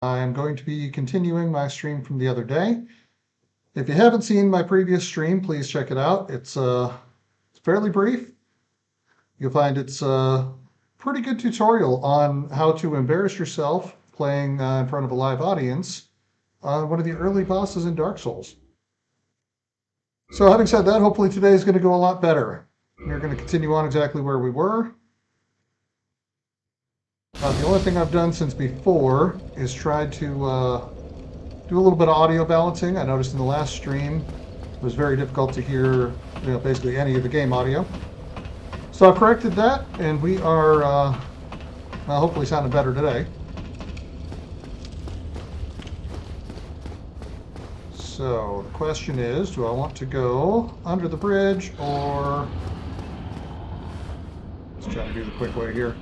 I am going to be continuing my stream from the other day. If you haven't seen my previous stream, please check it out. It's fairly brief. You'll find it's a pretty good tutorial on how to embarrass yourself playing in front of a live audience on one of the early bosses in Dark Souls. So having said that, hopefully today is going to go a lot better. We're going to continue on exactly where we were. The only thing I've done since before is tried to do a little bit of audio balancing. I noticed in the last stream it was very difficult to hear, basically any of the game audio. So I've corrected that, and we are hopefully sounding better today. So the question is, do I want to go under the bridge or... Let's try to do the quick way here.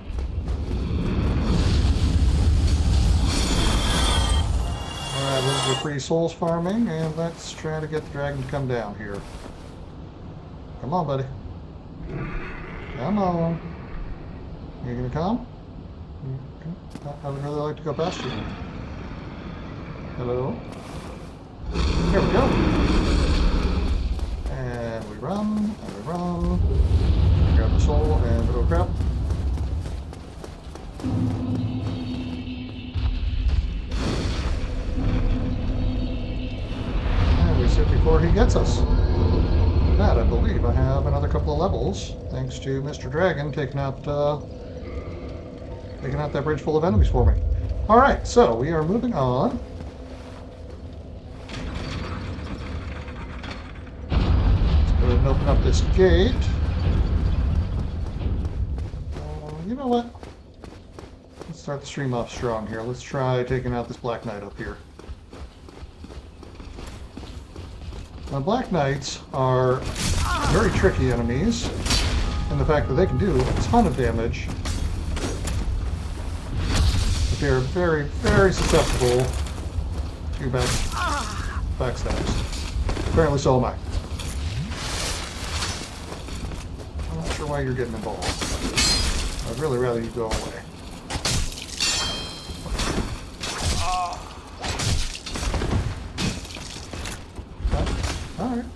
Alright, this is the free souls farming, and let's try to get the dragon to come down here. Come on, buddy. Come on. You gonna come? I would really like to go past you. Hello? Here we go. And we run, and we run. Grab the soul, and oh crap. And we sit before he gets us. With that, I believe I have another couple of levels, thanks to Mr. Dragon taking out that bridge full of enemies for me. Alright, so we are moving on. Go ahead and open up this gate. You know what? Let's start the stream off strong here. Let's try taking out this Black Knight up here. Now, Black Knights are very tricky enemies in the fact that they can do a ton of damage. But they are very, very susceptible to backstabs. Apparently so am I. I'm not sure why you're getting involved. I'd really rather you go away. Alright.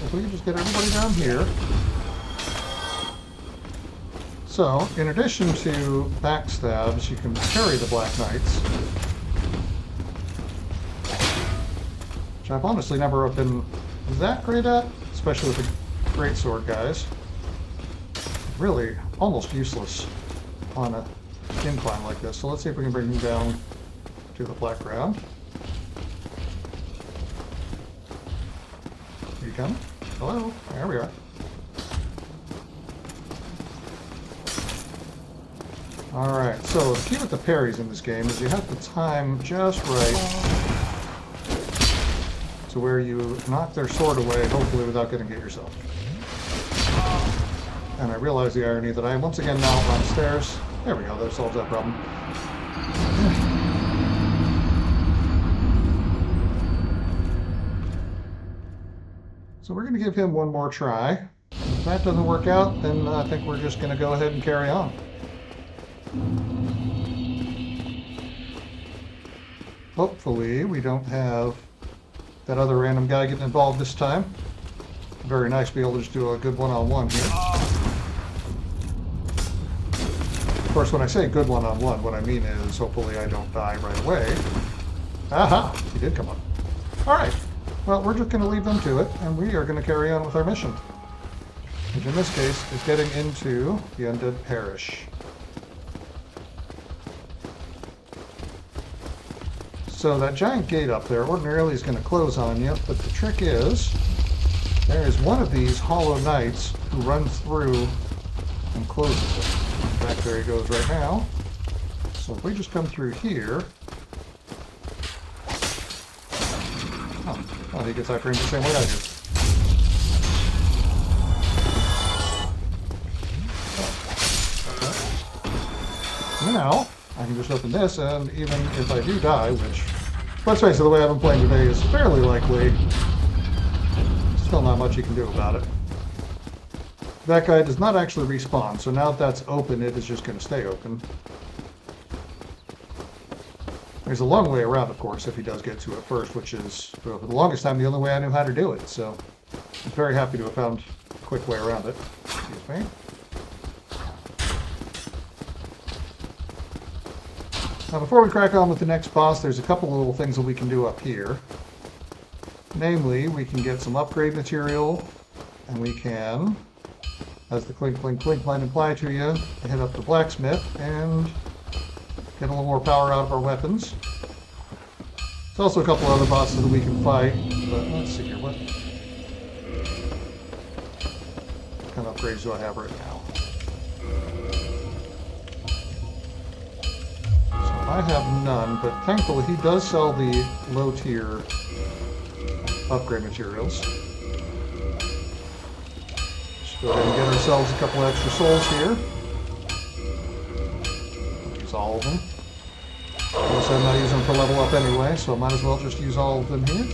If we can just get everybody down here. So, in addition to backstabs, you can parry the Black Knights. Which I've honestly never been that great at, especially with the greatsword guys. Really almost useless on an incline like this. So let's see if we can bring him down to the flat ground. You coming? Hello? There we are. Alright, so the key with the parries in this game is you have to time just right to where you knock their sword away, hopefully without getting hit yourself. And I realize the irony that I am once again now on stairs. There we go, that solves that problem. So we're going to give him one more try. If that doesn't work out, then I think we're just going to go ahead and carry on. Hopefully we don't have that other random guy getting involved this time. Very nice to be able to just do a good one-on-one here. Of course, when I say good one-on-one, what I mean is hopefully I don't die right away. Aha! He did come up. Alright. Well, we're just going to leave them to it, and we are going to carry on with our mission. Which in this case is getting into the Undead Parish. So that giant gate up there ordinarily is going to close on you, but the trick is there is one of these hollow knights who runs through and closes it. In fact, there he goes right now. So if we just come through here... Oh, well, he gets iframed the same way I do. Now, I can just open this, and even if I do die, which, let's face it, the way I've been playing today is fairly likely, still not much you can do about it. that guy does not actually respawn, so now that that's open, it is just going to stay open. There's a long way around, of course, if he does get to it first, which is, well, for the longest time, the only way I knew how to do it, so I'm very happy to have found a quick way around it. Excuse me. Now, before we crack on with the next boss, there's a couple of little things that we can do up here. Namely, we can get some upgrade material, and we can, as the clink, clink, clink might imply to you, hit up the blacksmith and get a little more power out of our weapons. There's also a couple other bosses that we can fight, but let's see here, what kind of upgrades do I have right now? So I have none, but thankfully he does sell the low tier upgrade materials. Let's go ahead and get ourselves a couple extra souls here. Use all of them. Of course, I'm not using them for level up anyway, so I might as well just use all of them here.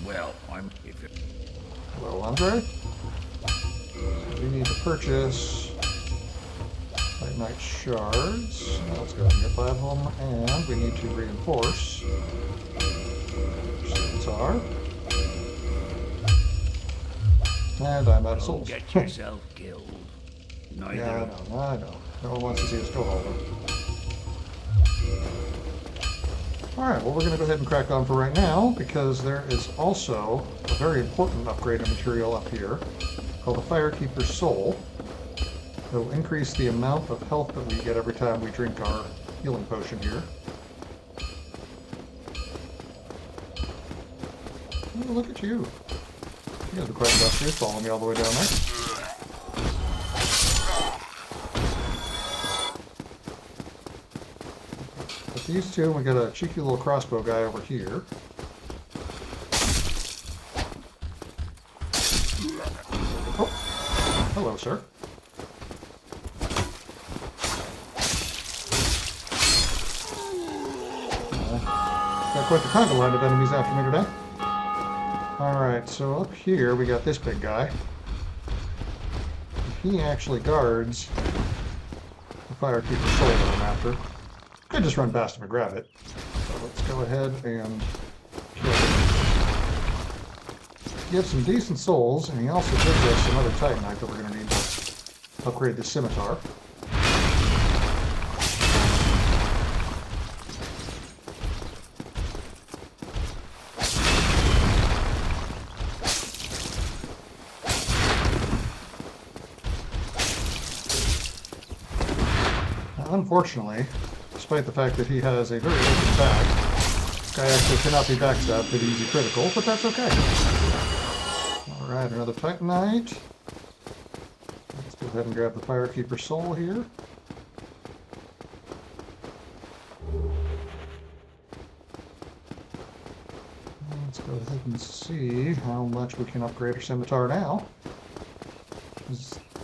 Well, Hello, Andre. So we need to purchase Titanite shards. Now let's go ahead and get 5 of them, and we need to reinforce Scimitar. And I'm out of souls. get yourself killed. Neither Yeah, I know. No one wants to see us go over. Alright, well we're going to go ahead and crack on for right now, because there is also a very important upgrade of material up here called the Firekeeper's Soul. It will increase the amount of health that we get every time we drink our healing potion here. Oh, look at you. You guys are quite industrious, following me all the way down there. With these two, we got a cheeky little crossbow guy over here. Oh, hello, sir. Got quite the conga line of enemies after me today. Alright, so up here we got this big guy. He actually guards the Firekeeper's Soul that I'm after. Could just run past him and grab it. So let's go ahead and kill him. Get some decent souls, and he also gives us some other Titanite that we're going to need to upgrade the Scimitar. Unfortunately, despite the fact that he has a very open back, this guy actually cannot be backstabbed with easy critical, but that's okay. Alright, another Titanite. Let's go ahead and grab the Firekeeper's Soul here. Let's go ahead and see how much we can upgrade our Scimitar now.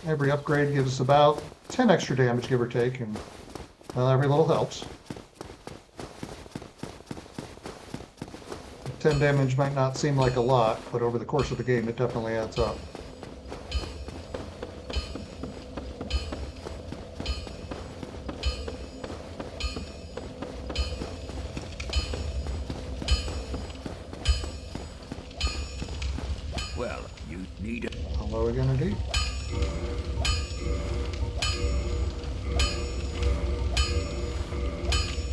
Every upgrade gives us about 10 extra damage, give or take, and well, every little helps. 10 damage might not seem like a lot, but over the course of the game it definitely adds up. Well, you need it. Hello again, indeed.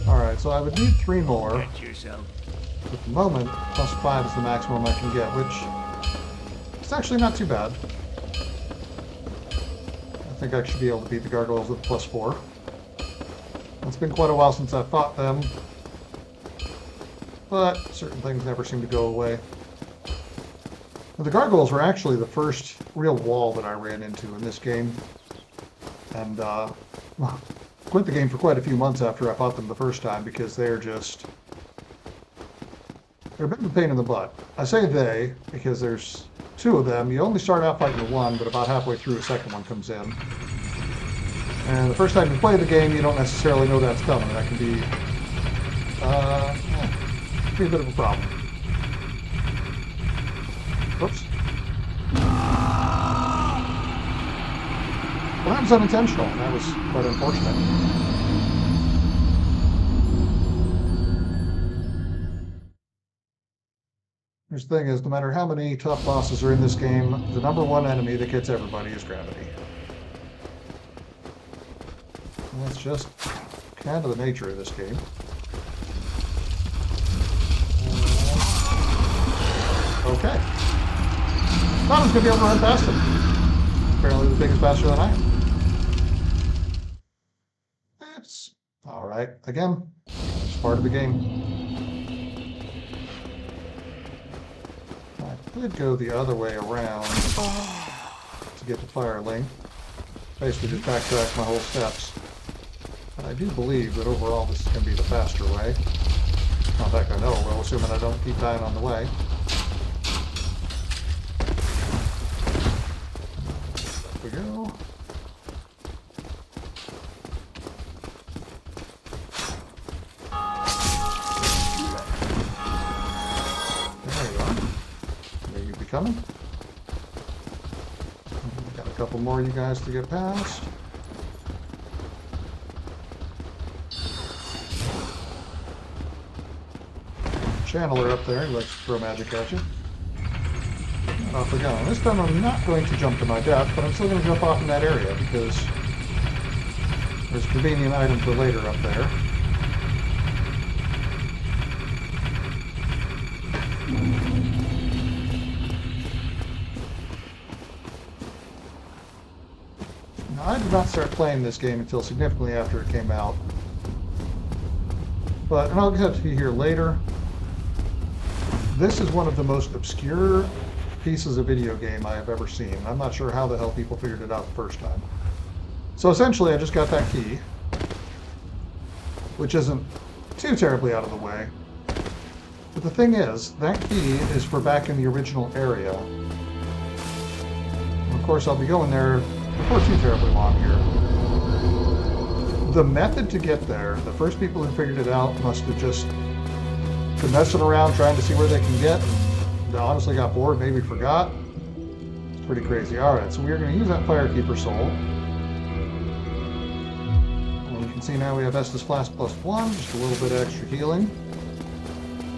Alright, so I would need 3 more. Get yourself. At the moment, plus 5 is the maximum I can get, which is actually not too bad. I think I should be able to beat the gargoyles with plus 4. It's been quite a while since I've fought them, but certain things never seem to go away. Now, the gargoyles were actually the first real wall that I ran into in this game, and quit the game for quite a few months after I fought them the first time because they're a bit of a pain in the butt. I say they because there's 2 of them. You only start out fighting the one, but about halfway through a second one comes in. And the first time you play the game, you don't necessarily know that's coming. That can be, be a bit of a problem. was unintentional, and that was quite unfortunate. Here's the thing is, no matter how many tough bosses are in this game, the #1 enemy that gets everybody is gravity. And that's just kind of the nature of this game. Okay. Thought I was going to be able to run past him. Apparently the thing is faster than I am. That's alright. Again, it's part of the game. I could go the other way around to get to Firelink. Basically just backtrack my whole steps. But I do believe that overall this is going to be the faster way. Not that I know it will, assuming I don't keep dying on the way. Up we go. There you are. May you be coming. Got a couple more of you guys to get past. Channeler up there, he likes to throw magic at you. Off we go. This time I'm not going to jump to my death, but I'm still going to jump off in that area because there's a convenient item for later up there. Now, I did not start playing this game until significantly after it came out. But, and I'll get to you here later, this is one of the most obscure pieces of video game I have ever seen. I'm not sure how the hell people figured it out the first time. So essentially I just got that key, which isn't too terribly out of the way. But the thing is, that key is for back in the original area. And of course I'll be going there before too terribly long here. The method to get there, the first people who figured it out must have just been messing around trying to see where they can get. They honestly got bored, maybe forgot. It's pretty crazy. Alright, so we're going to use that Firekeeper Soul. And you can see now we have Estus Flask +1, just a little bit of extra healing.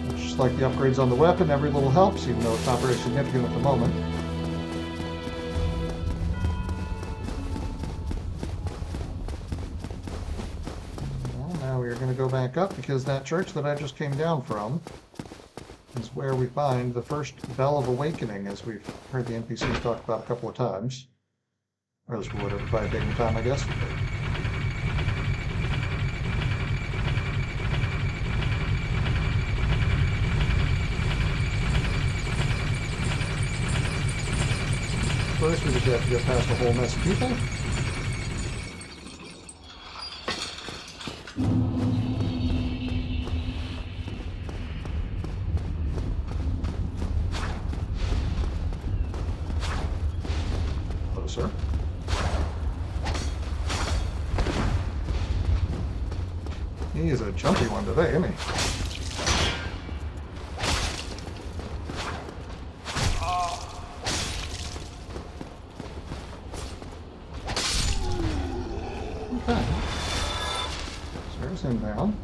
It's just like the upgrades on the weapon, every little helps, even though it's not very significant at the moment. Well, now we are going to go back up because that church that I just came down from is where we find the first Bell of Awakening, as we've heard the NPCs talk about a couple of times. Or at least we would have if I had taken the time, I guess. First, we just have to get past a whole mess of people. Sir. He is a jumpy one today, isn't he? Okay. So there's him down.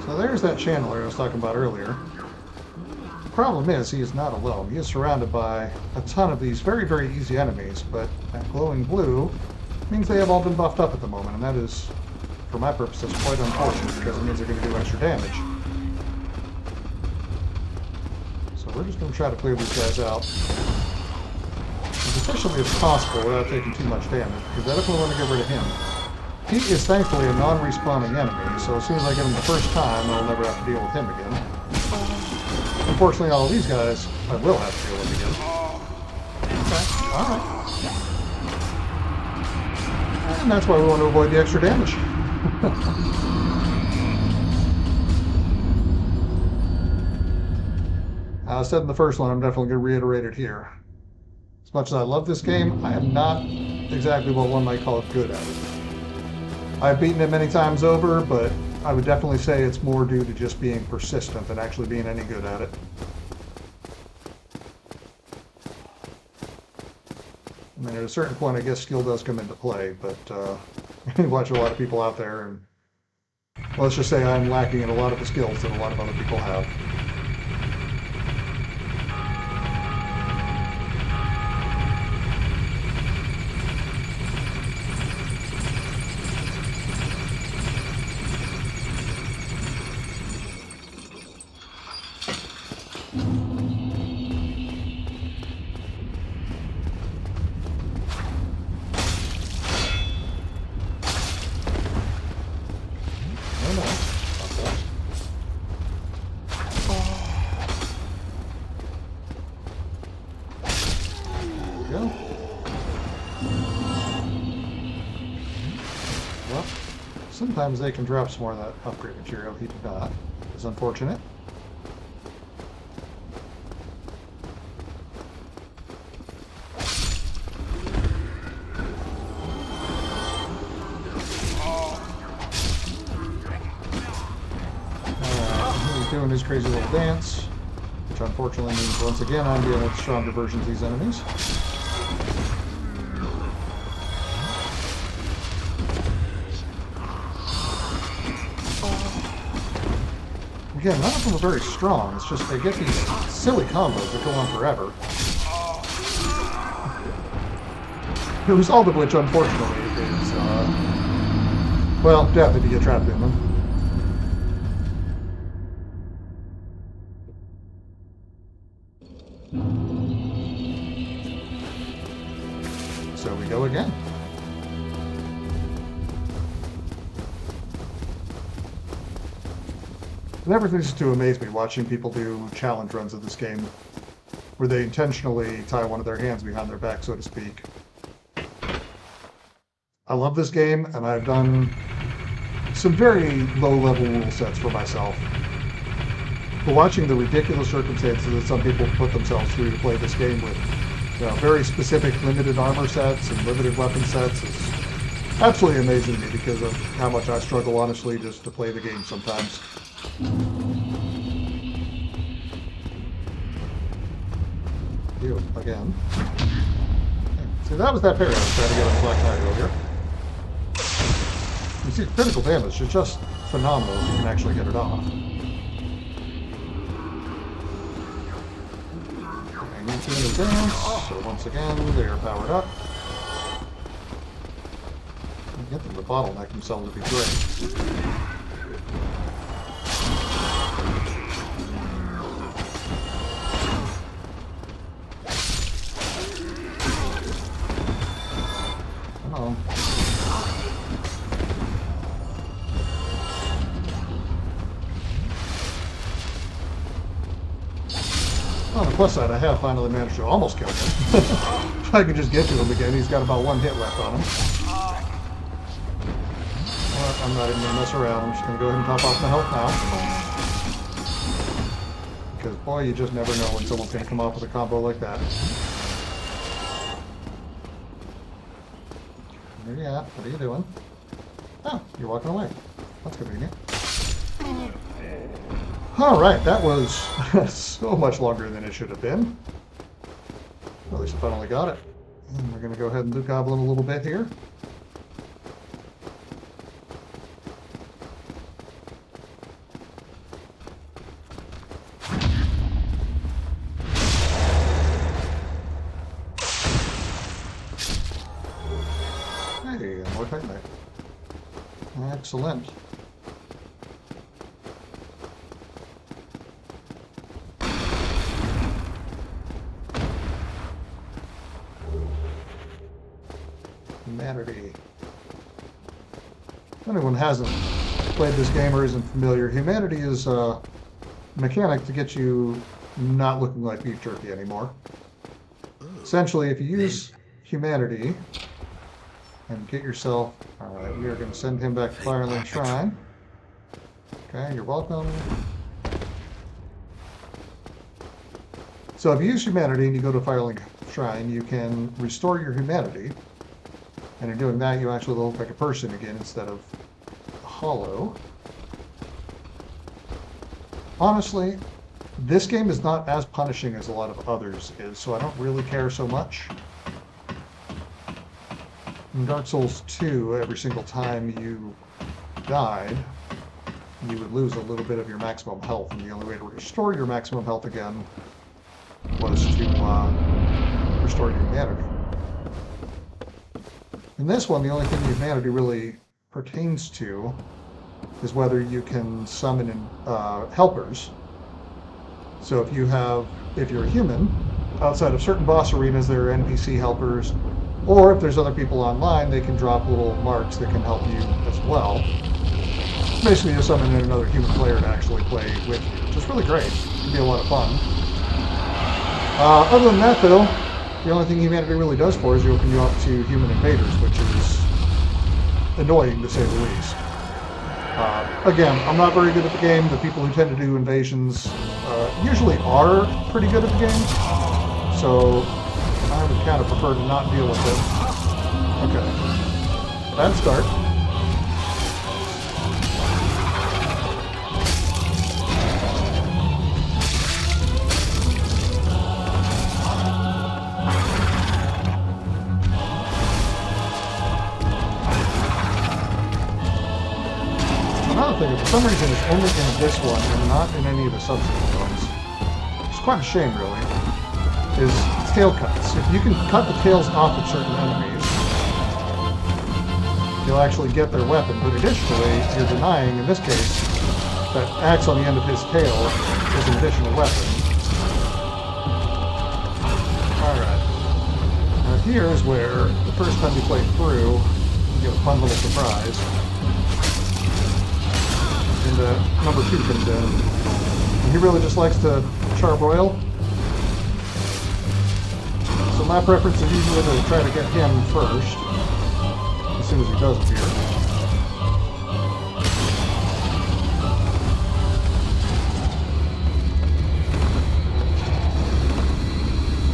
So there's that channeler I was talking about earlier. The problem is he is not alone. He is surrounded by a ton of these very, very easy enemies, but that glowing blue means they have all been buffed up at the moment, and that is, for my purposes, quite unfortunate because it means they're going to do extra damage. So we're just going to try to clear these guys out as efficiently as possible without taking too much damage, because I definitely want to get rid of him. He is thankfully a non-respawning enemy, so as soon as I get him the first time, I'll never have to deal with him again. Unfortunately, all of these guys, I will have to deal with again. Okay, alright. And that's why we want to avoid the extra damage. I said in the first one, I'm definitely going to reiterate it here. As much as I love this game, I am not exactly what one might call it good at it. I've beaten it many times over, but I would definitely say it's more due to just being persistent than actually being any good at it. I mean, at a certain point, I guess skill does come into play, but you watch a lot of people out there, and well, let's just say I'm lacking in a lot of the skills that a lot of other people have. Sometimes they can drop some more of that upgrade material. He did not. It's unfortunate. He's doing his crazy little dance, which unfortunately means once again I'm dealing with stronger versions of these enemies. Again, none of them are very strong. It's just they get these silly combos that go on forever. The result of which, unfortunately, is, well, death if you get trapped in them. So we go again. It never ceases to amaze me watching people do challenge runs of this game where they intentionally tie one of their hands behind their back, so to speak. I love this game, and I've done some very low-level rule sets for myself. But watching the ridiculous circumstances that some people put themselves through to play this game with, you know, very specific limited armor sets and limited weapon sets is absolutely amazing to me because of how much I struggle, honestly, just to play the game sometimes. You again. See, that was that parry I was trying to get on the Black Knight earlier. You see, critical damage is just phenomenal if you can actually get it off. Okay, into the dance. So once again, they are powered up. Get them to bottleneck themselves would be great. On the plus side, I have finally managed to almost kill him. If I can just get to him again, he's got about one hit left on him. Well, I'm not even going to mess around. I'm just going to go ahead and top off my health now. Because, boy, you just never know when someone's going to come off with a combo like that. Where you at? What are you doing? Oh, you're walking away. That's convenient. Alright, that was so much longer than it should have been. Well, at least I finally got it. And we're going to go ahead and loot goblin a little bit here. Hey, more Titan Knight. Excellent. Humanity. If anyone hasn't played this game or isn't familiar, Humanity is a mechanic to get you not looking like beef jerky anymore. Essentially, if you use Humanity and get yourself... Alright, we are going to send him back to Firelink Shrine. Okay, you're welcome. So if you use Humanity and you go to Firelink Shrine, you can restore your Humanity. And in doing that, you actually look like a person again instead of a hollow. Honestly, this game is not as punishing as a lot of others is, so I don't really care so much. In Dark Souls 2, every single time you died, you would lose a little bit of your maximum health, and the only way to restore your maximum health again was to restore your humanity. In this one, the only thing humanity really pertains to is whether you can summon helpers. So if you're a human, outside of certain boss arenas, there are NPC helpers, or if there's other people online, they can drop little marks that can help you as well. Basically, you summon in another human player to actually play with you, which is really great. It can be a lot of fun. Other than that, though, the only thing humanity really does for is open you up to human invaders, which is annoying to say the least. Again, I'm not very good at the game. The people who tend to do invasions usually are pretty good at the game, so I would kind of prefer to not deal with it. Okay. Bad start. Another thing, for some reason, it's only in this one and not in any of the subsequent ones. It's quite a shame, really. Is tail cuts. If you can cut the tails off of certain enemies, you'll actually get their weapon. But additionally, you're denying, in this case, that axe on the end of his tail is an additional weapon. Alright. Now here is where, the first time you play through, you get a fun little surprise. And number 2 comes in. And he really just likes to charbroil. So my preference is usually to try to get him first, as soon as he does appear.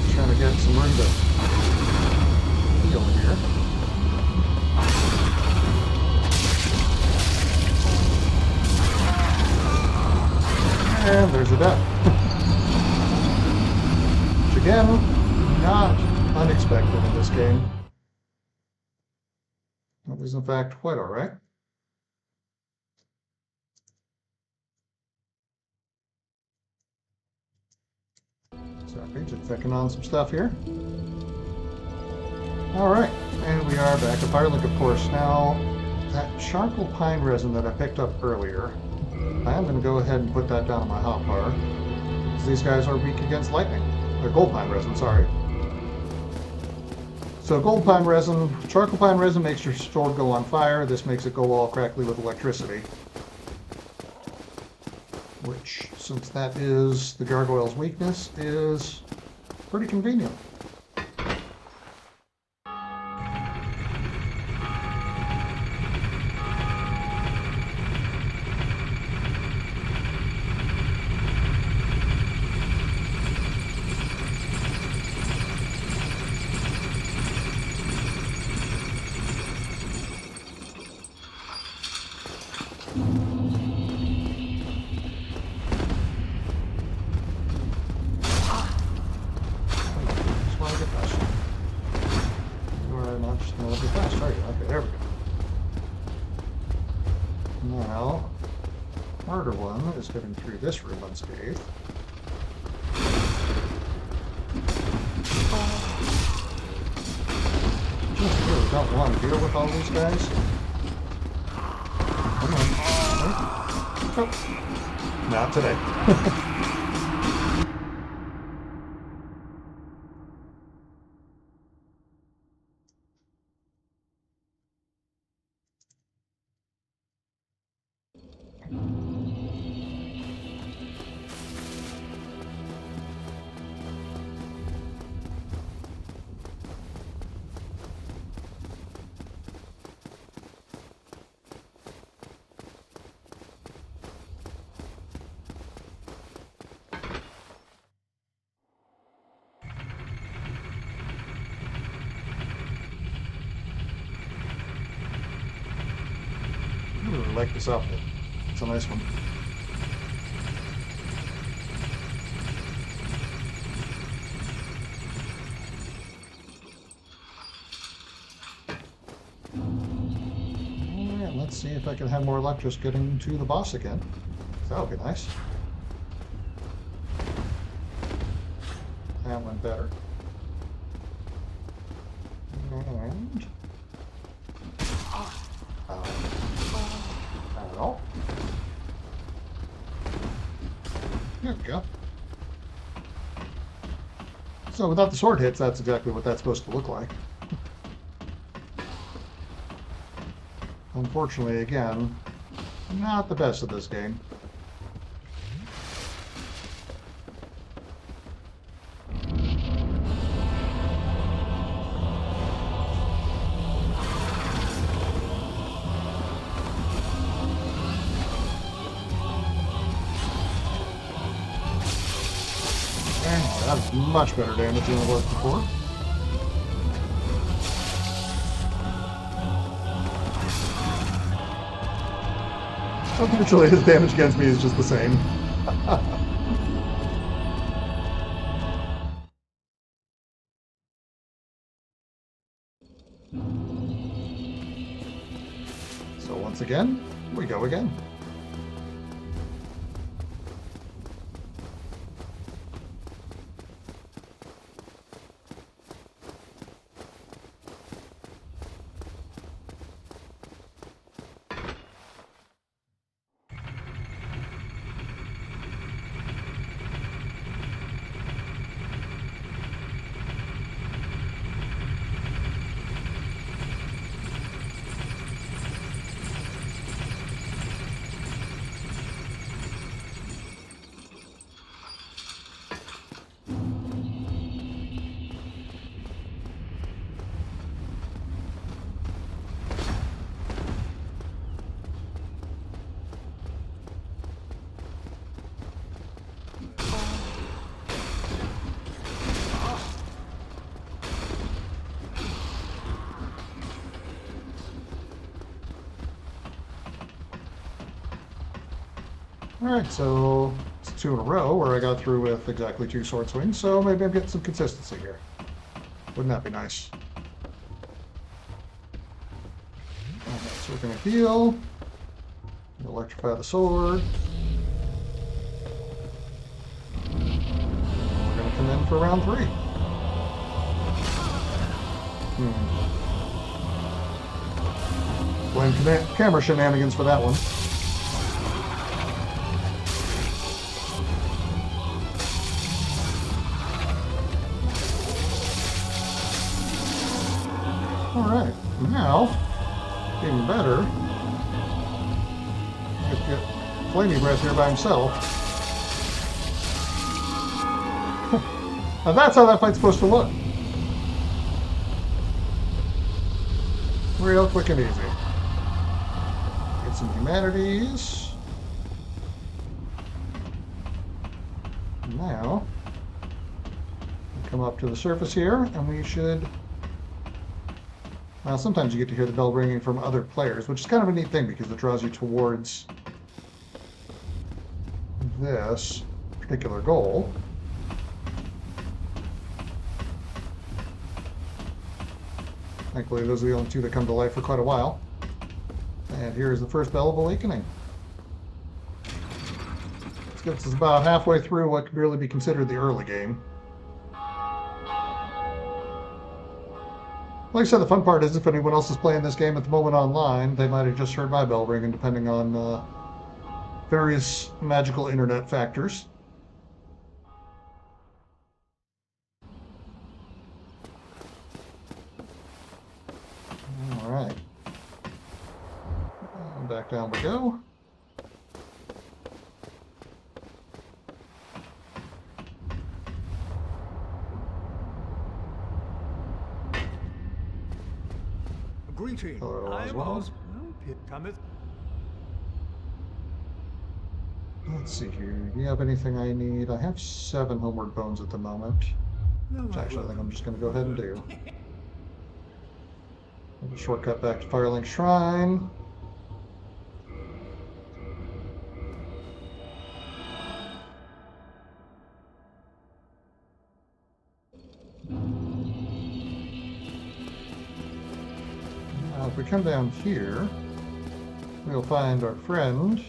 Just trying to get some room to heal here. And there's a death. Which again, not unexpected in this game. That was in fact quite alright. Sorry, just checking on some stuff here. Alright, and we are back at Firelink, of course. Now, that charcoal pine resin that I picked up earlier, I am going to go ahead and put that down on my hotbar, because these guys are weak against lightning. Or gold pine resin, sorry. So gold pine resin, charcoal pine resin makes your sword go on fire. This makes it go all crackly with electricity. Which, since that is the gargoyle's weakness, is pretty convenient. Getting through this room unscathed. Just really don't want to deal with all these guys. Come on. Oh. Not today. I really like this outfit. It's a nice one. see if I can have more luck just getting to the boss again. That would be nice. That went better. And... Ow. There we go. So without the sword hits, that's exactly what that's supposed to look like. Unfortunately, again, not the best of this game. That is much better damage than it was before. Unfortunately, his damage against me is just the same. So once again, we go again. Alright, so it's 2 in a row where I got through with exactly 2 sword swings, so maybe I'm getting some consistency here. Wouldn't that be nice? Alright, so we're going to heal. Electrify the sword. We're going to come in for round 3. Blame camera shenanigans for that one. Alright, now, even better, let's get Flamey Breath here by himself. Now that's how that fight's supposed to look. Real quick and easy. Get some humanities. Now, come up to the surface here, and we should... Well, sometimes you get to hear the bell ringing from other players, which is kind of a neat thing because it draws you towards this particular goal. Thankfully, those are the only 2 that come to life for quite a while. And here's the first Bell of Awakening. This gets us about halfway through what could really be considered the early game. Like I said, the fun part is if anyone else is playing this game at the moment online, they might have just heard my bell ringing, depending on various magical internet factors. Alright. Back down we go. Greeting. Hello, I as am well. Oz. No, Pit cometh. Let's see here. Do you have anything I need? I have 7 homeward bones at the moment. No, Which actually I think I'm just going to go ahead and do. A shortcut back to Firelink Shrine. Now, if we come down here, we'll find our friend.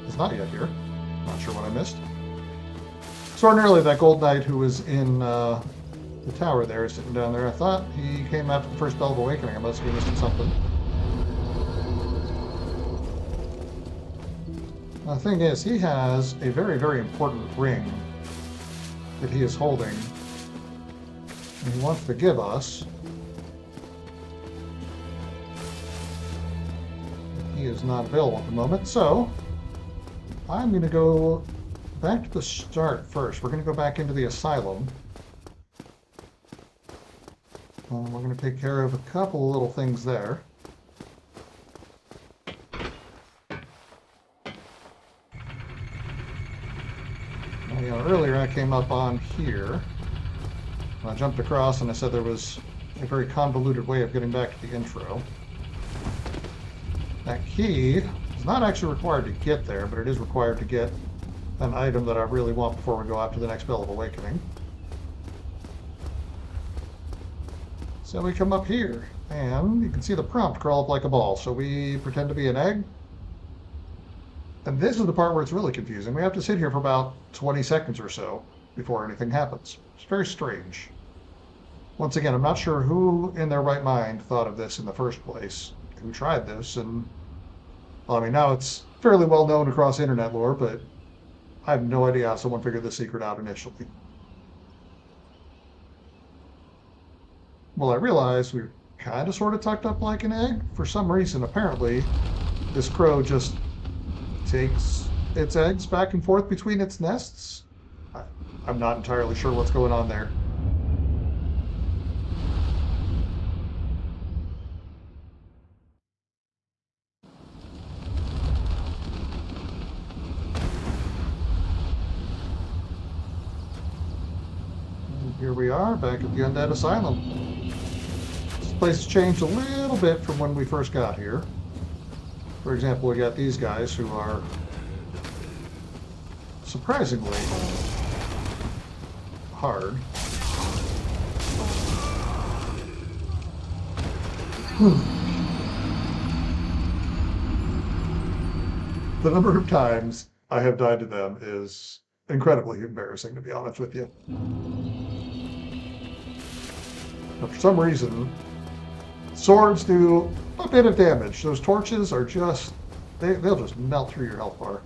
He's not yet here. Not sure what I missed. So ordinarily that gold knight who was in the tower there, sitting down there, I thought he came after the first Bell of Awakening. I must be missing something. The thing is, he has a very, very important ring that he is holding, and he wants to give us. He is not available at the moment, so I'm going to go back to the start first. We're going to go back into the asylum. We're going to take care of a couple of little things there. You know, earlier I came up on here, and I jumped across and I said there was a very convoluted way of getting back to the intro. That key is not actually required to get there, but it is required to get an item that I really want before we go after the next Bell of Awakening. So we come up here, and you can see the prompt crawl up like a ball. So we pretend to be an egg. And this is the part where it's really confusing. We have to sit here for about 20 seconds or so before anything happens. It's very strange. Once again, I'm not sure who in their right mind thought of this in the first place, who tried this, and well, I mean, now it's fairly well known across internet lore, but I have no idea how someone figured this secret out initially. Well, I realized we were kind of sort of tucked up like an egg. For some reason, apparently, this crow just takes its eggs back and forth between its nests. I'm not entirely sure what's going on there. And here we are, back at the Undead Asylum. This place has changed a little bit from when we first got here. For example, we got these guys who are surprisingly hard. The number of times I have died to them is incredibly embarrassing, to be honest with you. But for some reason, swords do a bit of damage. Those torches are just, they'll just melt through your health bar.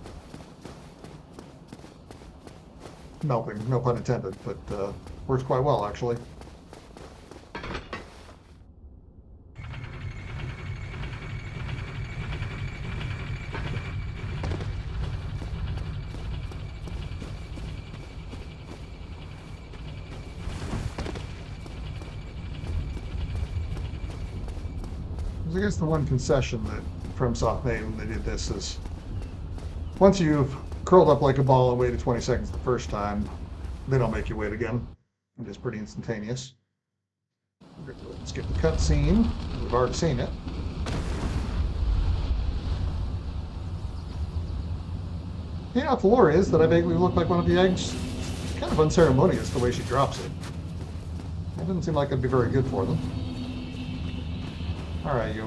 Melting, no pun intended, but works quite well, actually. I guess the one concession that FromSoft made when they did this is once you've curled up like a ball and waited 20 seconds the first time, they don't make you wait again. It is pretty instantaneous. Let's skip the cutscene. We've already seen it. You know, the lore is that I vaguely look like one of the eggs. It's kind of unceremonious the way she drops it. It doesn't seem like it'd be very good for them. All right, you.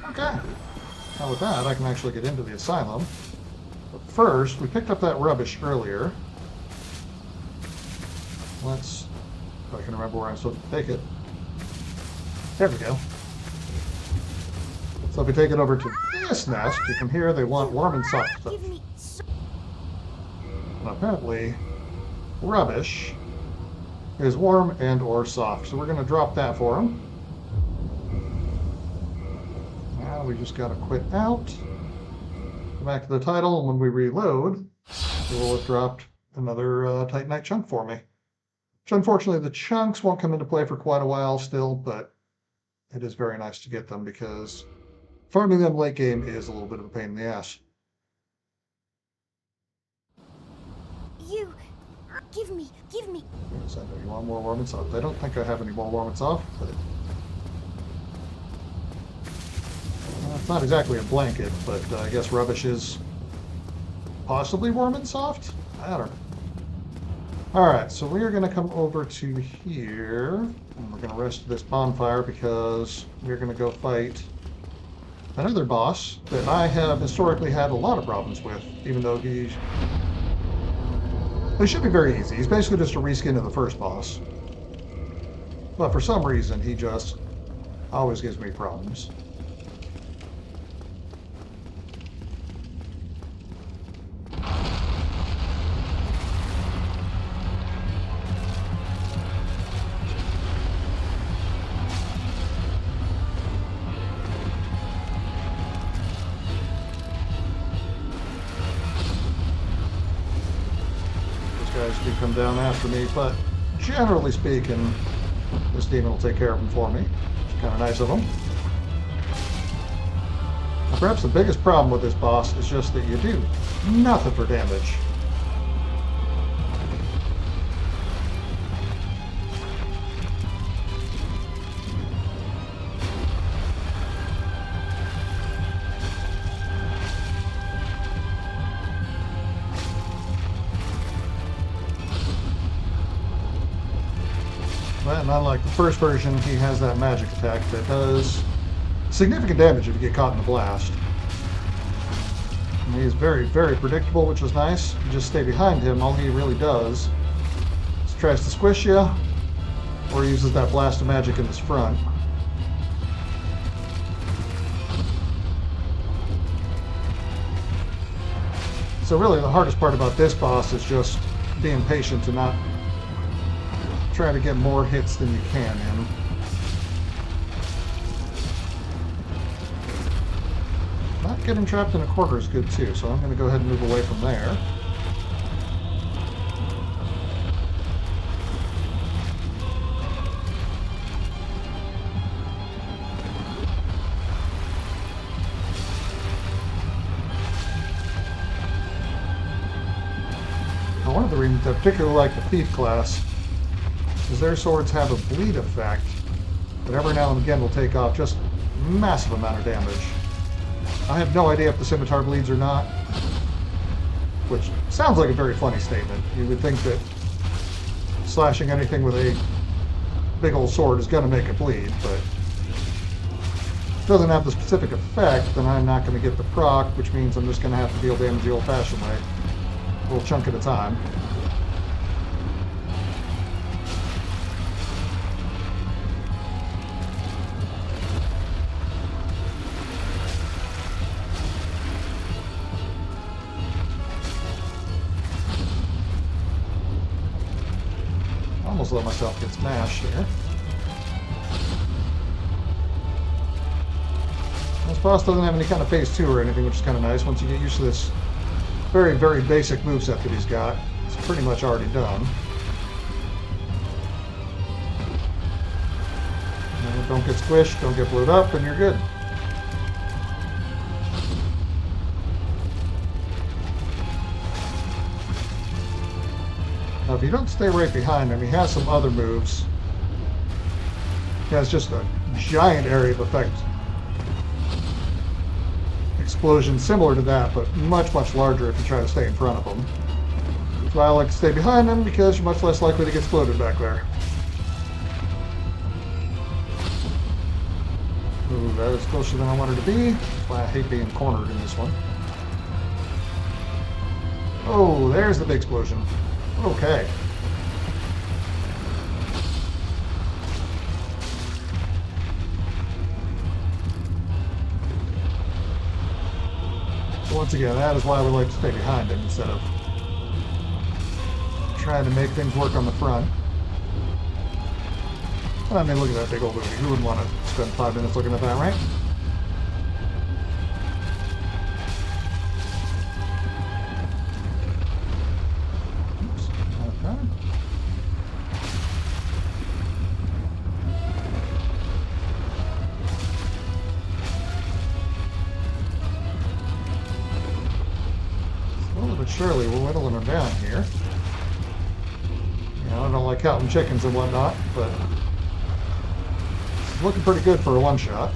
Okay. Now with that, I can actually get into the asylum. But first, we picked up that rubbish earlier. Let's... if I can remember where I'm supposed to take it. There we go. So if we take it over to this nest, you can hear they want warm and soft stuff. And apparently, rubbish is warm and or soft. So we're going to drop that for them. Now we just got to quit out. Go back to the title, and when we reload, it will have dropped another Titanite chunk for me. Which unfortunately the chunks won't come into play for quite a while still, but it is very nice to get them because farming them late game is a little bit of a pain in the ass. You give me Give me. Yes, I know you want more warming off. I don't think I have any more warming off, but it's not exactly a blanket, but I guess rubbish is possibly warm and soft. I don't know. All right, so we are going to come over to here, and we're going to rest this bonfire because we're going to go fight another boss that I have historically had a lot of problems with, even though he should be very easy. He's basically just a reskin of the first boss. But for some reason, he just always gives me problems. Do come down after me, but generally speaking, this demon will take care of him for me. It's kind of nice of him. Now, perhaps the biggest problem with this boss is just that you do nothing for damage. And unlike the first version, he has that magic attack that does significant damage if you get caught in the blast. And he is very, very predictable, which is nice. You just stay behind him. All he really does is tries to squish you, or he uses that blast of magic in his front. So really the hardest part about this boss is just being patient and not try to get more hits than you can in. Not getting trapped in a corner is good too, so I'm going to go ahead and move away from there. Now, one of the reasons I particularly like the Thief class is their swords have a bleed effect that every now and again will take off just massive amount of damage. I have no idea if the scimitar bleeds or not, which sounds like a very funny statement. You would think that slashing anything with a big old sword is going to make it bleed, but if it doesn't have the specific effect, then I'm not going to get the proc, which means I'm just going to have to deal damage the old-fashioned way, a little chunk at a time. Almost let myself get smashed here. This boss doesn't have any kind of phase 2 or anything, which is kind of nice. Once you get used to this very, very basic moveset that he's got, it's pretty much already done. And don't get squished, don't get blowed up, and you're good. Now, if you don't stay right behind him, he has some other moves. He has just a giant area of effect explosion similar to that, but much, much larger if you try to stay in front of him. That's why I like to stay behind him, because you're much less likely to get exploded back there. Ooh, that is closer than I wanted to be. That's why I hate being cornered in this one. Oh, there's the big explosion. Okay. So once again, that is why we like to stay behind him instead of trying to make things work on the front. I mean, look at that big old movie. Who wouldn't want to spend 5 minutes looking at that, right? Slowly but surely, we're whittling them down here. I don't like counting chickens and whatnot, but it's looking pretty good for a one-shot.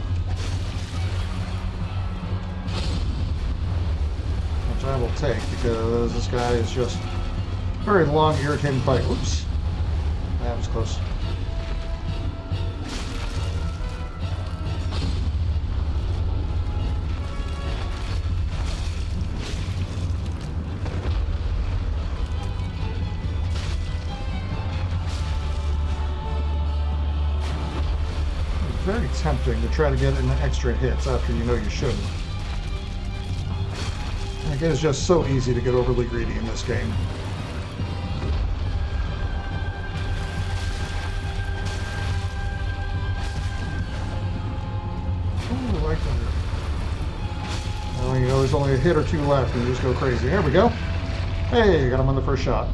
Which I will take because this guy is just a very long, irritating fight. Oops. That was close. Very tempting to try to get in extra hits after you know you shouldn't. Like, it is just so easy to get overly greedy in this game. Ooh, right under. Oh, you know, there's only a hit or two left and you just go crazy. There we go. Hey, got him on the first shot.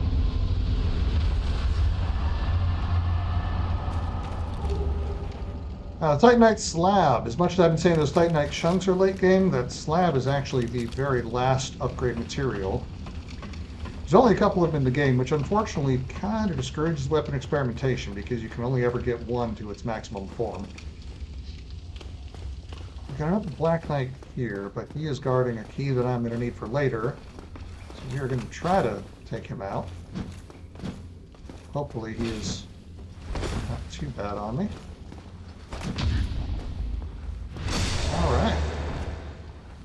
Titanite Slab. As much as I've been saying those Titanite chunks are late game, that slab is actually the very last upgrade material. There's only a couple of them in the game, which unfortunately kind of discourages weapon experimentation because you can only ever get one to its maximum form. We've got another Black Knight here, but he is guarding a key that I'm going to need for later. So we are going to try to take him out. Hopefully he is not too bad on me. Alright.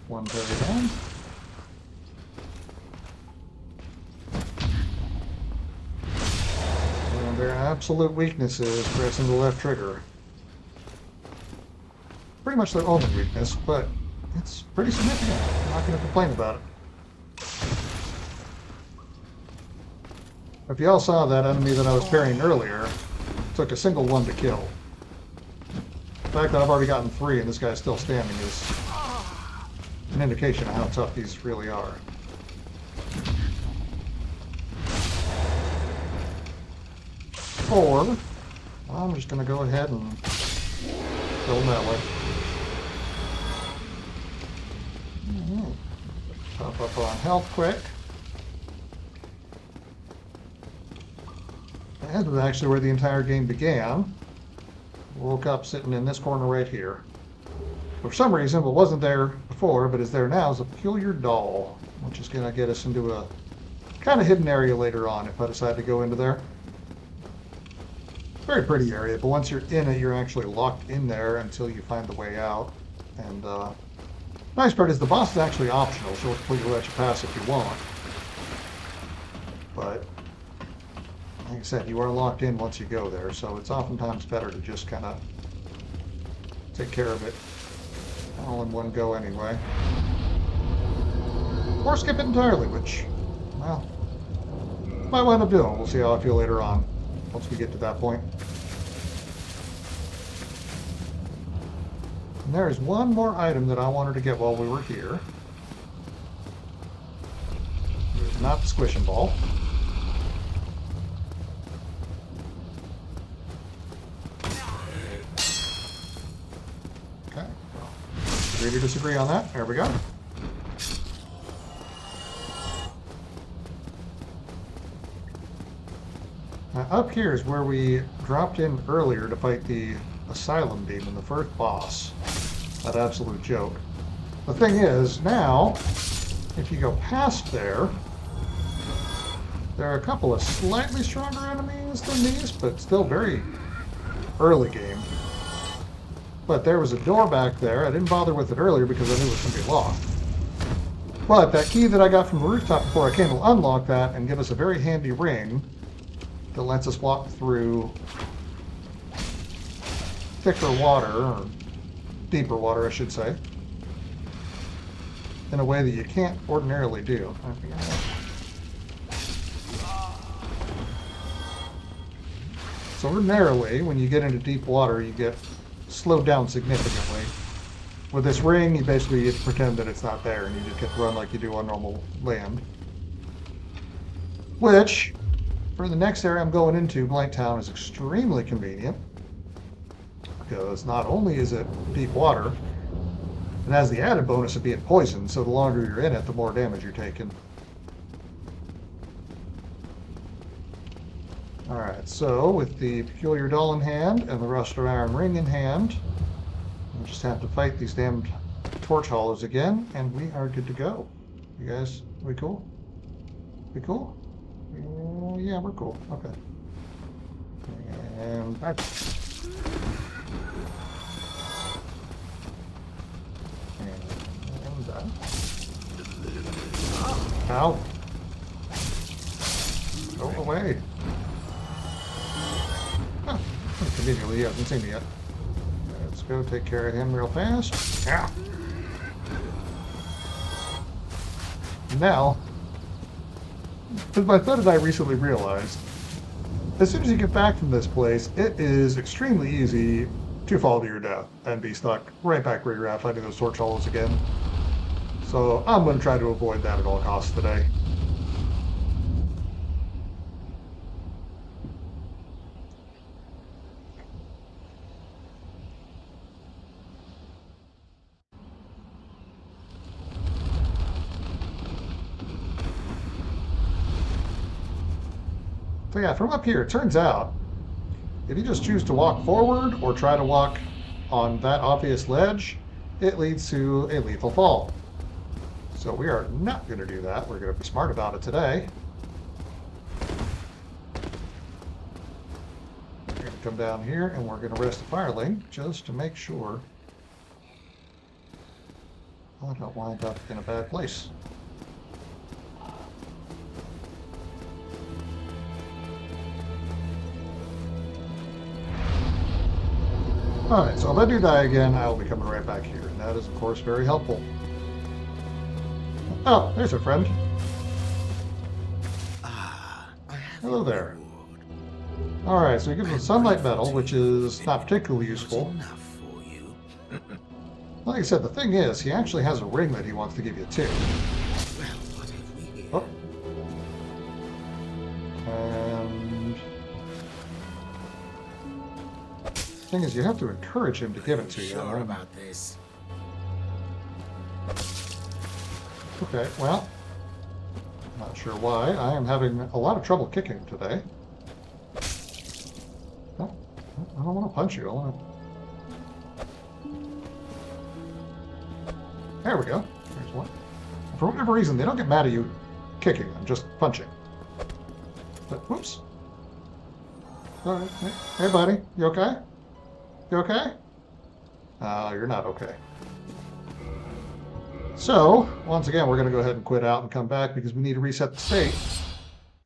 One parry down. And their absolute weakness is pressing the left trigger. Pretty much their only weakness, but it's pretty significant. I'm not going to complain about it. If you all saw that enemy that I was parrying earlier, it took a single one to kill. The fact that I've already gotten 3 and this guy's still standing is an indication of how tough these really are. Or, well, I'm just going to go ahead and kill him that way. Pop up on health quick. That was actually where the entire game began. Woke up sitting in this corner right here. For some reason, what wasn't there before, but is there now, is a peculiar doll, which is going to get us into a kind of hidden area later on if I decide to go into there. Very pretty area, but once you're in it, you're actually locked in there until you find the way out. And nice part is the boss is actually optional, so it'll completely let you pass if you want. But like I said, you are locked in once you go there, so it's oftentimes better to just kind of take care of it all in one go anyway. Or skip it entirely, which, well, might wind up doing. We'll see how I feel later on, once we get to that point. And there's one more item that I wanted to get while we were here. It's not the squishing ball. Agree to disagree on that. There we go. Now up here is where we dropped in earlier to fight the Asylum Demon, the first boss. That absolute joke. The thing is, now, if you go past there, there are a couple of slightly stronger enemies than these, but still very early game. But there was a door back there. I didn't bother with it earlier because I knew it was going to be locked. But that key that I got from the rooftop before I came will unlock that and give us a very handy ring that lets us walk through thicker water, or deeper water, I should say, in a way that you can't ordinarily do. So ordinarily, when you get into deep water, you get slowed down significantly. With this ring, you basically get to pretend that it's not there, and you just get to run like you do on normal land. Which, for the next area I'm going into, Blanktown, is extremely convenient, because not only is it deep water, it has the added bonus of being poisoned, so the longer you're in it, the more damage you're taking. Alright, so with the peculiar doll in hand and the rusted iron ring in hand, we'll just have to fight these damned torch hollows again, and we are good to go. You guys, we cool? We cool? Yeah, we're cool. Okay. And back. And done. Ow. Go away. Huh. Conveniently, he hasn't seen me yet. Let's go take care of him real fast. Yeah. Now, as my son and I recently realized, as soon as you get back from this place, it is extremely easy to fall to your death and be stuck right back where you're at fighting those torch hollows again. So I'm going to try to avoid that at all costs today. So yeah, from up here, it turns out, if you just choose to walk forward or try to walk on that obvious ledge, it leads to a lethal fall. So we are not going to do that. We're going to be smart about it today. We're going to come down here and we're going to rest the fireling just to make sure I don't wind up in a bad place. Alright, so if I do die again, I will be coming right back here, and that is, of course, very helpful. Oh, there's a friend. Hello there. Alright, so he gives us sunlight metal, which is not particularly useful. Like I said, the thing is, he actually has a ring that he wants to give you too. Oh. And the thing is, you have to encourage him to give it to you. Sure about this. Okay, well, not sure why. I am having a lot of trouble kicking today. No, I don't want to punch you. I want to... There we go. There's one. For whatever reason, they don't get mad at you kicking them, just punching. But, whoops. All right. Hey, buddy. You okay? You okay? You're not okay. So, once again, we're going to go ahead and quit out and come back because we need to reset the state.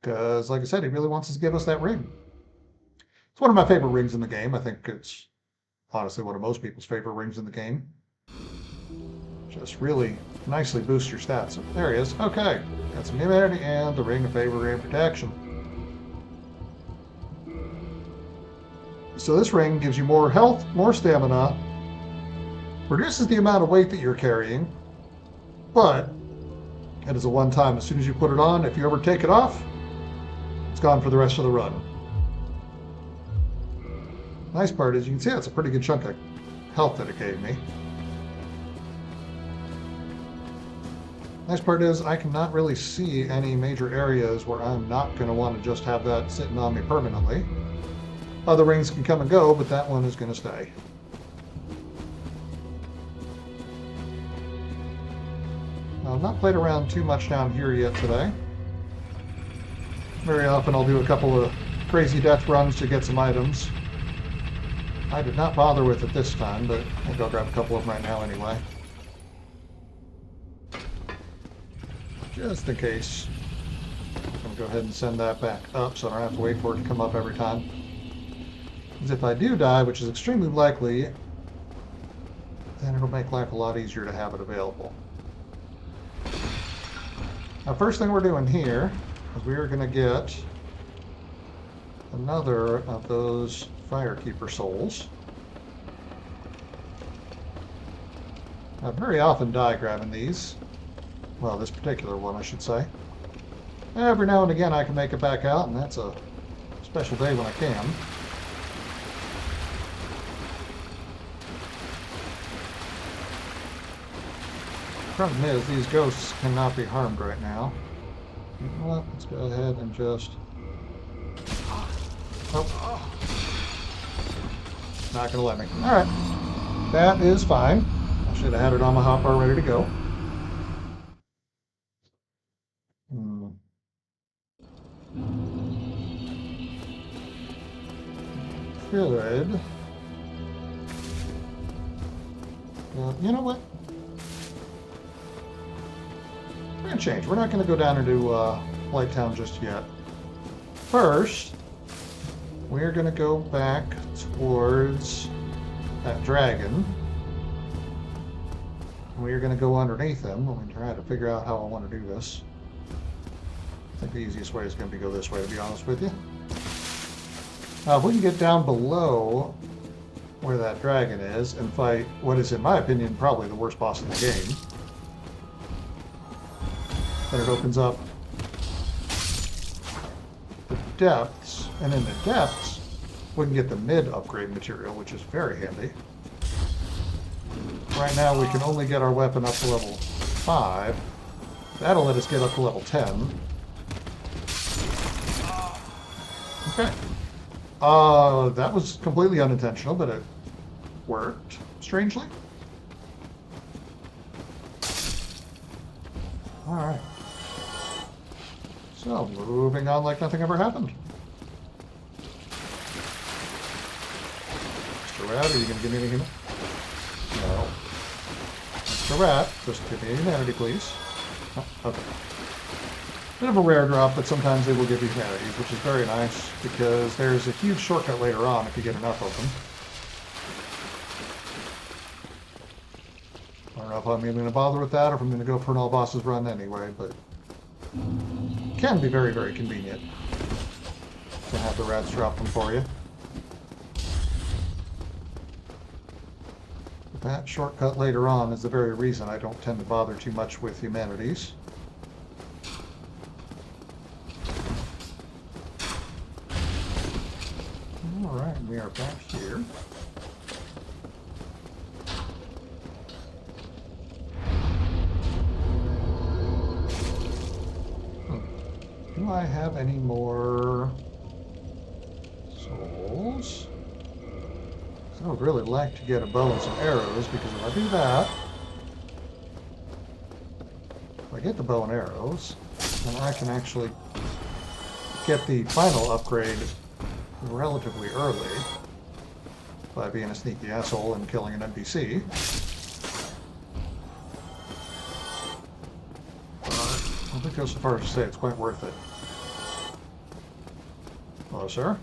Because, like I said, he really wants us to give us that ring. It's one of my favorite rings in the game. I think it's honestly one of most people's favorite rings in the game. Just really nicely boosts your stats. There he is. Okay. Got some humanity and the ring of favor and protection. So this ring gives you more health, more stamina, reduces the amount of weight that you're carrying, but it is a one-time. As soon as you put it on, if you ever take it off, it's gone for the rest of the run. Nice part is you can see that's a pretty good chunk of health that it gave me. Nice part is I cannot really see any major areas where I'm not going to want to just have that sitting on me permanently. Other rings can come and go, but that one is going to stay. I've not played around too much down here yet today. Very often I'll do a couple of crazy death runs to get some items. I did not bother with it this time, but I think I'll grab a couple of them right now anyway. Just in case. I'm going to go ahead and send that back up so I don't have to wait for it to come up every time. Because if I do die, which is extremely likely, then it'll make life a lot easier to have it available. Now, first thing we're doing here is we are going to get another of those Firekeeper souls. I very often die grabbing these. Well, this particular one, I should say. Every now and again I can make it back out, and that's a special day when I can. Problem is, these ghosts cannot be harmed right now. You know what? Let's go ahead and just Oh. Not gonna let me. Alright. That is fine. I should have had it on my hotbar ready to go. Good. You know what? We're going to change. We're not going to go down into Light Town just yet. First, we're going to go back towards that dragon. We're going to go underneath him. Let me try to figure out how I want to do this. I think the easiest way is going to be go this way, to be honest with you. If we can get down below where that dragon is and fight what is, in my opinion, probably the worst boss in the game, then it opens up the depths, and in the depths we can get the mid upgrade material, which is very handy. Right now we can only get our weapon up to level 5. That'll let us get up to level 10. Okay. That was completely unintentional, but it worked, strangely. Alright. So, moving on like nothing ever happened. Mr. Rat, are you going to give me any human? No. Mr. Rat, just give me humanity, please. Oh, okay. Bit of a rare drop, but sometimes they will give you humanities, which is very nice, because there's a huge shortcut later on if you get enough of them. I don't know if I'm even going to bother with that, or if I'm going to go for an all bosses run anyway, but it can be very, very convenient to have the rats drop them for you. But that shortcut later on is the very reason I don't tend to bother too much with humanities. Alright, we are back here. Do I have any more souls? I would really like to get a bow and some arrows, because if I do that, if I get the bow and arrows, then I can actually get the final upgrade relatively early by being a sneaky asshole and killing an NPC. But I don't think go so far as to say it's quite worth it. Hello, sir.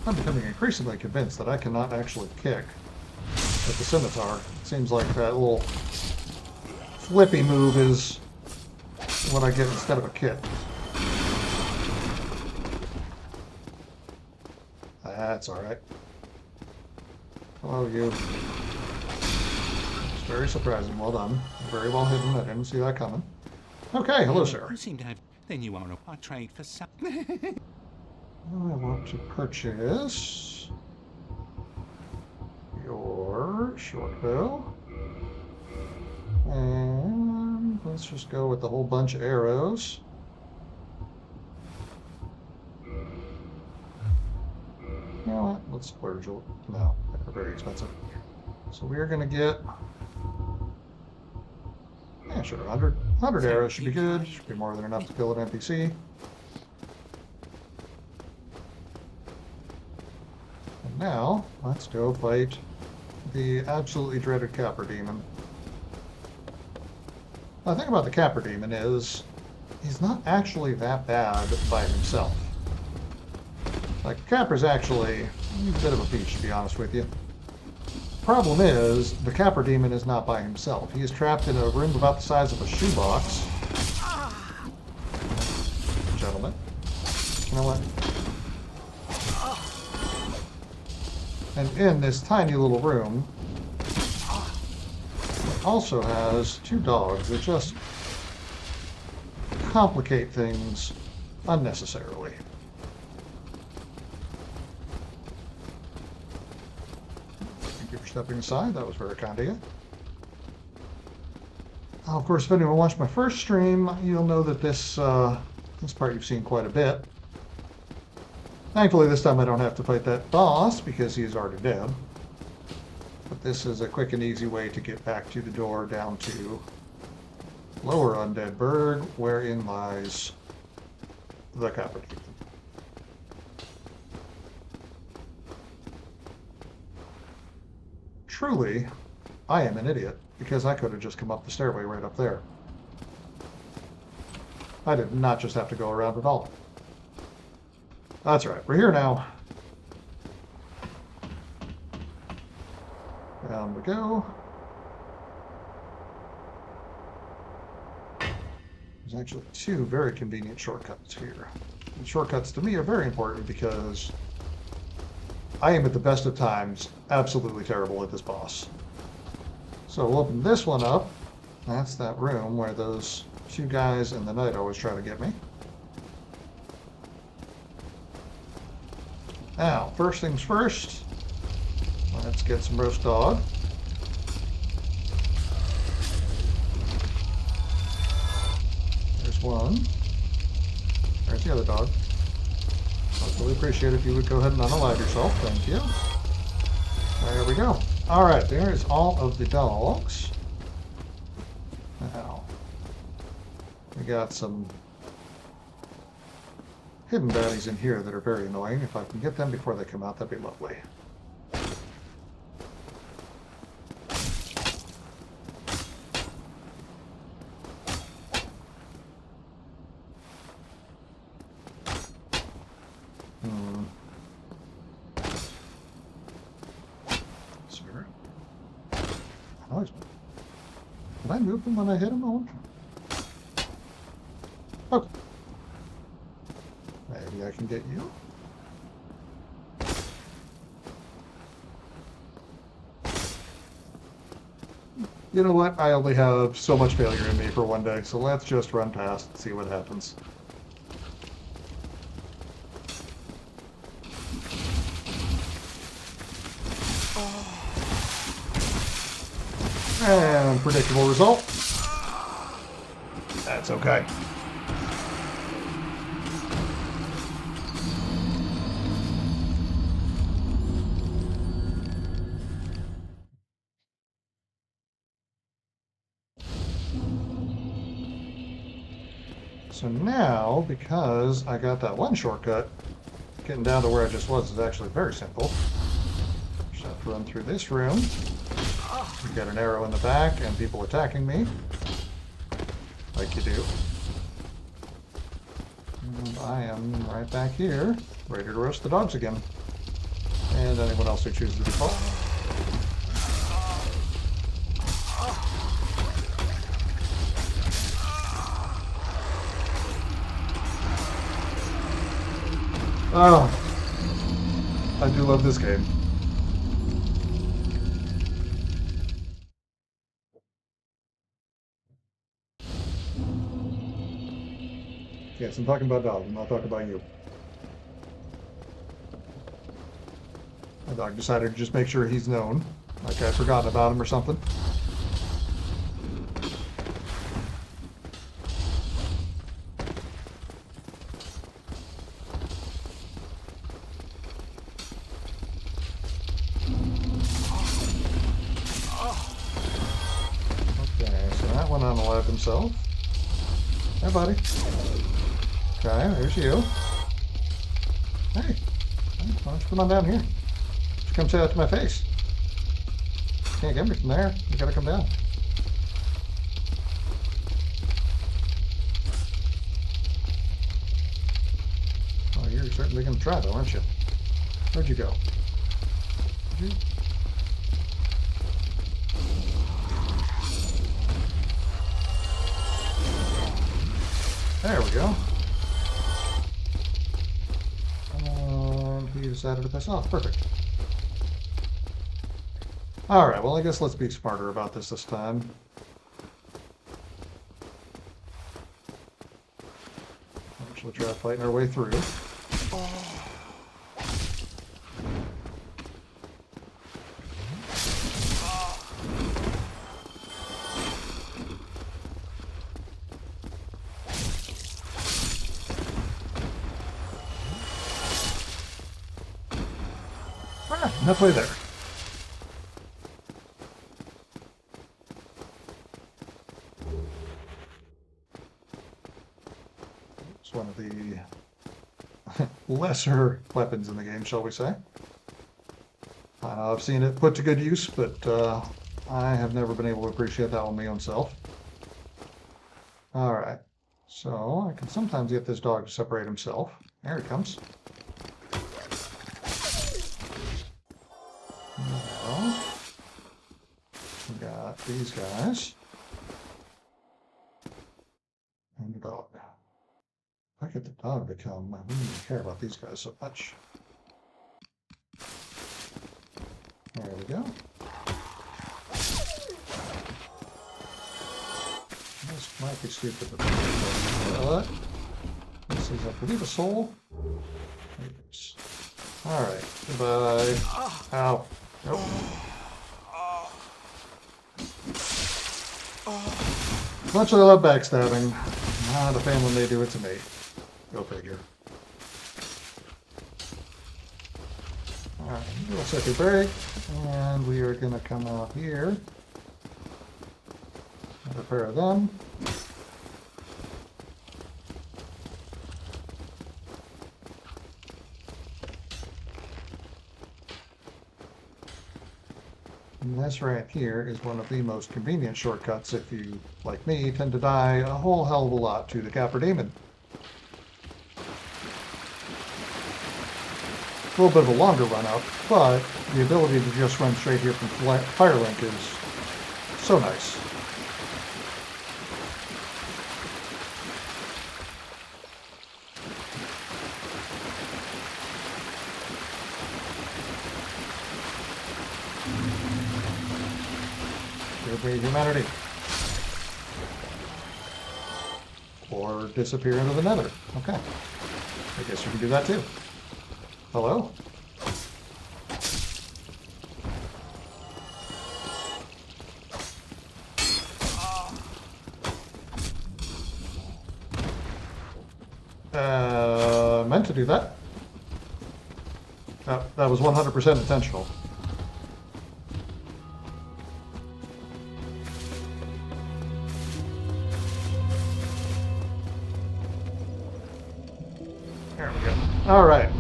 I'm becoming increasingly convinced that I cannot actually kick with the scimitar. It seems like that little flippy move is what I get instead of a kick. That's alright. Hello, you. It's very surprising. Well done. Very well hidden. I didn't see that coming. Okay, hello, sir. You seem to have... Then you want to trade for some... I want to purchase your short bow. And let's just go with the whole bunch of arrows. You know what? Let's splurge a little. No, they're very expensive. So we're going to get... Yeah, sure. 100 arrows should be good. Should be more than enough to kill an NPC. And now, let's go fight the absolutely dreaded Capper Demon. The thing about the Capper Demon is, he's not actually that bad by himself. Like, Capper's actually a bit of a peach, to be honest with you. Problem is, the Capper Demon is not by himself. He is trapped in a room about the size of a shoebox. Gentlemen. You know what? And in this tiny little room, it also has two dogs that just complicate things unnecessarily. Thank you for stepping aside. That was very kind of you. Of course, if anyone watched my first stream, you'll know that this This part you've seen quite a bit. Thankfully, this time I don't have to fight that boss because he is already dead. But this is a quick and easy way to get back to the door down to Lower Undead Berg, wherein lies the Copper Demon. Truly, I am an idiot, because I could have just come up the stairway right up there. I did not just have to go around at all. That's right, we're here now. Down we go. There's actually two very convenient shortcuts here. And shortcuts to me are very important because I am at the best of times absolutely terrible at this boss. So we'll open this one up. That's that room where those two guys in the night always try to get me. Now, first things first, let's get some roast dog. There's one. There's the other dog. I'd really appreciate it if you would go ahead and unalive yourself. Thank you. There we go. All right, there's all of the dogs. Now, we got some hidden baddies in here that are very annoying. If I can get them before they come out, that'd be lovely. Sir? Oh, did I move him when I hit him? Okay. Maybe I can get you. You know what? I only have so much failure in me for one day, so let's just run past and see what happens. And predictable result. That's okay. So now, because I got that one shortcut, getting down to where I just was is actually very simple. Just have to run through this room. You got an arrow in the back and people attacking me, like you do. And I am right back here, ready to roast the dogs again. And anyone else who chooses to default. Oh, I do love this game. Yes, I'm talking about dogs. I'm not talking about you. My dog decided to just make sure he's known, like I'd forgotten about him or something. Okay, so that one unalived himself. Hey, buddy. Okay, there's you. Hey, why don't you come on down here? Just come say that to my face. Can't get me from there. You gotta come down. Oh, you're certainly gonna try though, aren't you? Where'd you go? Did you? There we go. He decided to piss off. Perfect. Alright, well I guess let's be smarter about this time. Actually try fighting our way through. halfway there. It's one of the lesser weapons in the game, shall we say. I've seen it put to good use, but I have never been able to appreciate that one my own self. Alright, so I can sometimes get this dog to separate himself. There he comes. Now, we got these guys. And the dog. If I get the dog to come, I wouldn't even care about these guys so much. There we go. This might be stupid, but this is, I believe, a soul. Alright, goodbye. Ow. Nope. Much as I love backstabbing, not a fan when they do it to me. Go figure. Alright, we'll take a break, and we are going to come out here. Another pair of them. And this right here is one of the most convenient shortcuts if you, like me, tend to die a whole hell of a lot to the Capra Demon. A little bit of a longer run up, but the ability to just run straight here from Firelink is so nice. Give me humanity. Or disappear into the nether. Okay. I guess you can do that too. Hello? Meant to do that. That was 100% intentional. There we go. All right.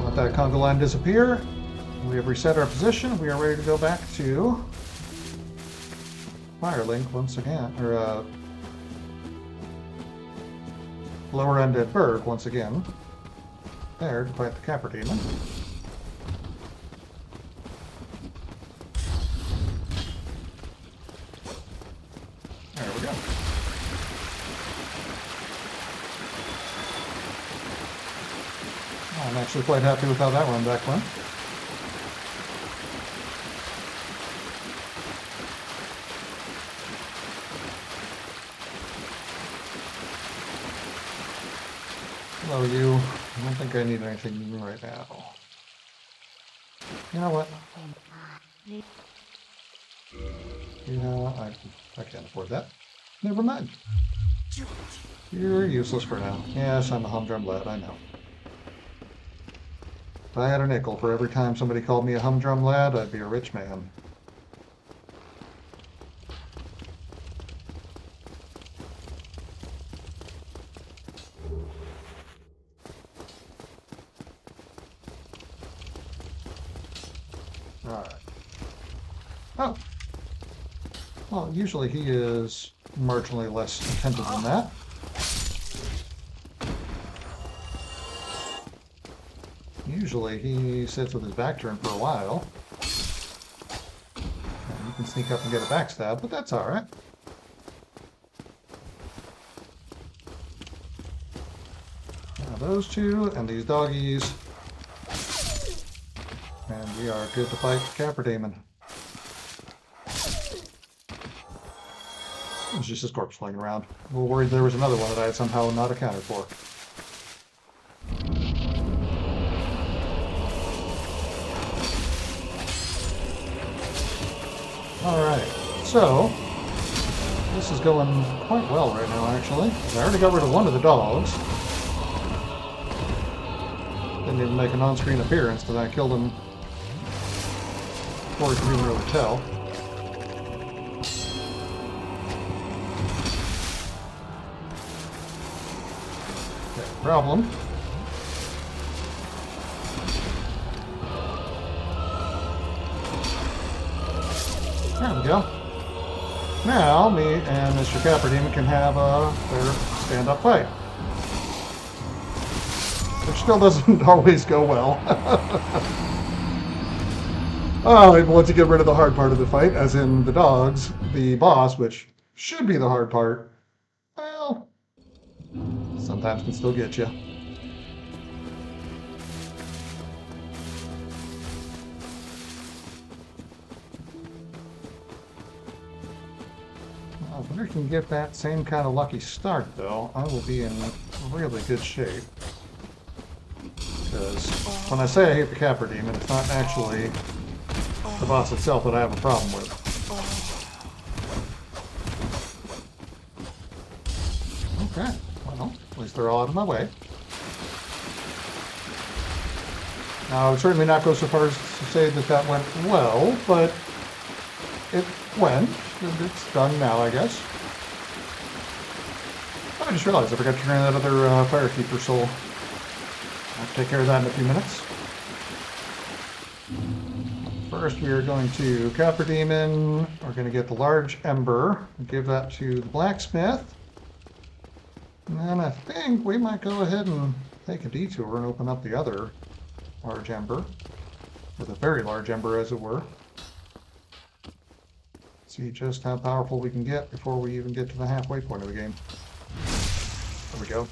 Let that conga line disappear. We have reset our position. We are ready to go back to Firelink once again, or Lower Undead Berg once again. There to fight the Capra Demon. There we go. I'm actually quite happy with how that run back went. Hello, you. I don't think I need anything right now. You know what? I can't afford that. Never mind. You're useless for now. Yes, I'm a humdrum lad, I know. If I had a nickel for every time somebody called me a humdrum lad, I'd be a rich man. Alright. Oh! Well, usually he is marginally less attentive than that. Usually he sits with his back turned for a while. And you can sneak up and get a backstab, but that's alright. Now those two and these doggies. And we are good to fight the Capra Demon. It's just his corpse flying around. A little worried there was another one that I had somehow not accounted for. Alright, so this is going quite well right now actually. I already got rid of one of the dogs. Didn't even make an on-screen appearance because I killed him before you can even really tell. Okay, problem. There we go. Now, me and Mr. Capper Demon can have their stand-up fight. Which still doesn't always go well. Oh, and once you get rid of the hard part of the fight, as in the dogs, the boss, which should be the hard part, well, sometimes can still get you. If we can get that same kind of lucky start, though, I will be in really good shape. Because when I say I hate the Capper Demon, it's not actually the boss itself that I have a problem with. Okay, well, at least they're all out of my way. Now, I would certainly not go so far as to say that that went well, but it went. It's done now, I guess. I just realized I forgot to turn that other Firekeeper soul. I'll take care of that in a few minutes. First, we are going to Capper Demon. We're going to get the large ember and give that to the blacksmith. And then I think we might go ahead and take a detour and open up the other large ember. Or the very large ember, as it were. See just how powerful we can get before we even get to the halfway point of the game. There we go.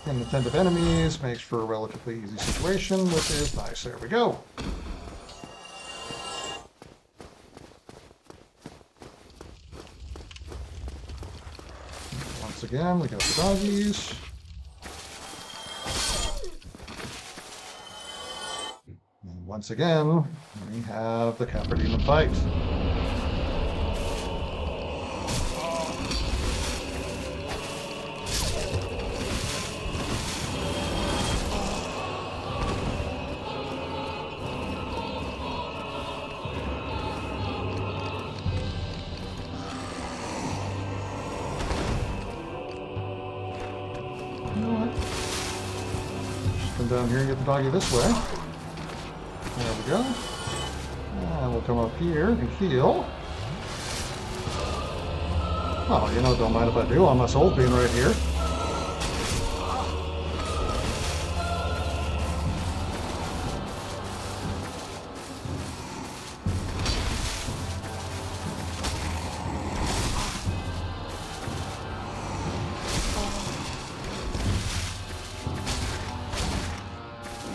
Inattentive enemies makes for a relatively easy situation, which is nice. There we go. Once again, we got the doggies. And once again, we have the Capper Demon fight. Down here and get the doggy this way. There we go. And we'll come up here and heal. Oh, you know, don't mind if I do. On my soul being right here.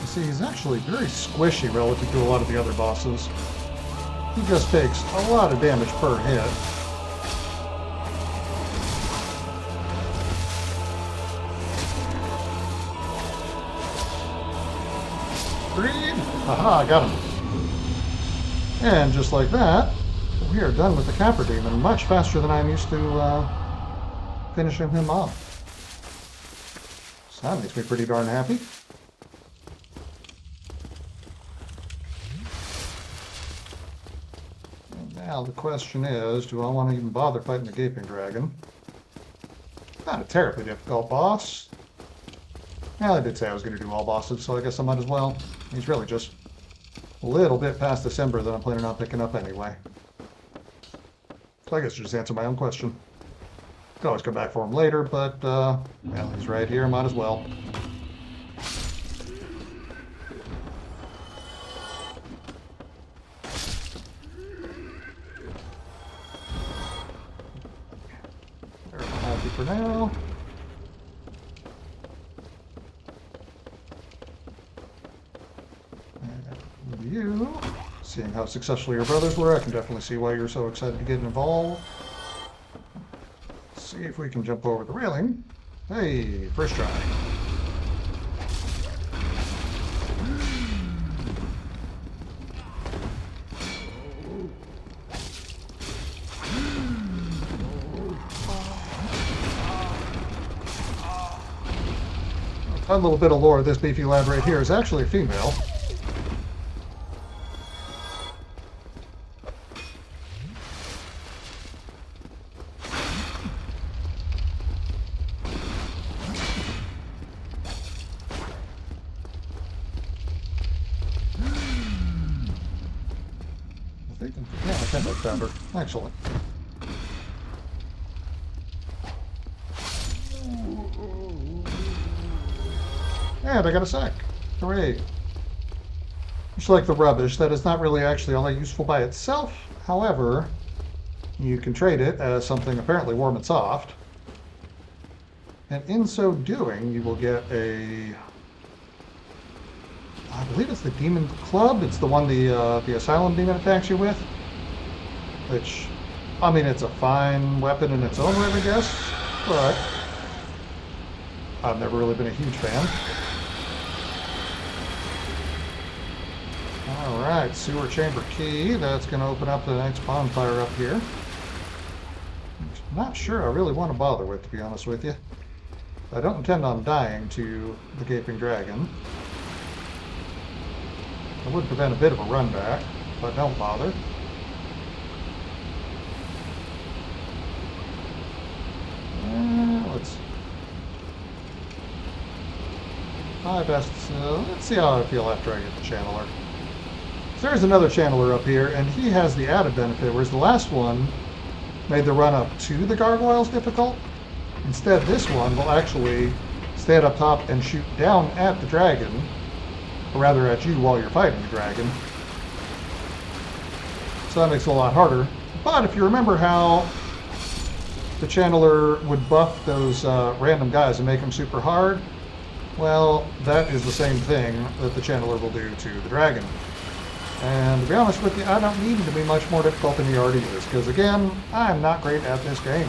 See, he's actually very squishy relative to a lot of the other bosses. He just takes a lot of damage per hit. Greed! Aha, I got him. And just like that, we are done with the Capper Demon much faster than I'm used to finishing him off. So that makes me pretty darn happy. Now the question is, do I want to even bother fighting the Gaping Dragon? Not a terribly difficult boss. Well, I did say I was going to do all bosses, so I guess I might as well. He's really just a little bit past December that I'm planning on picking up anyway. So I guess just answer my own question. Could always come back for him later, but, well, he's right here, might as well. For now. And you, seeing how successful your brothers were, I can definitely see why you're so excited to get involved. Let's see if we can jump over the railing. Hey, first try. A little bit of lore, this beefy lad right here is actually a female. Yeah, I think I found her. Excellent. And I got a sack. Hooray. Much like the rubbish, that is not really actually all that useful by itself. However, you can trade it as something apparently warm and soft. And in so doing, you will get a... I believe it's the Demon Club. It's the one the Asylum Demon attacks you with. Which, I mean, it's a fine weapon in its own right, I guess. But I've never really been a huge fan. Alright, sewer chamber key. That's going to open up the next bonfire up here. I'm not sure I really want to bother with, to be honest with you. I don't intend on dying to the Gaping Dragon. I would prevent a bit of a run back, but don't bother. Let's... let's see how I feel after I get the Channeler. So there's another Channeler up here, and he has the added benefit, whereas the last one made the run up to the gargoyles difficult. Instead, this one will actually stand up top and shoot down at the dragon, or rather at you while you're fighting the dragon. So that makes it a lot harder. But if you remember how the Channeler would buff those random guys and make them super hard, well, that is the same thing that the Channeler will do to the dragon. And to be honest with you, I don't need him to be much more difficult than he already is, because again, I'm not great at this game.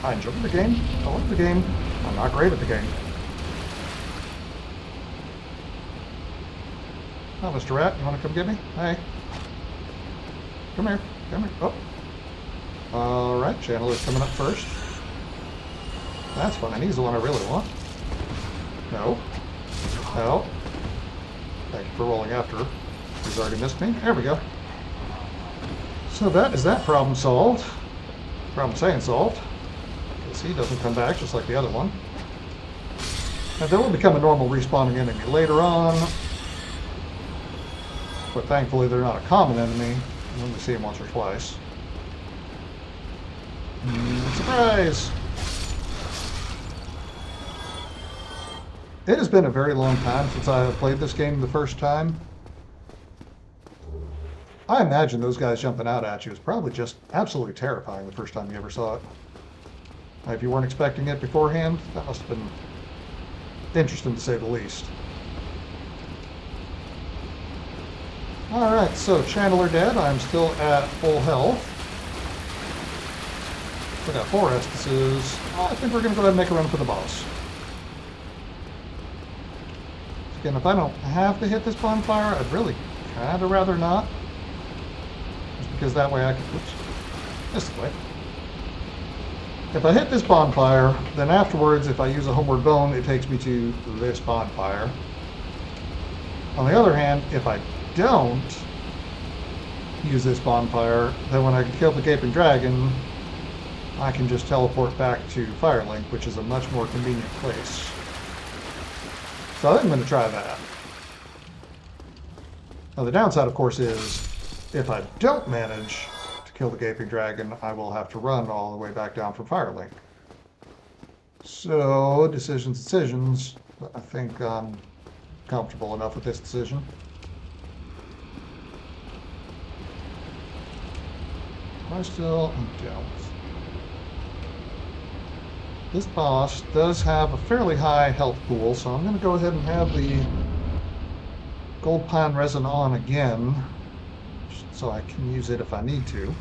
I enjoy the game, I love the game, I'm not great at the game. Oh, Mr. Rat, you want to come get me? Hey. Come here, come here. Oh. Alright, Channeler's coming up first. That's fine, he's the one I really want. No. No. Thank you for rolling after her. He's already missed me. There we go. So that is that problem solved. Problem saying solved. Because he doesn't come back just like the other one. And they will become a normal respawning enemy later on. But thankfully they're not a common enemy. You only see them once or twice. Surprise! It has been a very long time since I played this game the first time. I imagine those guys jumping out at you is probably just absolutely terrifying the first time you ever saw it. If you weren't expecting it beforehand, that must have been interesting to say the least. Alright, so Channeler dead. I'm still at full health. We got 4 Estuses. I think we're going to go ahead and make a run for the boss. Again, if I don't have to hit this bonfire, I'd really kind of rather not. Just because that way I can... Oops. This way. If I hit this bonfire, then afterwards, if I use a homeward bone, it takes me to this bonfire. On the other hand, if I don't use this bonfire, then when I kill the Gaping Dragon, I can just teleport back to Firelink, which is a much more convenient place. So I think I'm going to try that. Now the downside, of course, is if I don't manage to kill the Gaping Dragon, I will have to run all the way back down from Firelink. So, decisions. I think I'm comfortable enough with this decision. I still don't. This boss does have a fairly high health pool, so I'm going to go ahead and have the gold pine resin on again, so I can use it if I need to.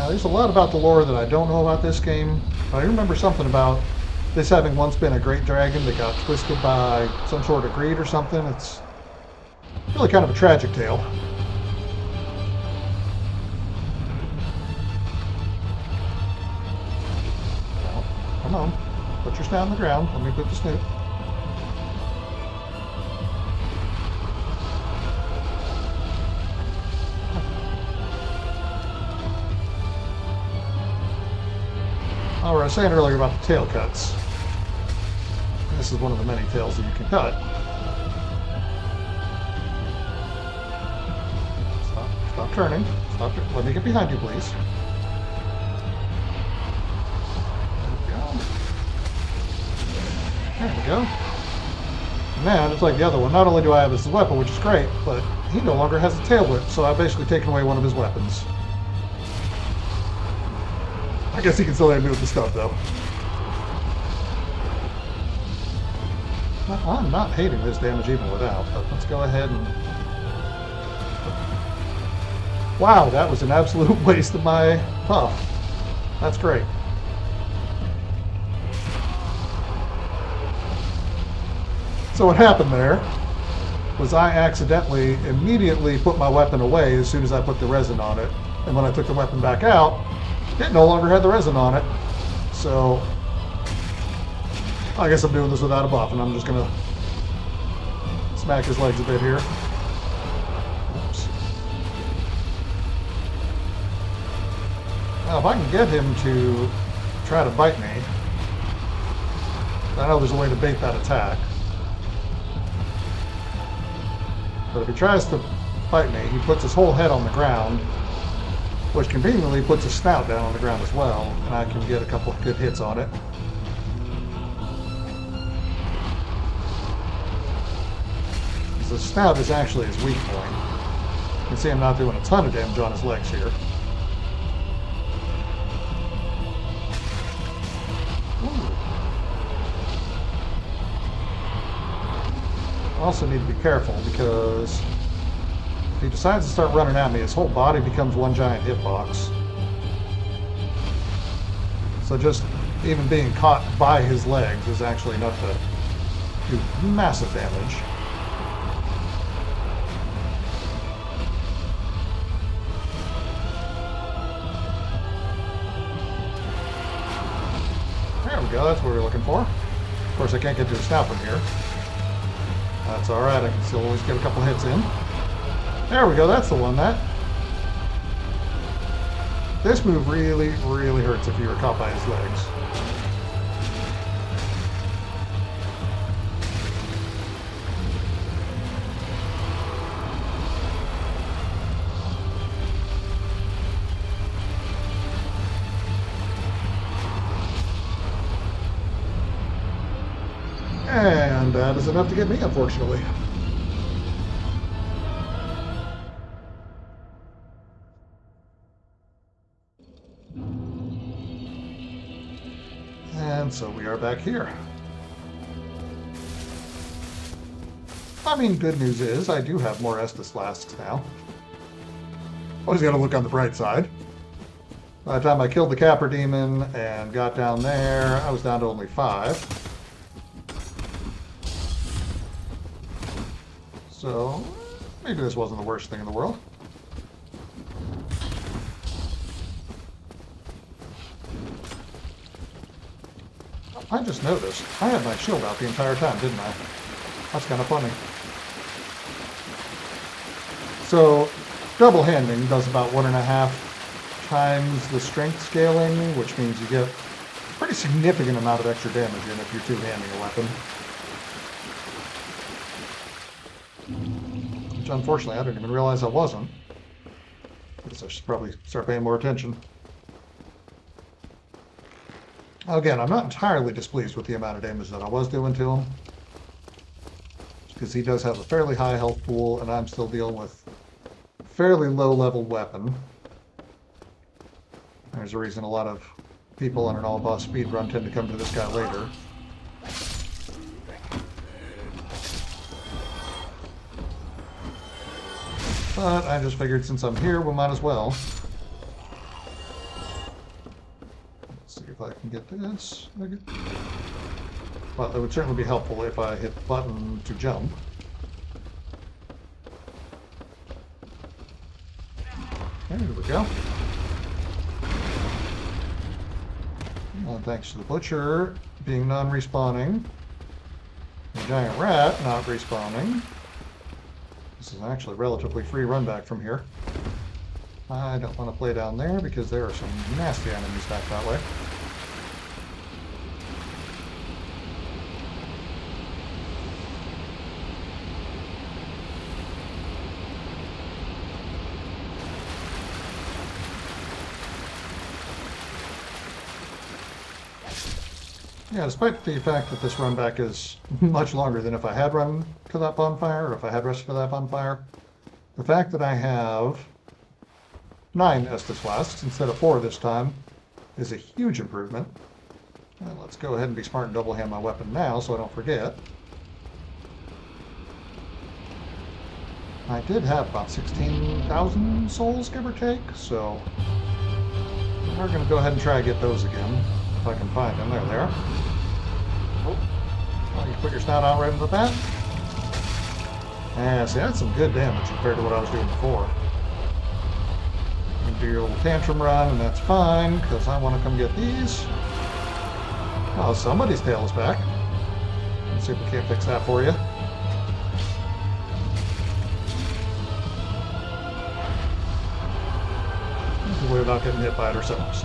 There's a lot about the lore that I don't know about this game. I remember something about this having once been a great dragon that got twisted by some sort of greed or something. It's really kind of a tragic tale. Well, come on. Put your snout on the ground. Let me put the snoot. Oh, I was saying earlier about the tail cuts. This is one of the many tails that you can cut. Stop turning. Let me get behind you, please. There we go. Man, it's like the other one. Not only do I have this weapon, which is great, but he no longer has a tail whip, so I've basically taken away one of his weapons. I guess he can still hit me with the stub, though. I'm not hating this damage even without, but let's go ahead and... Wow, that was an absolute waste of my puff. That's great. So what happened there was I accidentally immediately put my weapon away as soon as I put the resin on it. And when I took the weapon back out, it no longer had the resin on it. So I guess I'm doing this without a buff, and I'm just going to smack his legs a bit here. Oops. Now, if I can get him to try to bite me, I know there's a way to bait that attack. But if he tries to bite me, he puts his whole head on the ground, which conveniently puts his snout down on the ground as well, and I can get a couple of good hits on it. The snout is actually his weak point. You can see I'm not doing a ton of damage on his legs here. Also need to be careful because if he decides to start running at me, his whole body becomes one giant hitbox. So just even being caught by his legs is actually enough to do massive damage. There we go, that's what we were looking for. Of course, I can't get to his snout from here. That's alright, I can still always get a couple hits in. There we go, that's the one. This move really, really hurts if you were caught by his legs. And that is enough to get me, unfortunately. And so we are back here. I mean, good news is I do have more Estus flasks now. Always got to look on the bright side. By the time I killed the Capra Demon and got down there, I was down to only 5. So, maybe this wasn't the worst thing in the world. I just noticed, I had my shield out the entire time, didn't I? That's kind of funny. So, double handing does about 1.5 times the strength scaling, which means you get a pretty significant amount of extra damage in if you're two-handing a weapon. Which unfortunately I didn't even realize I wasn't. I guess I should probably start paying more attention. Again, I'm not entirely displeased with the amount of damage that I was doing to him. Because he does have a fairly high health pool, and I'm still dealing with a fairly low-level weapon. There's a reason a lot of people on an all-boss speedrun tend to come to this guy later. But I just figured since I'm here, we might as well. Let's see if I can get this. Well, it would certainly be helpful if I hit the button to jump. There we go. Thanks to the butcher being non-respawning. The giant rat not respawning. This is actually a relatively free run back from here. I don't want to play down there because there are some nasty enemies back that way. Yeah, despite the fact that this run back is much longer than if I had run to that bonfire, or if I had rested to that bonfire, the fact that I have 9 Estus Flasks instead of 4 this time is a huge improvement. And let's go ahead and be smart and double hand my weapon now so I don't forget. I did have about 16,000 souls, give or take, so we're going to go ahead and try to get those again, if I can find them. There they are. Oh, well, you put your snout out right into the bat. Yeah, see, that's some good damage compared to what I was doing before. You do your little tantrum run, and that's fine, because I want to come get these. Oh, somebody's tail is back. Let's see if we can't fix that for you. This is a way without getting hit by it ourselves.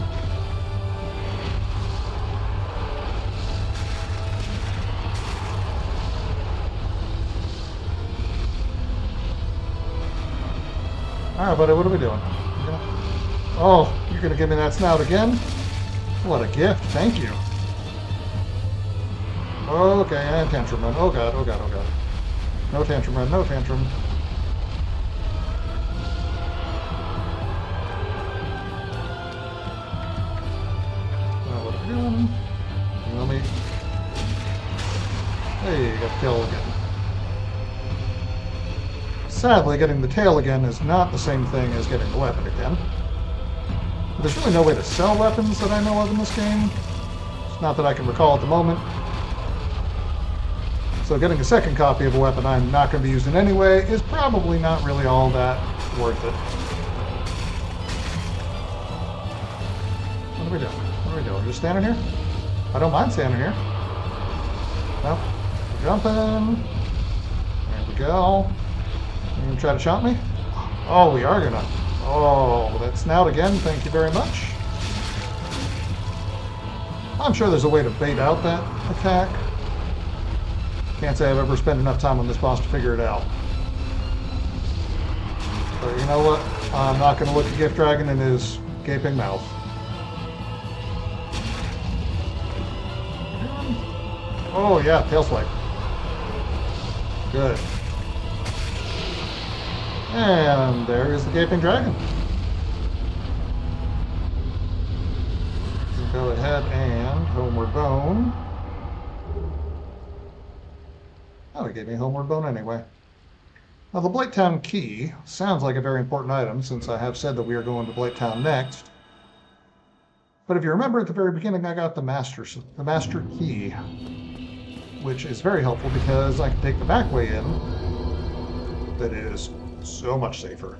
Alright, buddy, what are we doing? Oh, you're gonna give me that snout again? What a gift, thank you. Okay, and tantrum run. Oh god, oh god, oh god. No tantrum run, no tantrum. Now what are we doing? You know me? Hey, you got the tail again. Sadly, getting the tail again is not the same thing as getting the weapon again. But there's really no way to sell weapons that I know of in this game. It's not that I can recall at the moment. So getting a second copy of a weapon I'm not going to be using anyway is probably not really all that worth it. What are we doing? What are we doing? Just standing here? I don't mind standing here. No. We're jumping. There we go. You gonna try to shot me? Oh, we are gonna. Oh, that snout again. Thank you very much. I'm sure there's a way to bait out that attack. Can't say I've ever spent enough time on this boss to figure it out. But you know what? I'm not going to look at Gift Dragon in his gaping mouth. Oh yeah, tail swipe. Good. And there is the gaping dragon. Go ahead and homeward bone. Oh, he gave me a homeward bone anyway. Now the Blighttown key sounds like a very important item since I have said that we are going to Blighttown next. But if you remember at the very beginning, I got the master key, which is very helpful because I can take the back way in. That is so much safer.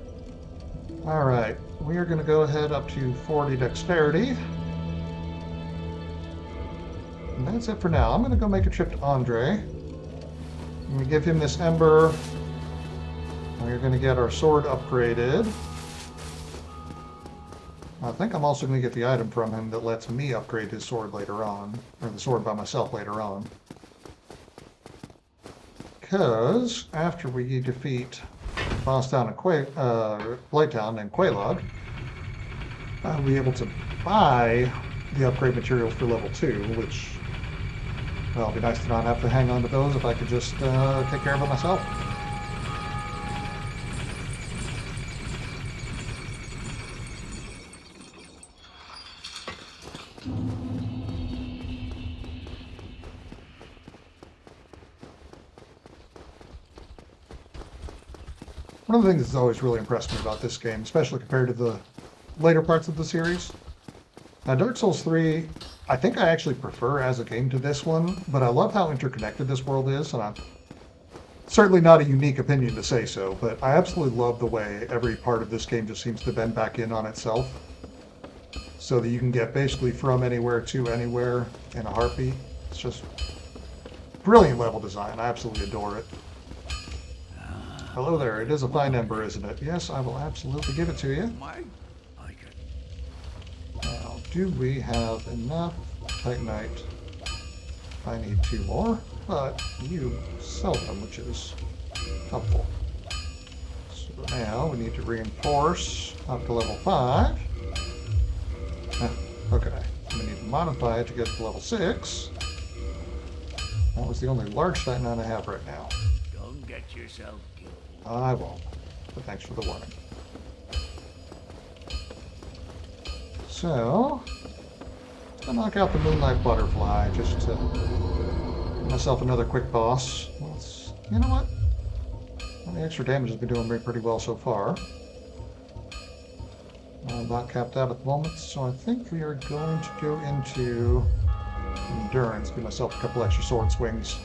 All right, we are going to go ahead up to 40 dexterity. And that's it for now. I'm going to go make a trip to Andre. I'm going to give him this ember. We're going to get our sword upgraded. I think I'm also going to get the item from him that lets me upgrade his sword later on, or the sword by myself later on. Because after we defeat boss down in Blighttown and Quelaag, I'll be able to buy the upgrade materials for level 2, which, well, it'd be nice to not have to hang on to those if I could just take care of it myself. One of the things that's always really impressed me about this game, especially compared to the later parts of the series. Now, Dark Souls 3, I think I actually prefer as a game to this one, but I love how interconnected this world is, and I'm certainly not a unique opinion to say so, but I absolutely love the way every part of this game just seems to bend back in on itself. so that you can get basically from anywhere to anywhere in a heartbeat. It's just brilliant level design. I absolutely adore it. Hello there. It is a fine ember, isn't it? Yes, I will absolutely give it to you. My, I can. Now, do we have enough Titanite? I need 2 more, but you sell them, which is helpful. So now we need to reinforce up to level 5. Okay, we need to modify it to get to level 6. That was the only large Titanite I have right now. Don't get yourself killed. I won't, but thanks for the warning. So, to knock out the Moonlight Butterfly, just to give myself another quick boss. You know what? The extra damage has been doing me pretty well so far. I'm not capped out at the moment, so I think we are going to go into Endurance, give myself a couple extra sword swings.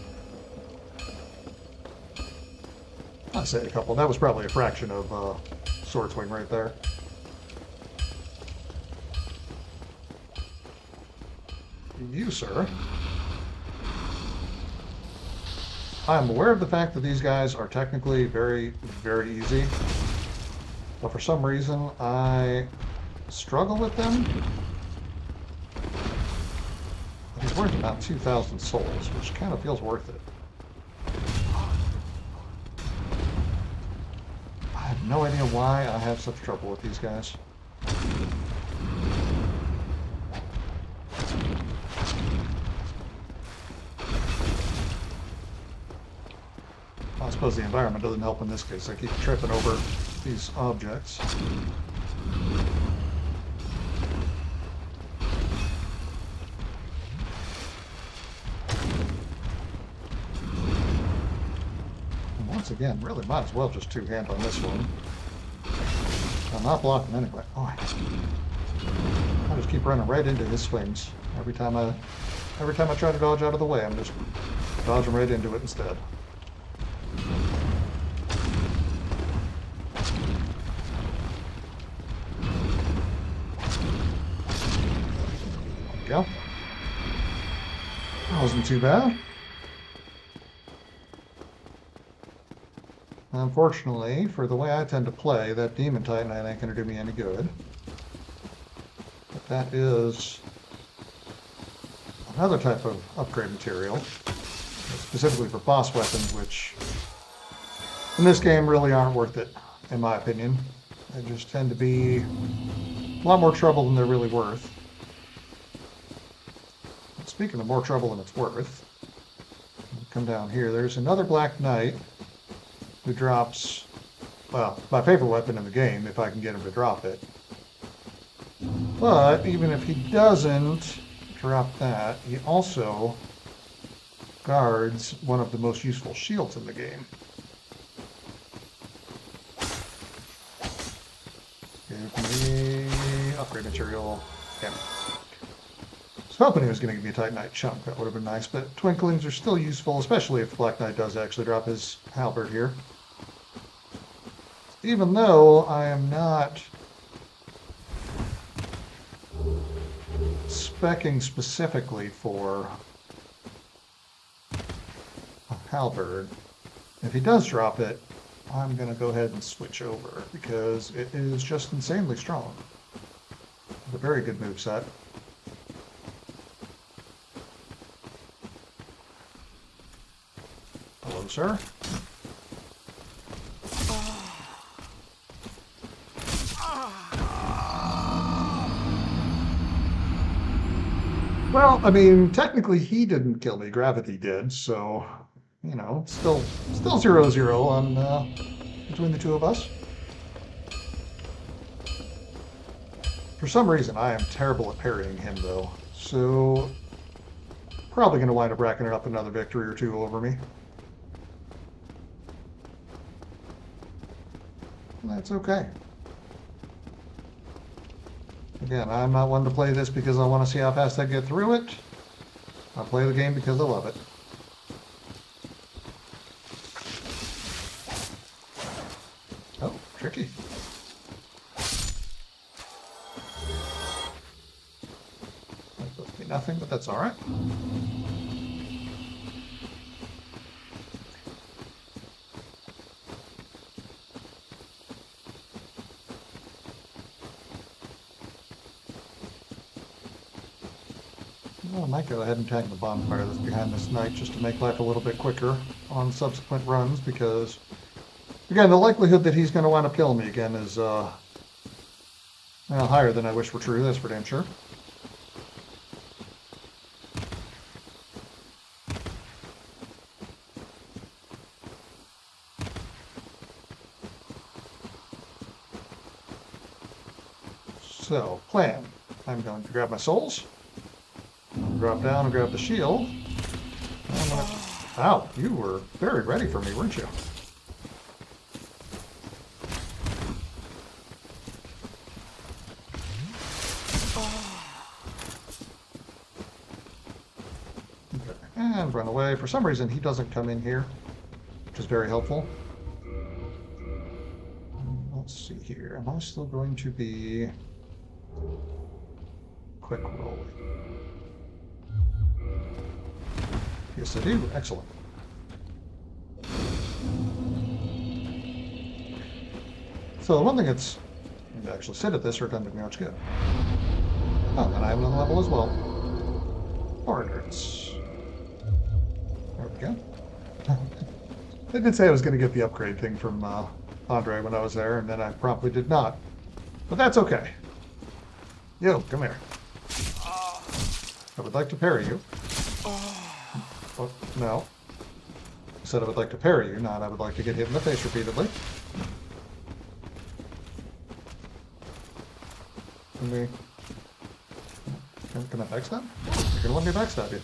I say a couple, that was probably a fraction of sword swing right there. You, sir. I'm aware of the fact that these guys are technically very, very easy, but for some reason I struggle with them. He's worth about 2,000 souls, which kind of feels worth it. I have no idea why I have such trouble with these guys. I suppose the environment doesn't help in this case. I keep tripping over these objects. And once again, really might as well just two-hand on this one. I'm not blocking anyway. Oh, I just keep running right into his swings. Every time I try to dodge out of the way, I'm just dodging right into it instead. Go. That wasn't too bad. Unfortunately, for the way I tend to play, that Demon Titanite ain't going to do me any good. But that is another type of upgrade material, specifically for boss weapons, which in this game really aren't worth it, in my opinion. They just tend to be a lot more trouble than they're really worth. Speaking of more trouble than it's worth, come down here. There's another Black Knight who drops, well, my favorite weapon in the game, if I can get him to drop it. But even if he doesn't drop that, he also guards one of the most useful shields in the game. Give me upgrade material. Damn it. I was hoping he was going to give me a Titanite chunk. That would have been nice, but Twinklings are still useful, especially if the Black Knight does actually drop his halberd here. Even though I am not speccing specifically for a halberd, if he does drop it, I'm going to go ahead and switch over because it is just insanely strong. It's a very good moveset. Hello, sir. Well, I mean, technically he didn't kill me, gravity did, so, you know, still 0-0 on, between the two of us. For some reason, I am terrible at parrying him, though, so probably going to wind up racking up another victory or two over me. That's okay. Again, I'm not one to play this because I want to see how fast I get through it. I play the game because I love it. Oh, tricky. That's all right. Well, I might go ahead and tag the bonfire that's behind this knight just to make life a little bit quicker on subsequent runs, because, again, the likelihood that he's going to wind up killing me again is well, higher than I wish were true, that's for damn sure. So, plan. I'm going to grab my souls. Drop down and grab the shield. Wow, you were very ready for me, weren't you? Okay, and run away. For some reason, he doesn't come in here, which is very helpful. Let's see here. Am I still going to be quick rolling? Yes, I do. Excellent. So the one thing that's to actually sit at this or done to me much good. Oh, and I have another level as well. Orders. There we go. I did say I was going to get the upgrade thing from Andre when I was there, and then I promptly did not. But that's okay. Yo, come here. I would like to parry you. Oh, no. I said I would like to parry you, not I would like to get hit in the face repeatedly. Can I backstab? You're gonna let me backstab you.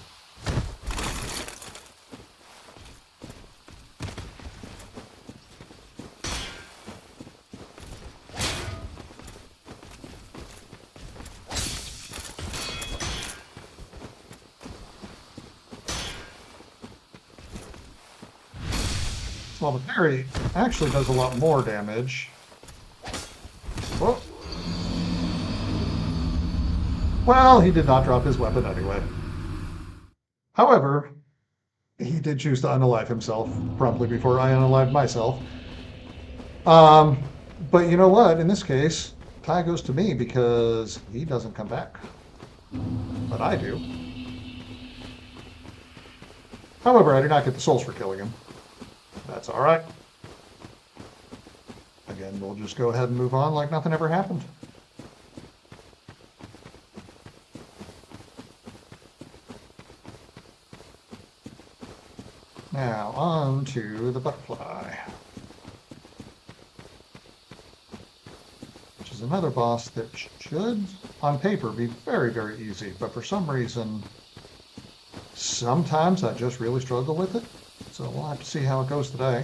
Well, the parry actually does a lot more damage. Whoa. Well, he did not drop his weapon anyway. However, he did choose to unalive himself promptly before I unalived myself. But you know what? In this case, tie goes to me because he doesn't come back. But I do. However, I do not get the souls for killing him. That's all right. Again, we'll just go ahead and move on like nothing ever happened. Now, on to the butterfly. Which is another boss that should, on paper, be very, very easy. But for some reason, sometimes I just really struggle with it. So we'll have to see how it goes today.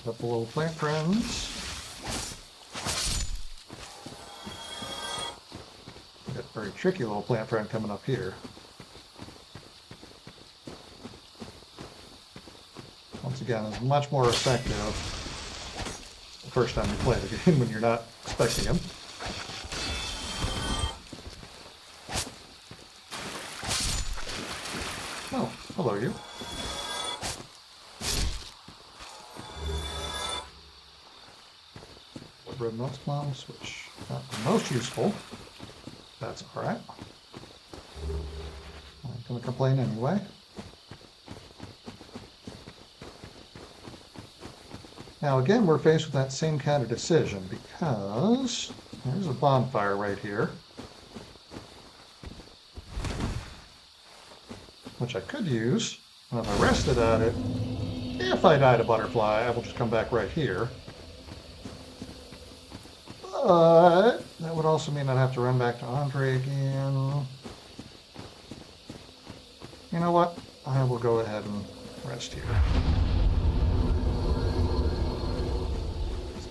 Couple little plant friends. Got a very tricky little plant friend coming up here. Once again, it's much more effective the first time you play the game when you're not expecting him. Oh, hello you. Red Nuts Bombs, which not the most useful. That's alright. I'm not going to complain anyway. Now again, we're faced with that same kind of decision because there's a bonfire right here, which I could use. And if I rested at it, if I died a butterfly, I will just come back right here. But that would also mean I'd have to run back to Andre again. You know what? I will go ahead and rest here.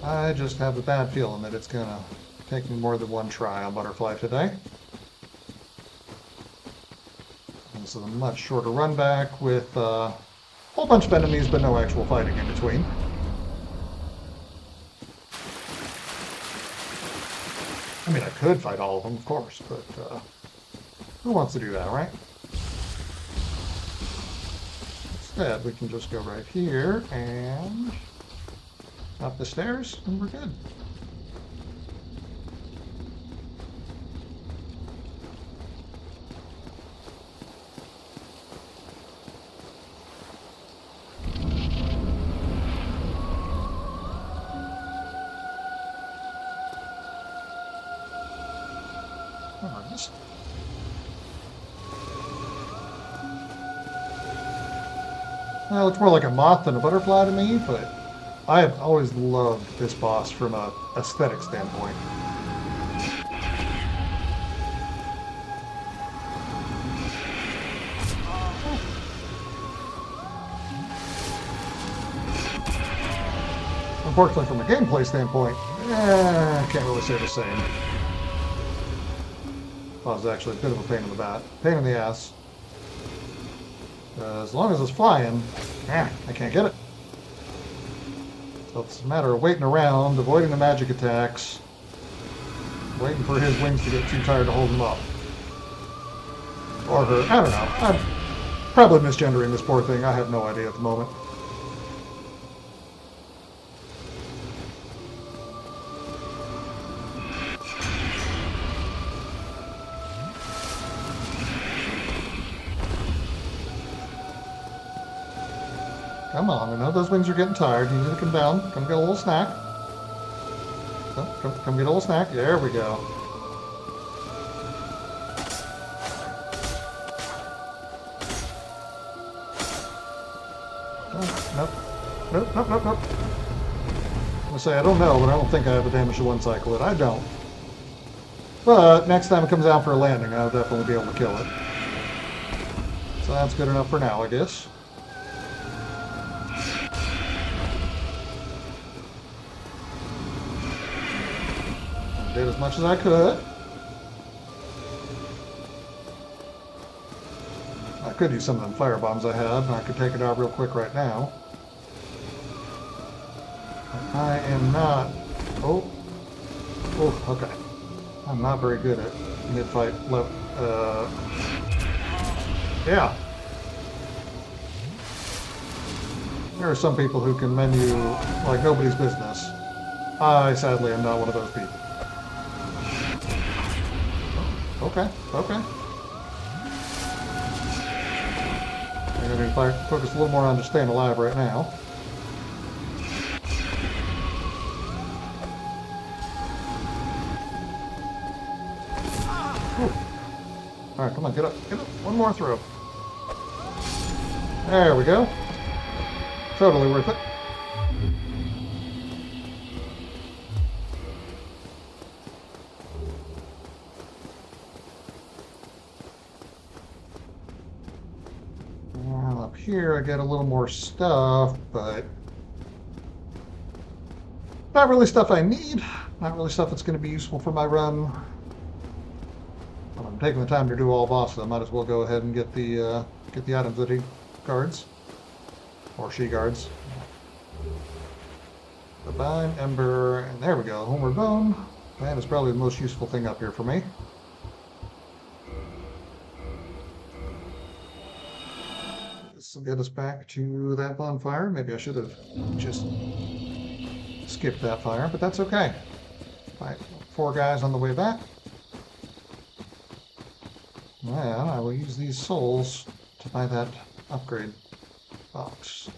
I just have a bad feeling that it's gonna take me more than one try on Butterfly today. This is a much shorter run back with a whole bunch of enemies, but no actual fighting in between. I mean, I could fight all of them, of course, but who wants to do that, right? Instead, we can just go right here and up the stairs, and we're good. Alright. Well, it looks more like a moth than a butterfly to me, but I have always loved this boss from a aesthetic standpoint. Unfortunately, from a gameplay standpoint, I can't really say the same. Well, it's actually a bit of a pain in the ass. As long as it's flying, I can't get it. So it's a matter of waiting around, avoiding the magic attacks, waiting for his wings to get too tired to hold him up. Or her, I don't know. I'm probably misgendering this poor thing. I have no idea at the moment. Come on, I know those wings are getting tired. You need to come down. Come get a little snack. Come get a little snack. There we go. Oh, nope. Nope. I'm gonna say I don't know, but I don't think I have a damage to one cycle it. I don't. But next time it comes out for a landing, I'll definitely be able to kill it. So that's good enough for now, I guess. Did as much as I could. I could use some of them fire bombs I had, and I could take it out real quick right now. I am not... Oh, okay. I'm not very good at mid-fight level. Yeah. There are some people who can menu like nobody's business. I sadly am not one of those people. Okay. I'm going to focus a little more on just staying alive right now. Alright, come on, get up. One more throw. There we go. Totally worth it. Well, up here I get a little more stuff, but not really stuff I need. Not really stuff that's going to be useful for my run. I'm taking the time to do all bosses. I might as well go ahead and get the items that he guards, or she guards. Divine Ember, and there we go. Homeward Bone. That is probably the most useful thing up here for me. This will get us back to that bonfire. Maybe I should have just skipped that fire, but that's okay. Right, 4 guys on the way back. Well, I will use these souls to buy that upgrade box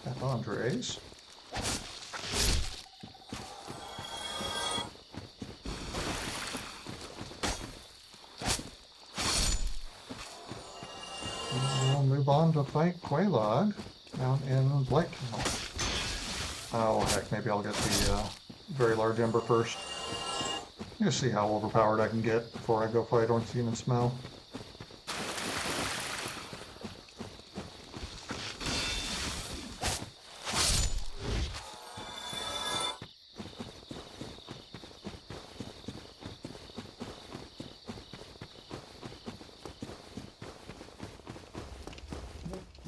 at Andre's. We'll move on to fight Quelaag down in Blighttown. Oh heck, maybe I'll get the very large ember first. Just see how overpowered I can get before I go fight Ornstein and Smell.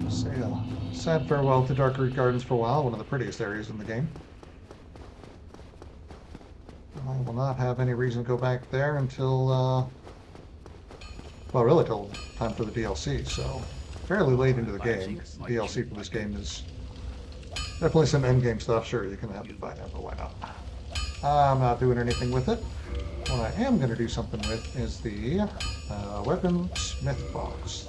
Say a sad farewell to Dark Root Gardens for a while, one of the prettiest areas in the game. I will not have any reason to go back there until, well, really till time for the DLC, so fairly late into the game. The DLC for this game is definitely some endgame stuff. Sure, you can have to find out, but why not? I'm not doing anything with it. What I am going to do something with is the Weapon Smith Box.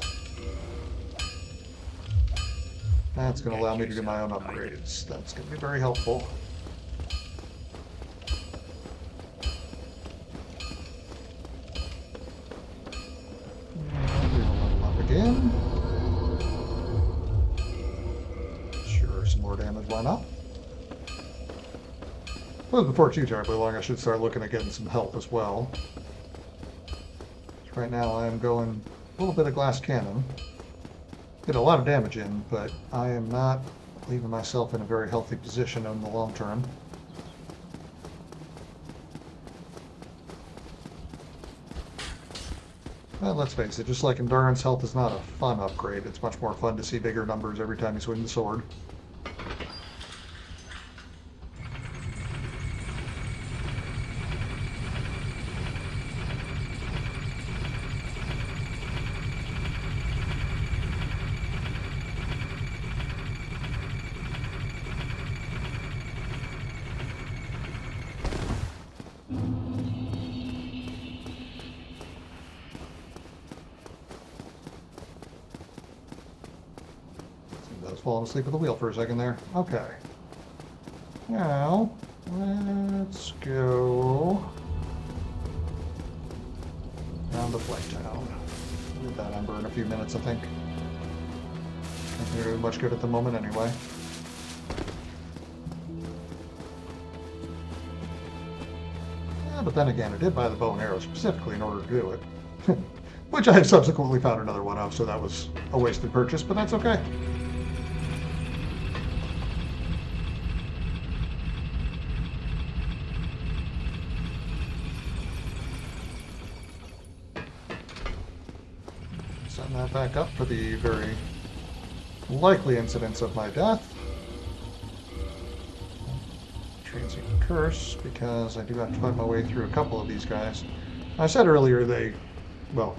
That's going to allow me to do my own upgrades. That's going to be very helpful. And we'll level up again. Sure, some more damage, why not? Well, before too terribly long, I should start looking at getting some help as well. Right now I am going a little bit of glass cannon. Get a lot of damage in, but I am not leaving myself in a very healthy position in the long term. Well, let's face it, just like endurance, health is not a fun upgrade. It's much more fun to see bigger numbers every time you swing the sword. I was falling asleep at the wheel for a second there. Okay. Now, let's go down to Playtown. We'll get that ember in a few minutes, I think. Can't do much good at the moment anyway. Yeah, but then again, I did buy the bow and arrow specifically in order to do it. Which I have subsequently found another one of, so that was a wasted purchase, but that's okay. Setting that back up for the very likely incidence of my death. Transient curse, because I do have to find my way through a couple of these guys. I said earlier well,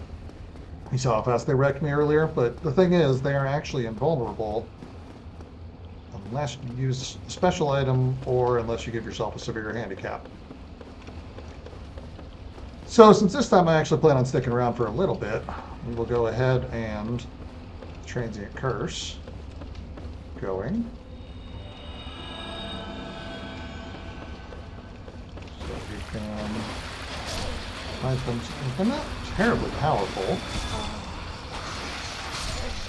you saw how fast they wrecked me earlier, but the thing is, they are actually invulnerable unless you use a special item or unless you give yourself a severe handicap. So since this time I actually plan on sticking around for a little bit, we will go ahead and transient curse going. So you can find them. They're not terribly powerful.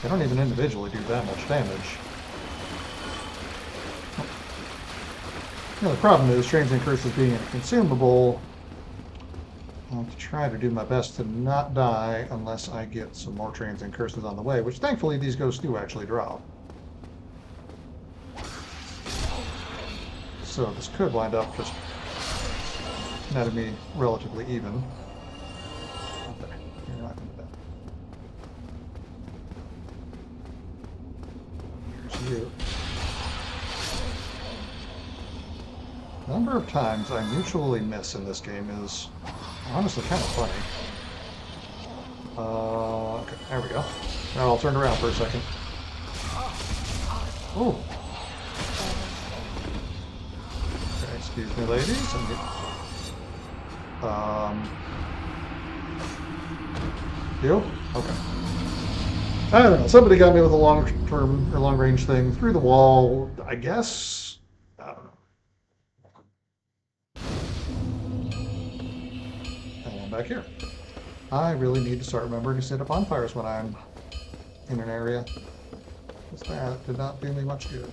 They don't even individually do that much damage. You know, the problem is transient curses being a consumable. I'll have to try to do my best to not die unless I get some more transient curses on the way, which thankfully these ghosts do actually drop. So this could wind up just netting me relatively even. Okay, you're not going to die. Here's you. The number of times I mutually miss in this game is honestly kind of funny. Okay, there we go. Now I'll turn around for a second. Oh. Okay, excuse me, ladies. You? Okay. I don't know. Somebody got me with a long-term or long-range thing through the wall, I guess. I don't know. Back here. I really need to start remembering to set up bonfires when I'm in an area, because that did not do me much good.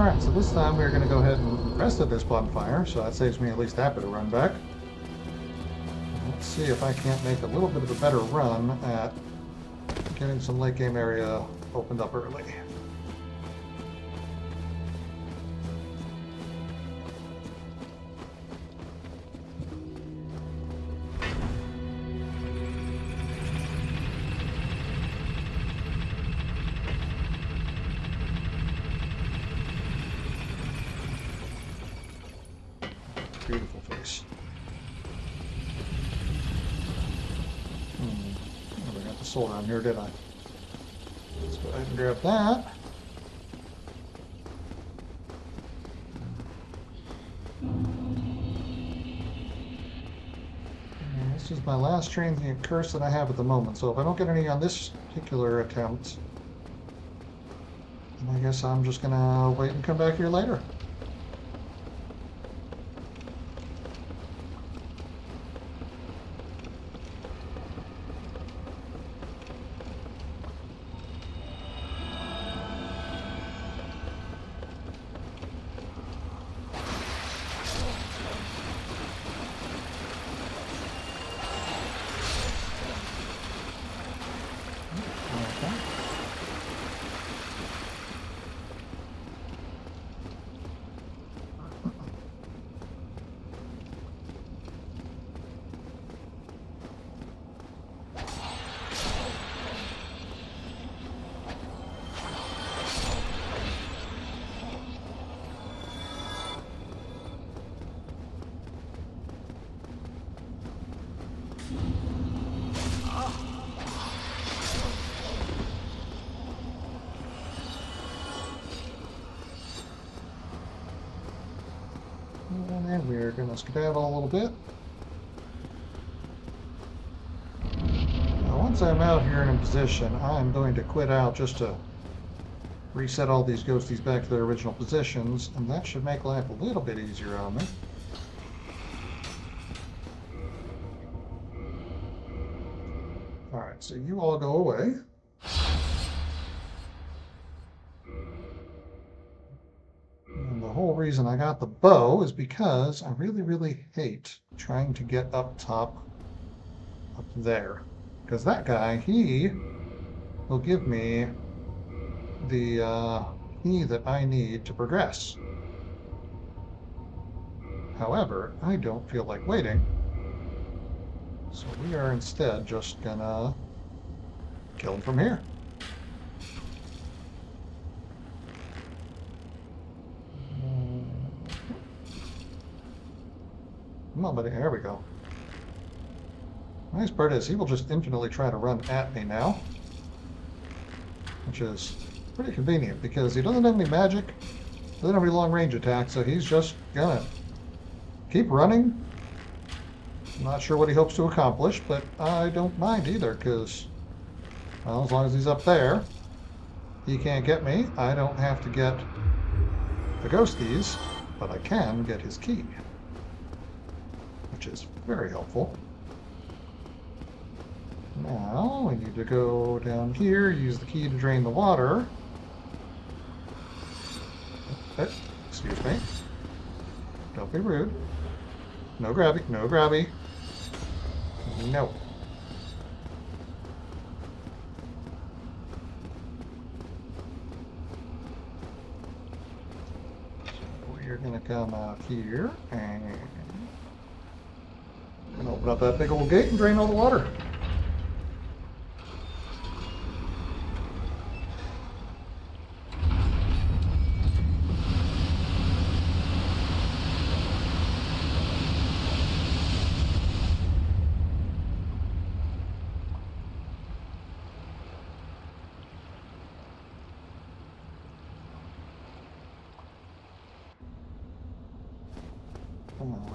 Alright, so this time we're going to go ahead and rest at this bonfire, so that saves me at least that bit of run back. Let's see if I can't make a little bit of a better run at getting some late game area opened up early. Beautiful face. I got the sword on here, did I? Let's go ahead and grab that. And this is my last transient curse that I have at the moment, so if I don't get any on this particular attempt, then I guess I'm just gonna wait and come back here later. And we're going to skedaddle a little bit. Now, once I'm out here and in position, I'm going to quit out just to reset all these ghosties back to their original positions, and that should make life a little bit easier on me. Alright, so you all go away. And the whole reason I got the bow is because I really hate trying to get up top up there. Because that guy, he will give me the key that I need to progress. However, I don't feel like waiting. So we are instead just gonna kill him from here. Come on, buddy. There we go. Nice part is he will just infinitely try to run at me now, which is pretty convenient because he doesn't have any magic, doesn't have any long range attacks, so he's just gonna keep running. I'm not sure what he hopes to accomplish, but I don't mind either because, well, as long as he's up there, he can't get me. I don't have to get the ghosties, but I can get his key, which is very helpful. Now we need to go down here, use the key to drain the water. Excuse me. Don't be rude. No grabby, no grabby. No. So we're gonna come out here and open up that big old gate and drain all the water.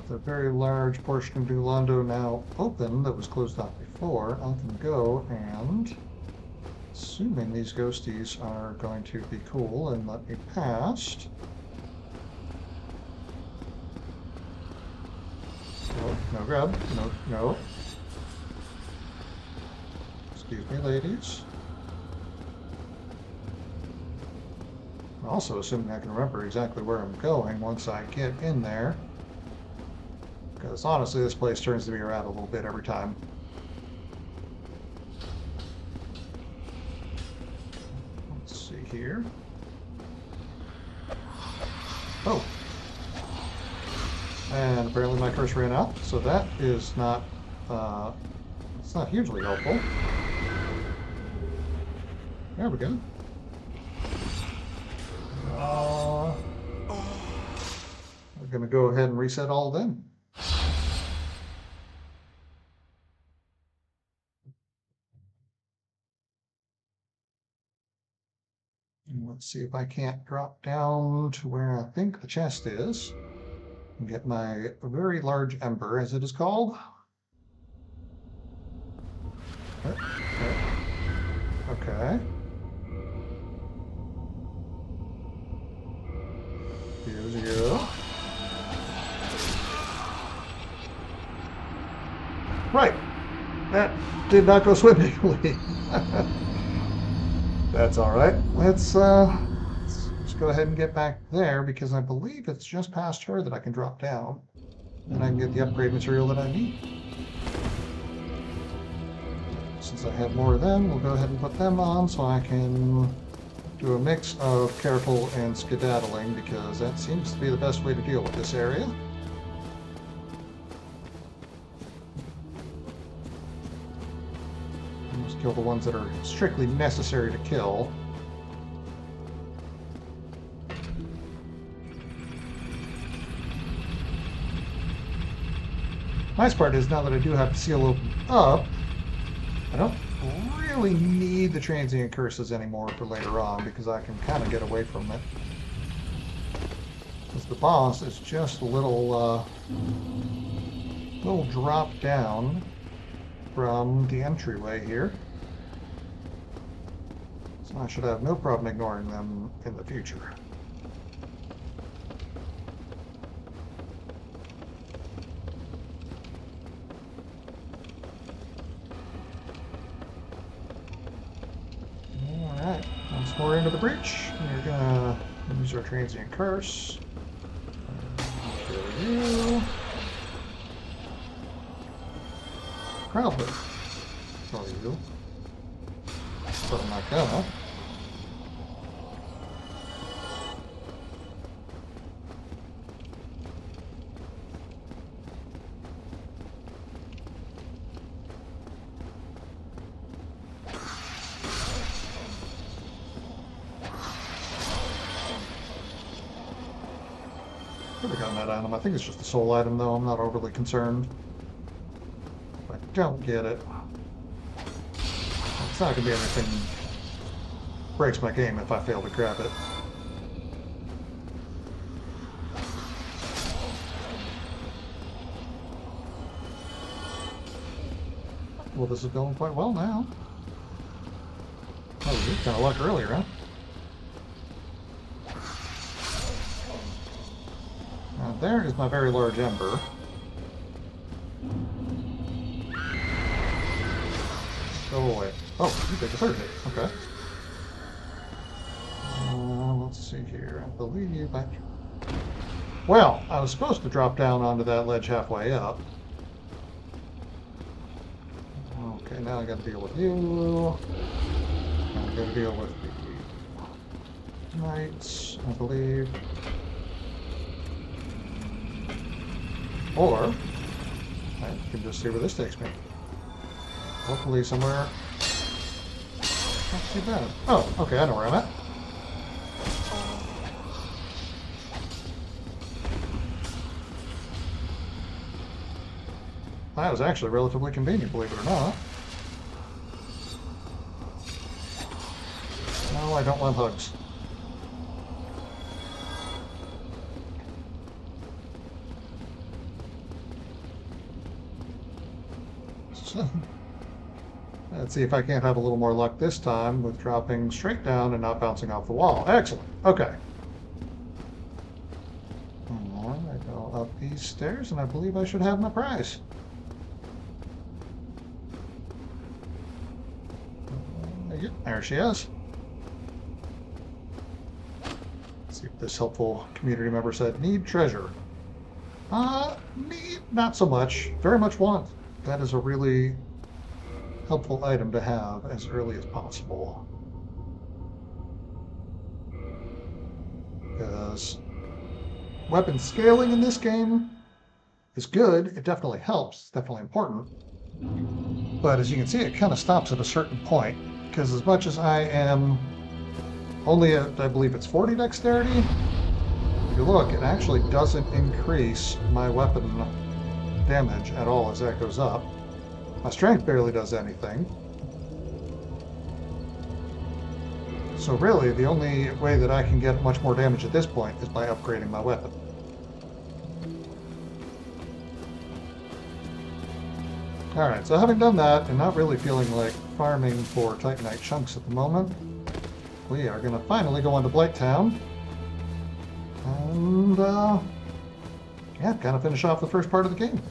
With a very large portion of New Londo now open that was closed off before, I can go and, assuming these ghosties are going to be cool and let me past. No, no grab, no. Excuse me, ladies. Also, assuming I can remember exactly where I'm going once I get in there. Because honestly, this place turns to me around a little bit every time. Let's see here. Oh. And apparently my curse ran out, so that is not, it's not hugely helpful. There we go. We're going to go ahead and reset all of them. And let's see if I can't drop down to where I think the chest is and get my very large ember, as it is called. Okay. Here's you. Right. That did not go swimmingly. That's all right. Let's just go ahead and get back there because I believe it's just past her that I can drop down and I can get the upgrade material that I need. Since I have more of them, we'll go ahead and put them on so I can do a mix of careful and skedaddling because that seems to be the best way to deal with this area. Just kill the ones that are strictly necessary to kill. Nice part is now that I do have the seal open up, I don't really need the transient curses anymore for later on because I can kind of get away from it. Because the boss is just a little drop down from the entryway here. So I should have no problem ignoring them in the future. Alright, once more into the breach. We're gonna use our transient curse. Kill you. Probably kill you. But I'm not gonna. Could have gotten that item. I think it's just a soul item, though. I'm not overly concerned. If I don't get it, it's not going to be anything breaks my game if I fail to grab it. Well, this is going quite well now. Oh, you kind of luck earlier, huh? Now there is my very large ember. Go away. Oh, you take a third hit. Okay. Let's see here. I believe I... Well, I was supposed to drop down onto that ledge halfway up. Okay, now I gotta deal with you. I gotta deal with the knights, I believe. Or I can just see where this takes me. Hopefully somewhere not too bad. Oh, okay, I know where I'm at. That was actually relatively convenient, believe it or not. No, I don't want hugs. So, let's see if I can't have a little more luck this time with dropping straight down and not bouncing off the wall. Excellent. Okay. I go up these stairs and I believe I should have my prize. There she is. See what this helpful community member said. Need treasure. Need not so much. Very much want. That is a really helpful item to have as early as possible. Because weapon scaling in this game is good. It definitely helps. It's definitely important. But as you can see, it kind of stops at a certain point. Because as much as I am only at, I believe it's 40 dexterity, if you look, it actually doesn't increase my weapon damage at all as that goes up. My strength barely does anything. So really, the only way that I can get much more damage at this point is by upgrading my weapon. Alright, so having done that, and not really feeling like farming for Titanite chunks at the moment, we are going to finally go on to Blighttown. And, yeah, kind of finish off the first part of the game.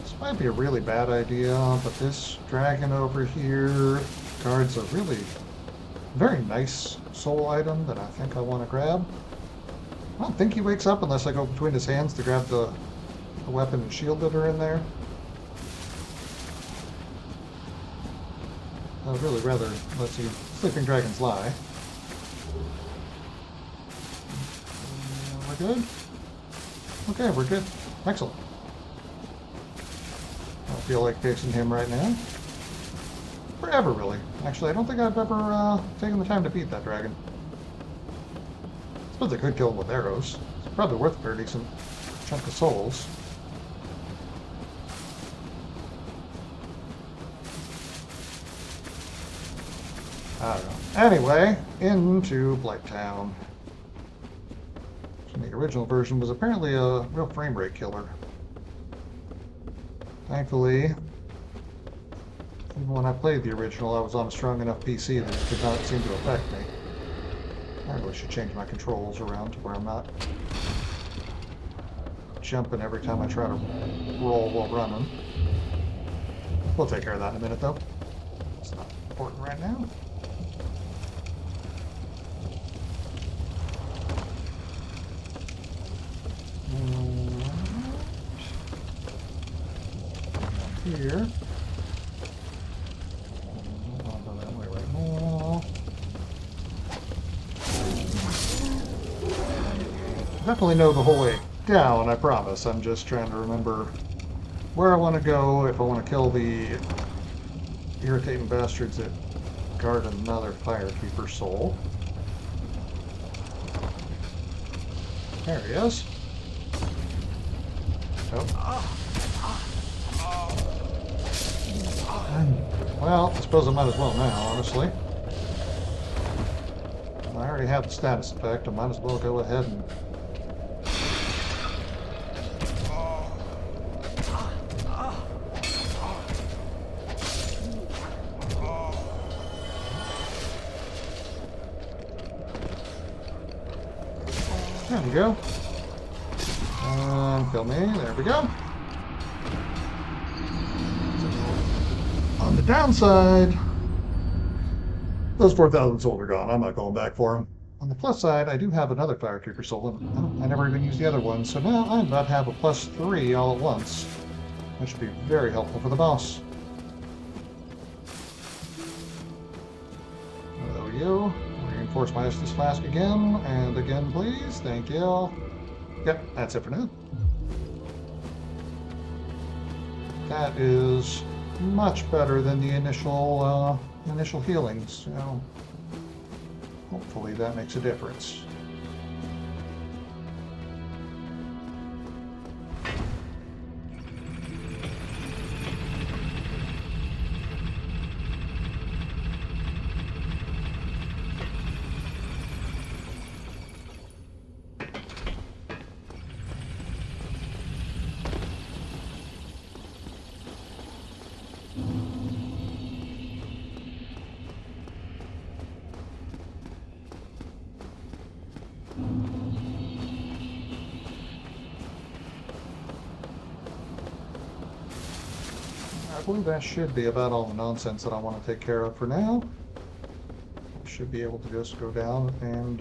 This might be a really bad idea, but this dragon over here guards a really very nice soul item that I think I want to grab. I don't think he wakes up unless I go between his hands to grab the weapon and shield that are in there. I would really rather let you sleeping dragons lie. We're good? Okay, we're good. Excellent. I don't feel like facing him right now. Forever, really. Actually, I don't think I've ever taken the time to beat that dragon. I suppose I could kill him with arrows. It's probably worth a pretty decent chunk of souls. I don't know. Anyway, into Blighttown. The original version was apparently a real frame rate killer. Thankfully, even when I played the original, I was on a strong enough PC that it did not seem to affect me. I really should change my controls around to where I'm not jumping every time I try to roll while running. We'll take care of that in a minute, though. It's not important right now. Here. I'll go that way right now. Definitely know the whole way down, I promise. I'm just trying to remember where I want to go if I want to kill the irritating bastards that guard another Firekeeper soul. There he is. Oh. Well, I suppose I might as well now, honestly. I already have the status effect. I might as well go ahead and... There we go. Kill me. There we go. On the downside, those 4,000 souls are gone. I'm not going back for them. On the plus side, I do have another Firekeeper soul, and I never even used the other one, so now I'm about to have a +3 all at once. That should be very helpful for the boss. There we go. Reinforce my Estus Flask again, and again, please. Thank you. Yep, that's it for now. That is much better than the initial healings, so hopefully that makes a difference. I believe that should be about all the nonsense that I want to take care of for now. I should be able to just go down and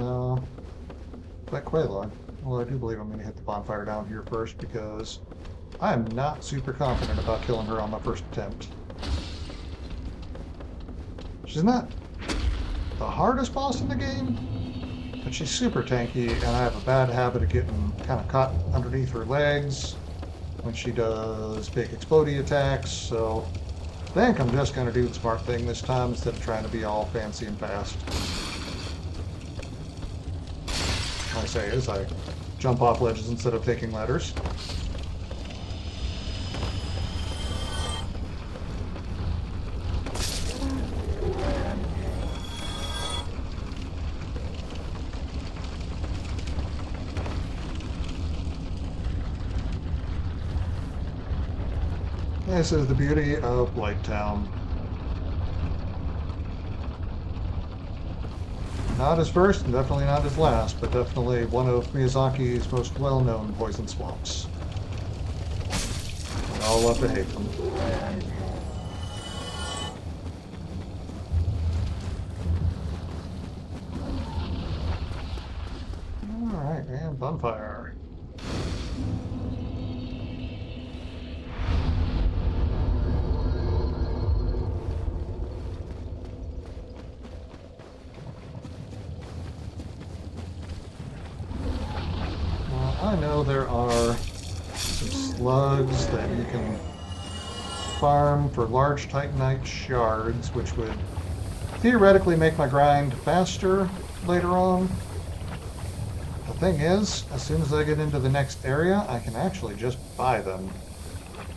let Quaylon. Well, I do believe I'm going to hit the bonfire down here first because I am not super confident about killing her on my first attempt. She's not the hardest boss in the game, but she's super tanky, and I have a bad habit of getting kind of caught underneath her legs when she does big explodey attacks, so I think I'm just going to do the smart thing this time instead of trying to be all fancy and fast. What I say is I jump off ledges instead of taking ladders. This is the beauty of Blight Town. Not his first, and definitely not his last, but definitely one of Miyazaki's most well-known poison swamps. We all love to hate them. Alright, and bonfire. I know there are some slugs that you can farm for large Titanite shards, which would theoretically make my grind faster later on. The thing is, as soon as I get into the next area, I can actually just buy them.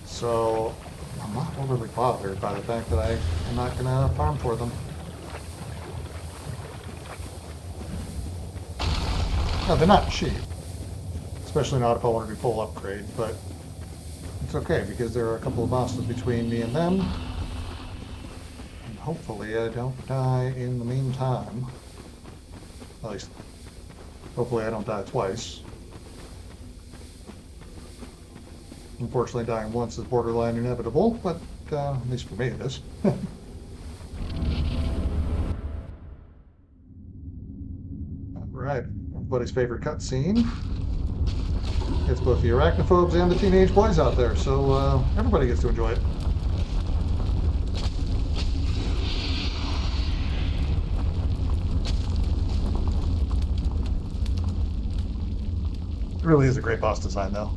So I'm not overly bothered by the fact that I am not going to farm for them. No, they're not cheap. Especially not if I want to do full upgrade, but it's okay because there are a couple of bosses between me and them. And hopefully I don't die in the meantime. At least, hopefully I don't die twice. Unfortunately, dying once is borderline inevitable, but at least for me it is. Alright, everybody's favorite cutscene. It's both the arachnophobes and the teenage boys out there, so everybody gets to enjoy it. It really is a great boss design, though.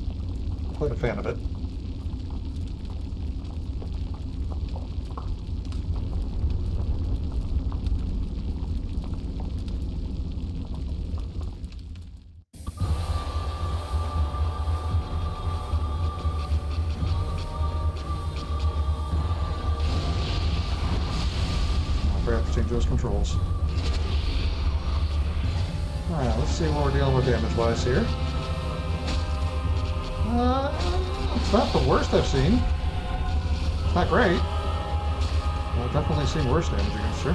Quite a fan of it. Change those controls. Alright, let's see what we're dealing with damage-wise here. It's not the worst I've seen. It's not great. I've definitely seen worse damage against her.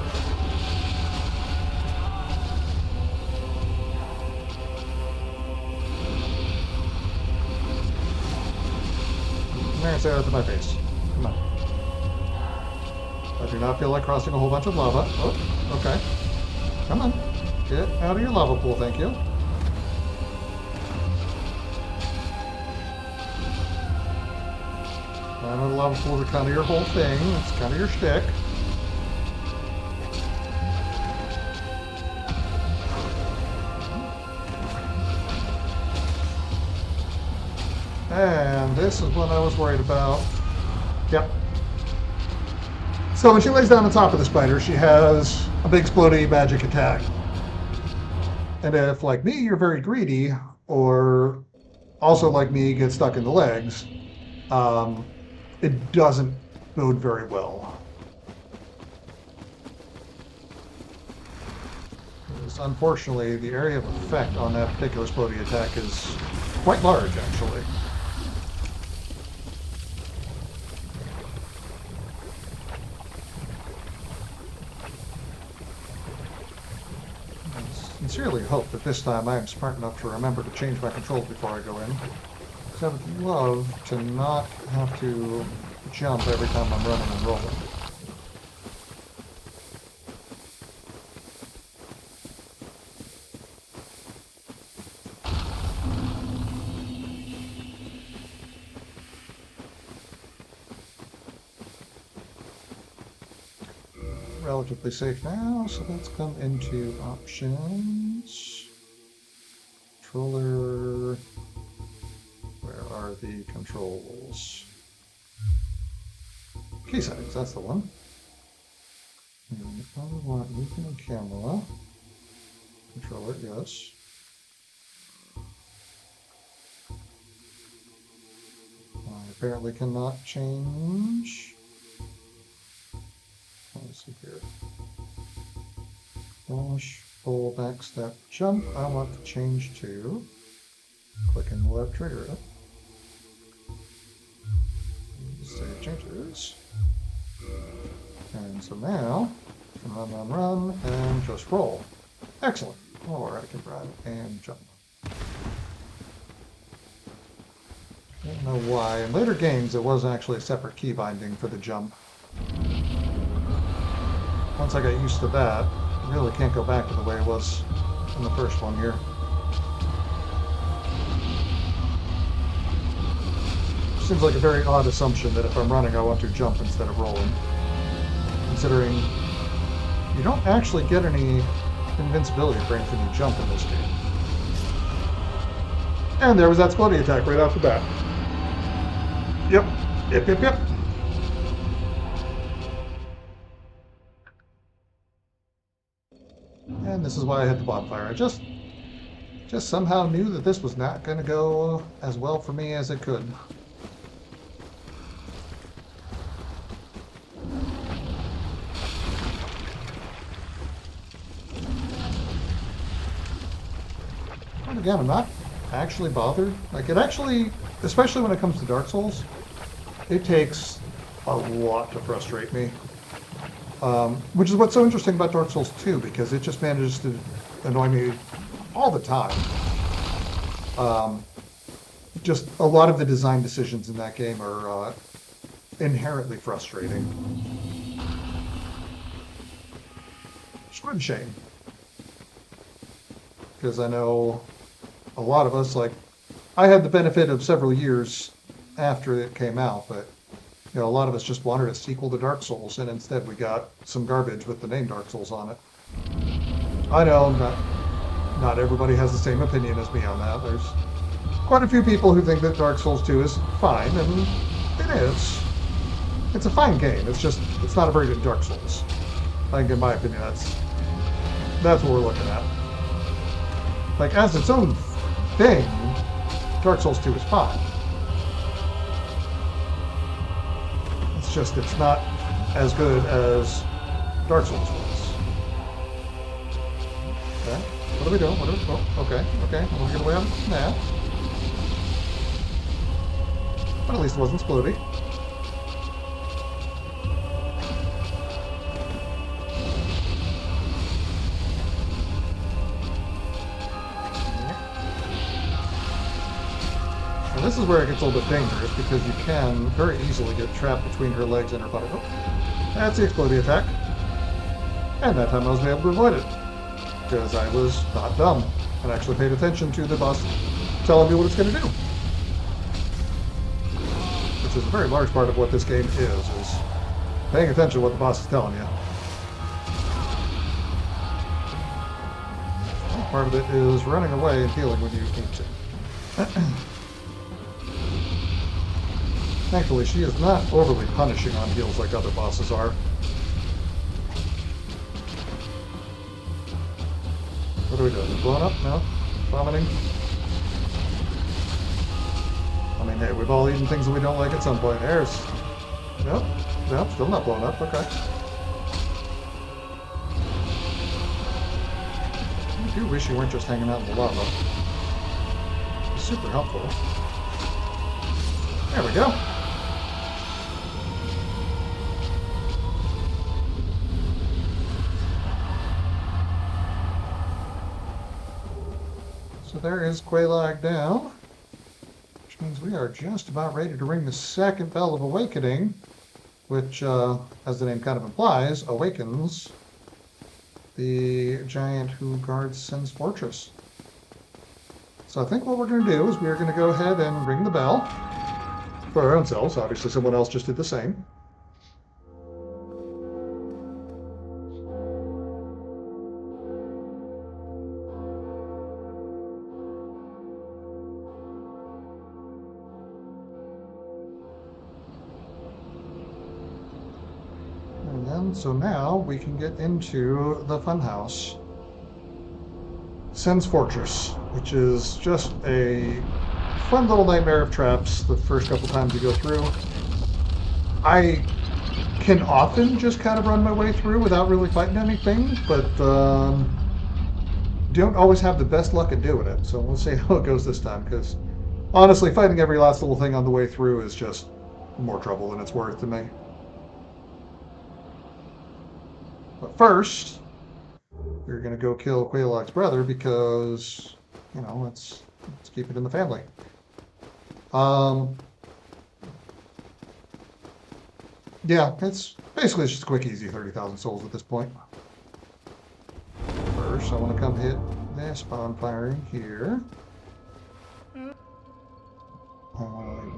There, say that to my face. Come on. I do not feel like crossing a whole bunch of lava. Oh, okay. Come on. Get out of your lava pool, thank you. I know the lava pools are kind of your whole thing. It's kind of your shtick. And this is what I was worried about. Yep. So when she lays down on top of the spider, she has a big exploding magic attack. And if, like me, you're very greedy, or also like me, get stuck in the legs, it doesn't bode very well. Because unfortunately, the area of effect on that particular exploding attack is quite large, actually. Sincerely hope that this time I am smart enough to remember to change my controls before I go in. Because I would love to not have to jump every time I'm running and rolling. Relatively safe now, so let's come into options. Controller. Where are the controls? Key settings, that's the one. And I want movement and camera. Controller, yes. I apparently cannot change. Let's see here. Dash, pull, back step, jump. I want to change to clicking the left trigger up. Save changes. And so now, run, and just roll. Excellent. Or I can run and jump. I don't know why. In later games, it was actually a separate key binding for the jump. Once I got used to that, I really can't go back to the way it was in the first one here. Seems like a very odd assumption that if I'm running, I want to jump instead of rolling. Considering you don't actually get any invincibility for anything you jump in this game. And there was that splitty attack right off the bat. Yep. And this is why I hit the bonfire. I just somehow knew that this was not going to go as well for me as it could. And again, I'm not actually bothered. Like, it actually, especially when it comes to Dark Souls, it takes a lot to frustrate me. Which is what's so interesting about Dark Souls 2, because it just manages to annoy me all the time. Just a lot of the design decisions in that game are inherently frustrating. It's quite a shame. Because I know a lot of us, like, I had the benefit of several years after it came out, but you know, a lot of us just wanted a sequel to Dark Souls, and instead we got some garbage with the name Dark Souls on it. I know not everybody has the same opinion as me on that. There's quite a few people who think that Dark Souls 2 is fine, and it is. It's a fine game. It's not a very good Dark Souls. I think, in my opinion, that's what we're looking at. Like, as its own thing, Dark Souls 2 is fine. It's not as good as Dark Souls was. Okay, what are we doing? Okay, I'm gonna get away on that. But at least it wasn't splody. And this is where it gets a little bit dangerous, because you can very easily get trapped between her legs and her body. Oh, that's the exploding attack. And that time I was able to avoid it, because I was not dumb and actually paid attention to the boss telling me what it's going to do. Which is a very large part of what this game is paying attention to what the boss is telling you. Part of it is running away and healing when you need to. Thankfully, she is not overly punishing on heals like other bosses are. What are we doing? Blowing up? No? Vomiting? I mean, hey, we've all eaten things that we don't like at some point. There's... Nope. Nope, still not blowing up. Okay. I do wish you weren't just hanging out in the lava. Super helpful. There we go. So there is Quelaag down, which means because we are just about ready to ring the second bell of awakening, which, as the name kind of implies, awakens the giant who guards Sin's fortress. So I think what we're going to do is we're going to go ahead and ring the bell for our own selves. Obviously, someone else just did the same. So now we can get into the funhouse. Sin's Fortress, which is just a fun little nightmare of traps the first couple times you go through. I can often just kind of run my way through without really fighting anything, but don't always have the best luck at doing it. So we'll see how it goes this time, because honestly, fighting every last little thing on the way through is just more trouble than it's worth to me. But first, we're going to go kill Quaylog's brother because, you know, let's keep it in the family. Yeah, it's basically just a quick, easy 30,000 souls at this point. First, I want to come hit this bonfire in here.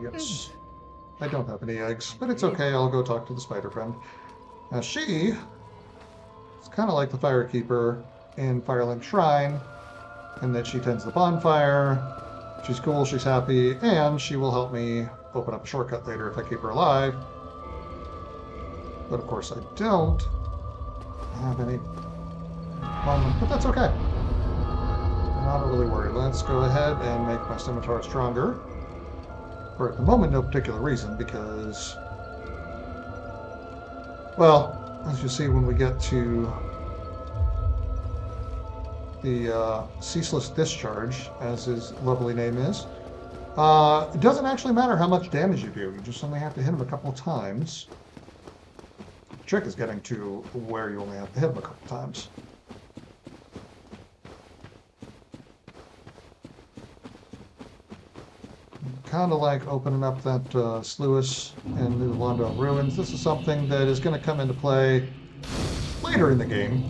Yes. I don't have any eggs, but it's okay. I'll go talk to the spider friend. Now, she... it's kind of like the Firekeeper in Firelink Shrine, in that she tends the bonfire, she's cool, she's happy, and she will help me open up a shortcut later if I keep her alive. But of course I don't have any moment, but that's okay. I'm not really worried. Let's go ahead and make my scimitar stronger. For at the moment, no particular reason, because, well, as you see when we get to the Ceaseless Discharge, as his lovely name is, it doesn't actually matter how much damage you do. You just only have to hit him a couple of times. The trick is getting to where you only have to hit him a couple times. Kind of like opening up that sluice in the Londo Ruins. This is something that is going to come into play later in the game.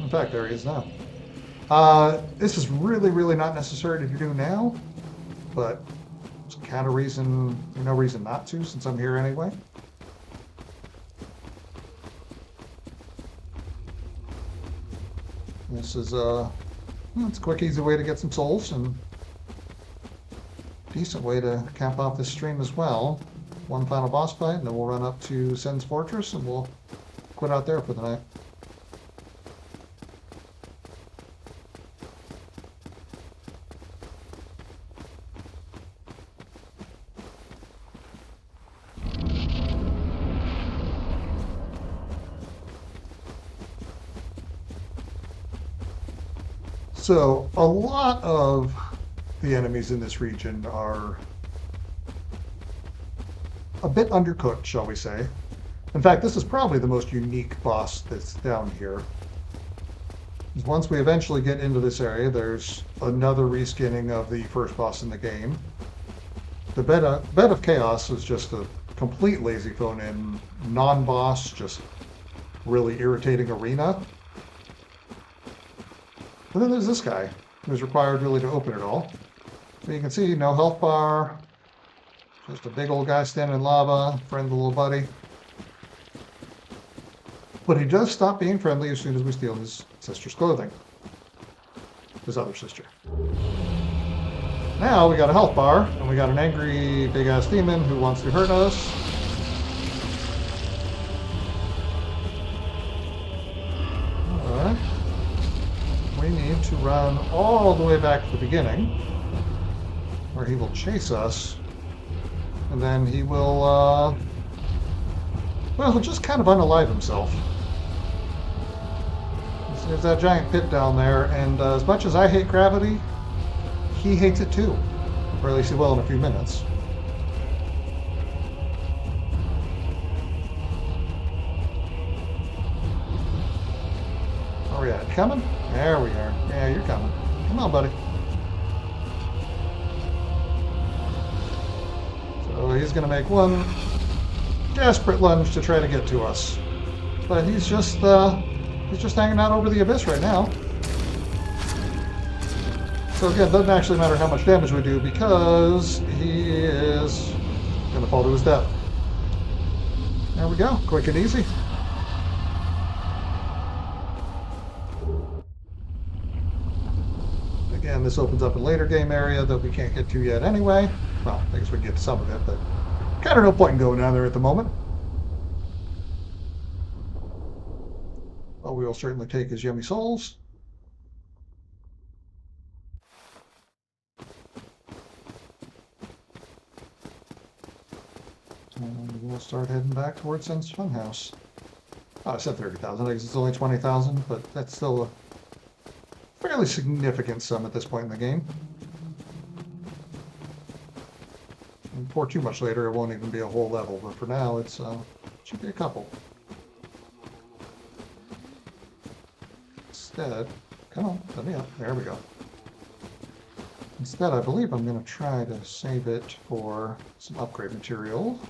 In fact, there he is now. This is really, really not necessary to do now, but it's kind of no reason not to, since I'm here anyway. This is it's a quick, easy way to get some souls, and decent way to cap off this stream as well. One final boss fight, and then we'll run up to Sin's Fortress, and we'll quit out there for the night. So, a lot of the enemies in this region are a bit undercooked, shall we say. In fact, this is probably the most unique boss that's down here. Once we eventually get into this area, there's another reskinning of the first boss in the game. The Bed of Chaos is just a complete lazy phone-in, non-boss, just really irritating arena. And then there's this guy, who's required really to open it all. So you can see, no health bar, just a big old guy standing in lava, friendly little buddy. But he does stop being friendly as soon as we steal his sister's clothing. His other sister. Now we got a health bar, and we got an angry big-ass demon who wants to hurt us. Alright. We need to run all the way back to the beginning, where he will chase us, and then he will, well, he'll just kind of unalive himself. There's that giant pit down there, and as much as I hate gravity, he hates it too. Or at least he will in a few minutes. Where are we at? Coming? There we are. Yeah, you're coming. Come on, buddy. he's going to make one desperate lunge to try to get to us. But he's just hanging out over the abyss right now. So again, it doesn't actually matter how much damage we do because he is going to fall to his death. There we go, quick and easy. Again, this opens up a later game area that we can't get to yet anyway. Well, I guess we can get to some of it, but kind of no point in going down there at the moment. Well, we will certainly take his yummy souls. And we'll start heading back towards Sen's Funhouse. Oh, I said 30,000. I guess it's only 20,000, but that's still a fairly significant sum at this point in the game. And before too much later, it won't even be a whole level, but for now, it should be a couple. Instead, come on, let me up. There we go. Instead, I believe I'm going to try to save it for some upgrade material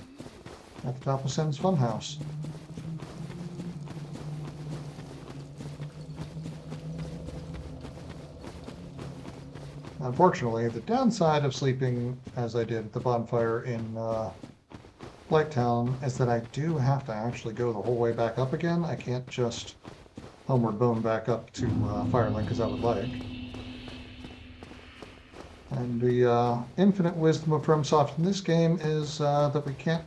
at the top of Sen's Funhouse. Unfortunately, the downside of sleeping as I did at the bonfire in Blighttown is that I do have to actually go the whole way back up again. I can't just homeward bone back up to Firelink as I would like. And the infinite wisdom of FromSoft in this game is that we can't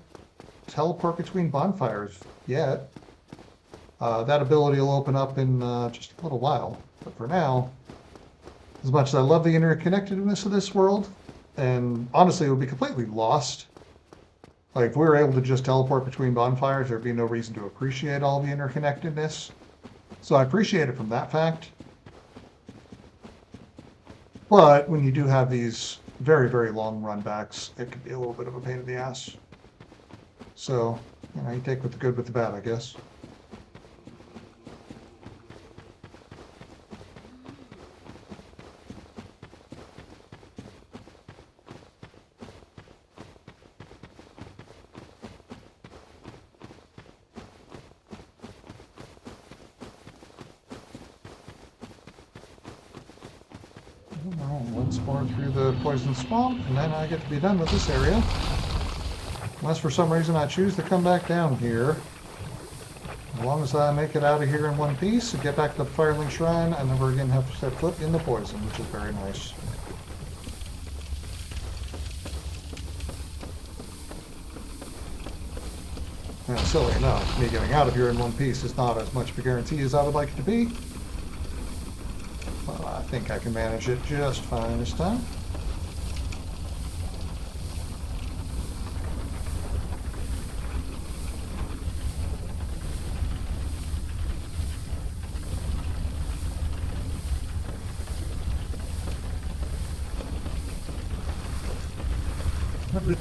teleport between bonfires yet. That ability will open up in just a little while. But for now, as much as I love the interconnectedness of this world, and honestly it would be completely lost. Like, if we were able to just teleport between bonfires, there'd be no reason to appreciate all the interconnectedness. So I appreciate it from that fact. But when you do have these very, very long run backs, it can be a little bit of a pain in the ass. So, you know, you take with the good with the bad, I guess. Once more through the poison swamp, and then I get to be done with this area. Unless for some reason I choose to come back down here. As long as I make it out of here in one piece and get back to the Firelink Shrine, I never again have to set foot in the poison, which is very nice. Now, silly enough, me getting out of here in one piece is not as much of a guarantee as I would like it to be. But I think I can manage it just fine this time.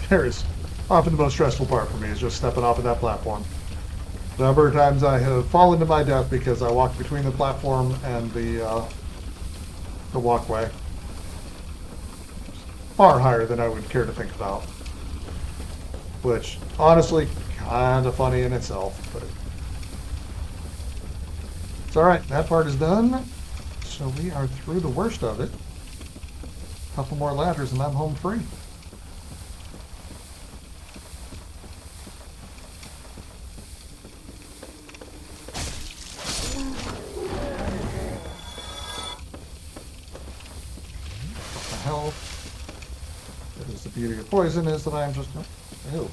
There is often the most stressful part for me is just stepping off of that platform. The number of times I have fallen to my death because I walked between the platform and the walkway. Far higher than I would care to think about. Which, honestly, kind of funny in itself, but it's alright, that part is done. So we are through the worst of it. A couple more ladders and I'm home free. The beauty of poison is that I'm just, ew,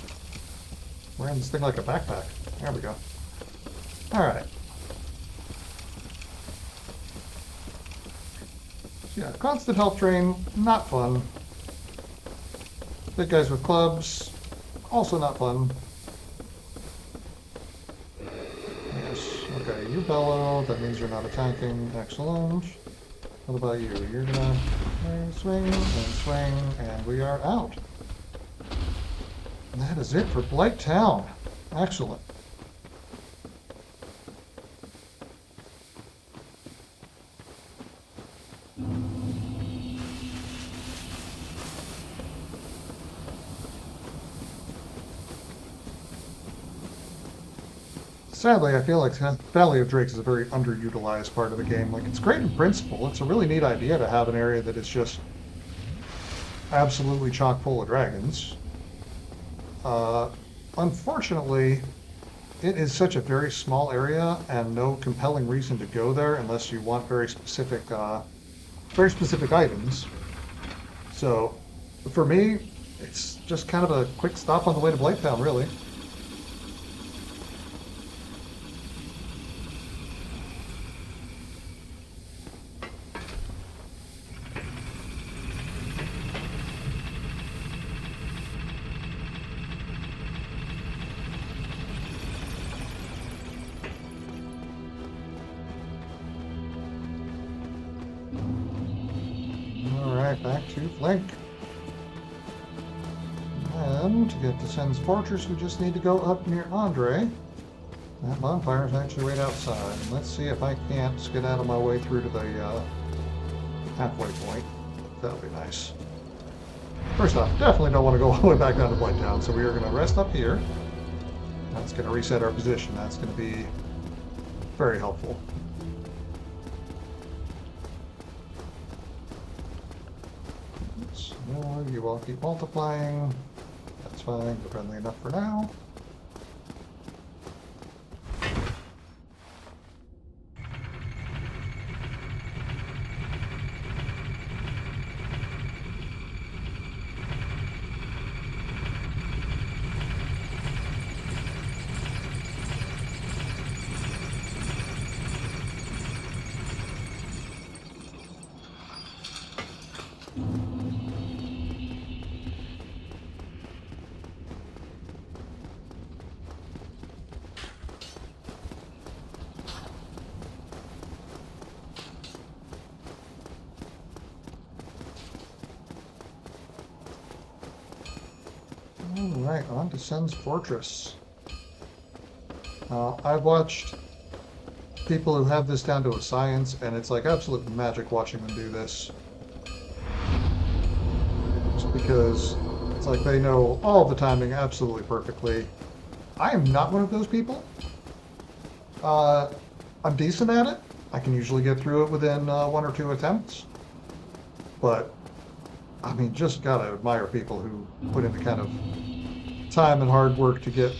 wearing this thing like a backpack. There we go. Alright. So yeah, constant health drain, not fun. Big guys with clubs, also not fun. Yes, okay, you bellow, that means you're not attacking. Excellent. What about you? You're gonna swing and swing, and we are out. And that is it for Blighttown. Excellent. Sadly, I feel like Valley of Drakes is a very underutilized part of the game. Like, it's great in principle. It's a really neat idea to have an area that is just absolutely chock full of dragons. Unfortunately, it is such a very small area and no compelling reason to go there unless you want very specific items. So, for me, it's just kind of a quick stop on the way to Blighttown, really. Alright, back to Flink. And to get to Sen's Fortress, we just need to go up near Andre. That bonfire is actually right outside. And let's see if I can't get out of my way through to the halfway point. That'll be nice. First off, definitely don't want to go all the way back down to Blighttown, so we are going to rest up here. That's going to reset our position. That's going to be very helpful. No, you all keep multiplying. That's fine. You're friendly enough for now. Alright, on to Sen's Fortress. I've watched people who have this down to a science, and it's like absolute magic watching them do this. Just because it's like they know all the timing absolutely perfectly. I am not one of those people. I'm decent at it. I can usually get through it within 1 or 2 attempts. But, I mean, just gotta admire people who put in the kind of time and hard work to get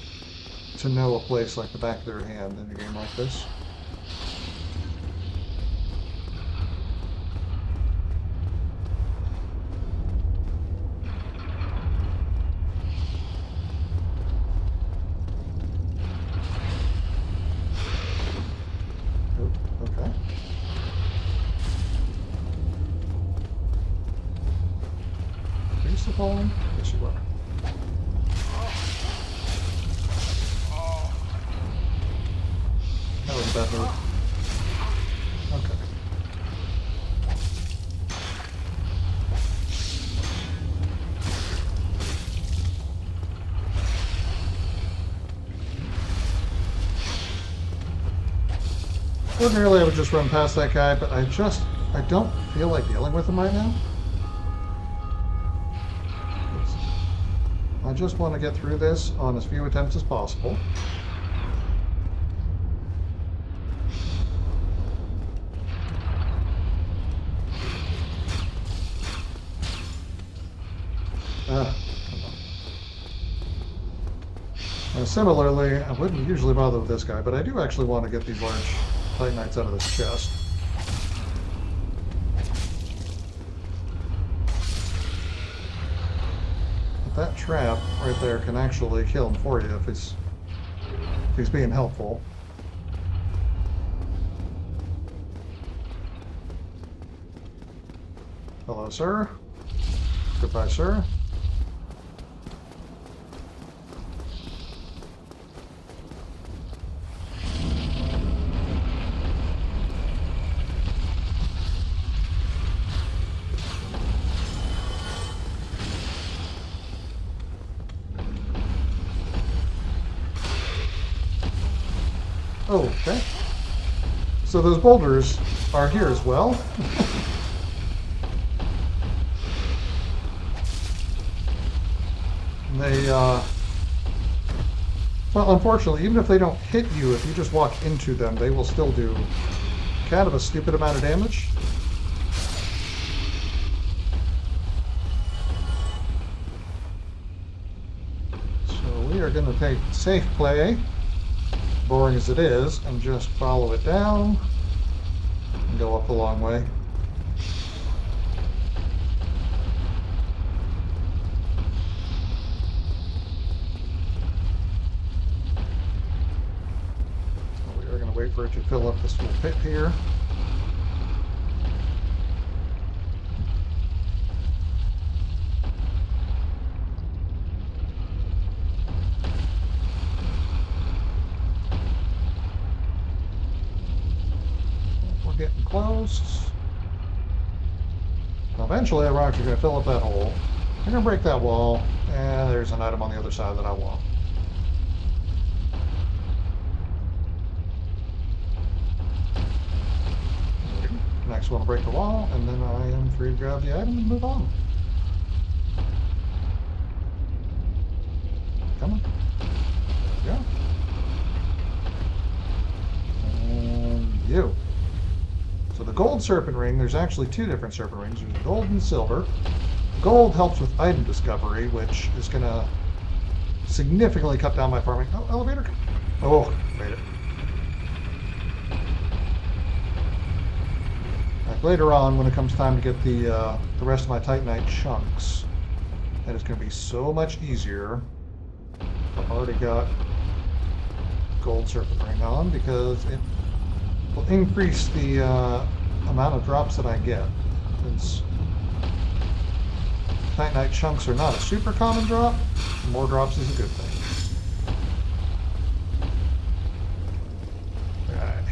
to know a place like the back of their hand in a game like this. Oh, okay. Are you still following? Yes, you are. That was a bad move. Okay. Ordinarily I would just run past that guy, but I don't feel like dealing with him right now. I just want to get through this on as few attempts as possible. Similarly, I wouldn't usually bother with this guy, but I do actually want to get these large Titanites out of this chest. But that trap right there can actually kill him for you if he's being helpful. Hello, sir. Goodbye, sir. Oh, okay. So those boulders are here as well. And they Well, unfortunately, even if they don't hit you, if you just walk into them, they will still do kind of a stupid amount of damage. So we are going to take safe play, boring as it is, and just follow it down and go up the long way. So we are going to wait for it to fill up this little pit here. Getting close. Now eventually our rocks are going to fill up that hole. They're going to break that wall, and there's an item on the other side that I want. Next one will break the wall, and then I am free to grab the item and move on. Come on. There we go. And you. So the gold serpent ring, there's actually two different serpent rings. There's gold and silver. Gold helps with item discovery, which is going to significantly cut down my farming. Oh, elevator. Oh, made it. Like later on, when it comes time to get the rest of my Titanite chunks, that is going to be so much easier. I've already got gold serpent ring on because it will increase the amount of drops that I get. Since Titanite chunks are not a super common drop, more drops is a good thing. Right.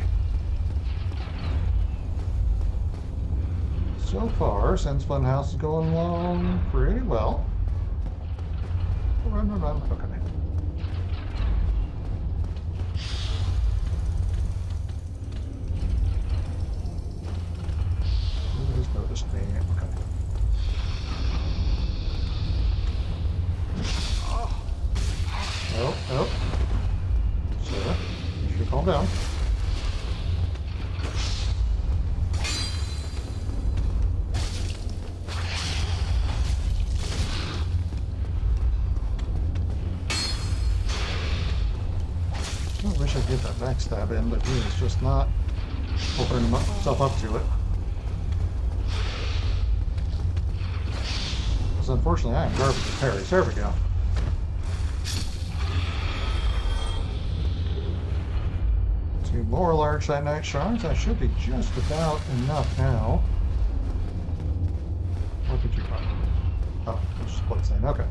So far, Sen's Funhouse is going along pretty well. Run. Okay. Noticed me. Okay. Oh. Sarah, you should calm down. I wish I'd get that backstab in, but he is just not opening himself up to it. Unfortunately, I am garbage at parries. There we go. Two more large Titanite shards. I should be just about enough now. What did you find? Oh, it's split thing. Okay.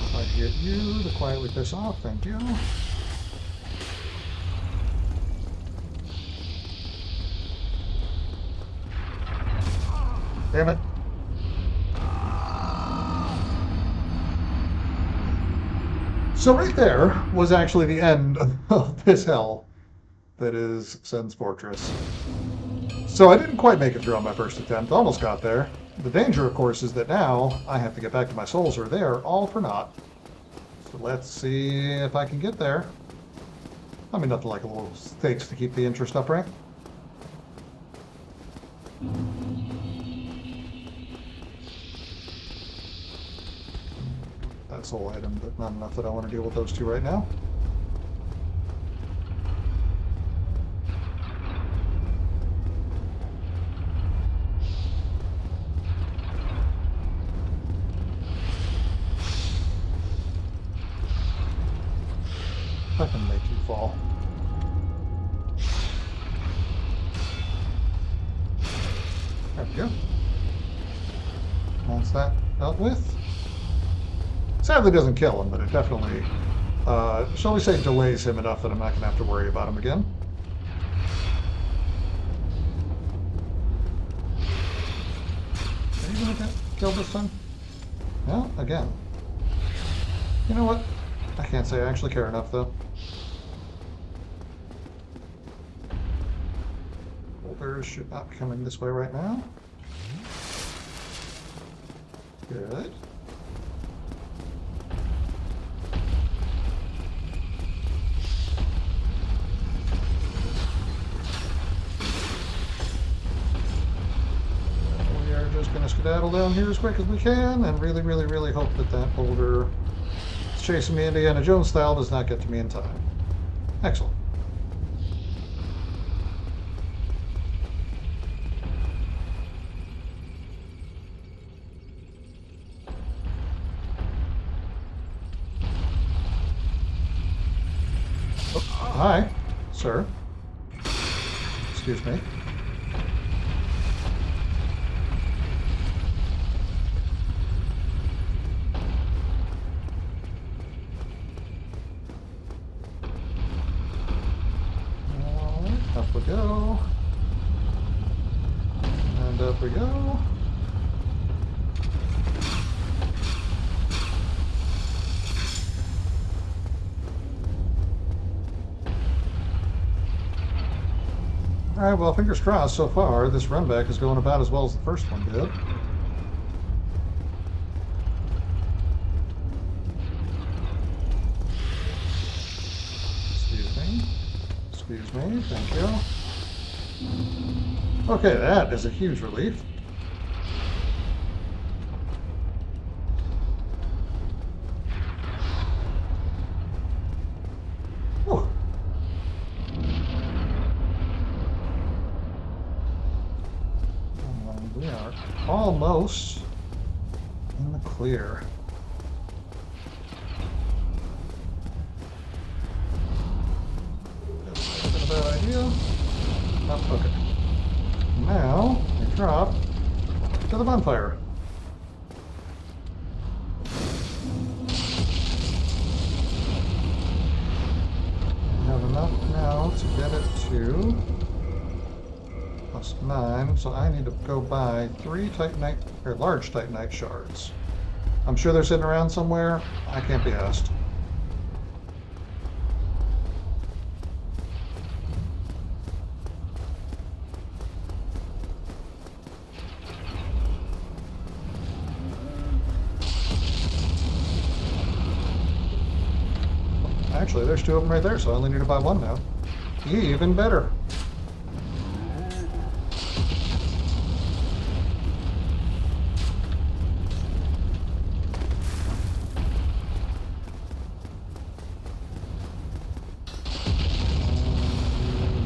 If I get you to quietly piss off, thank you. Damn it. So right there was actually the end of this hell that is Sen's Fortress. So I didn't quite make it through on my first attempt. Almost got there. The danger, of course, is that now I have to get back to my souls or they're all for naught. So let's see if I can get there. I mean, nothing like a little stakes to keep the interest up, right? That soul item, but not enough that I want to deal with those two right now. I can make you fall. There we go. Once that dealt with. Sadly doesn't kill him, but it definitely, shall we say, delays him enough that I'm not going to have to worry about him again. Are you going to get killed this time? No? Again. You know what? I can't say I actually care enough, though. Boulders should not be coming this way right now. Good. We are just going to skedaddle down here as quick as we can and really, really, really hope that that boulder that's chasing me Indiana Jones style does not get to me in time. Excellent. Oh, hi, sir. Excuse me. Up we go. And up we go. Alright, well, fingers crossed so far. This run back is going about as well as the first one did. Excuse me, thank you. Okay, that is a huge relief. Whew. And we are almost in the clear. Bad idea. Oh, okay. Now we drop to the bonfire. We have enough now to get it to +9, so I need to go buy 3 Titanite or large Titanite shards. I'm sure they're sitting around somewhere. I can't be asked. Actually, there's 2 of them right there, so I only need to buy 1 now. Even better.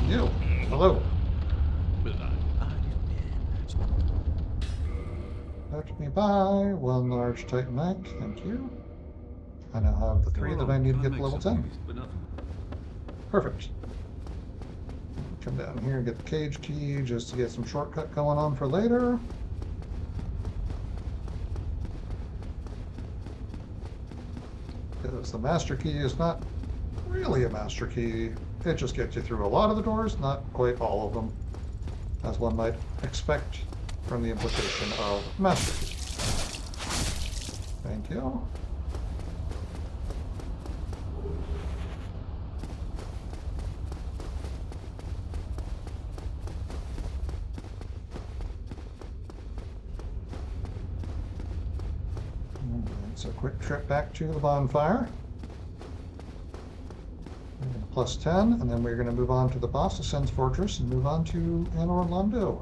You. Hello. Let me buy 1 large Titanite. Thank you. I now have the 3 that I need to get to level 10. Perfect. Come down here and get the cage key just to get some shortcut going on for later. Because the master key is not really a master key. It just gets you through a lot of the doors, not quite all of them, as one might expect from the implication of master key. Thank you. So quick trip back to the bonfire. +10, and then we're going to move on to the boss Ascends Fortress and move on to Andor Londo,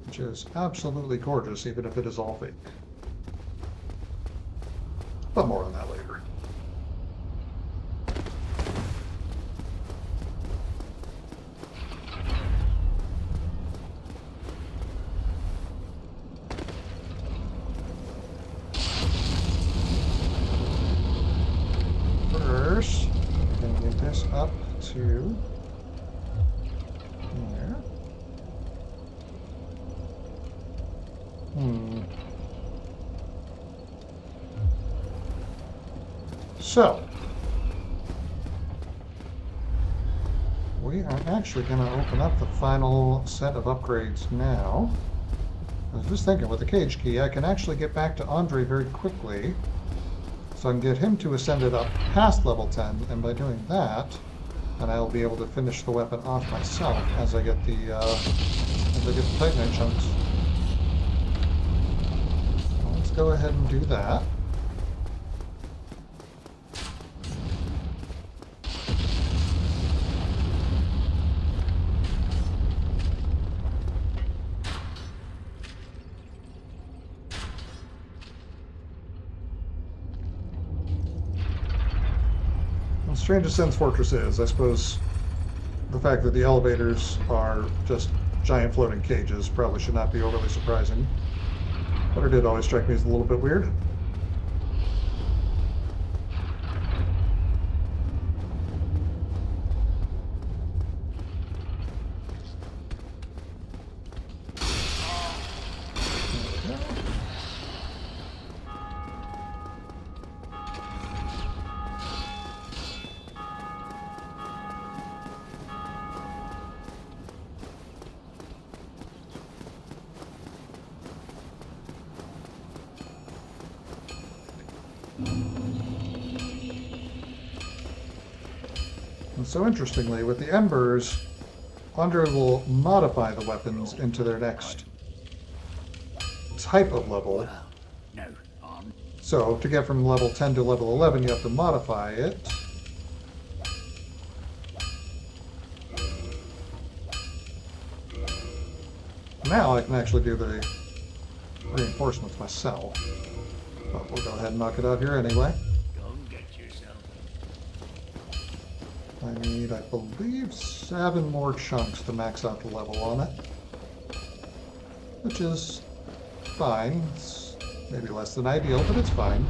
which is absolutely gorgeous, even if it is all fake. But more on that later. First, we're going to get this up to here. So, we are actually going to open up the final set of upgrades now. I was just thinking, with the cage key, I can actually get back to Andre very quickly. So I can get him to ascend it up past level 10, and by doing that, then I will be able to finish the weapon off myself as I get the Titanite chunks. go ahead and do that. As strange as Sen's Fortress is, I suppose the fact that the elevators are just giant floating cages probably should not be overly surprising. But it did always strike me as a little bit weird. And so interestingly, with the Embers, Andor will modify the weapons into their next type of level. No, on. So to get from level 10 to level 11, you have to modify it. Now I can actually do the reinforcements myself. But we'll go ahead and knock it out here anyway. Go and get yourself. I need, I believe, 7 more chunks to max out the level on it. Which is fine. It's maybe less than ideal, but it's fine.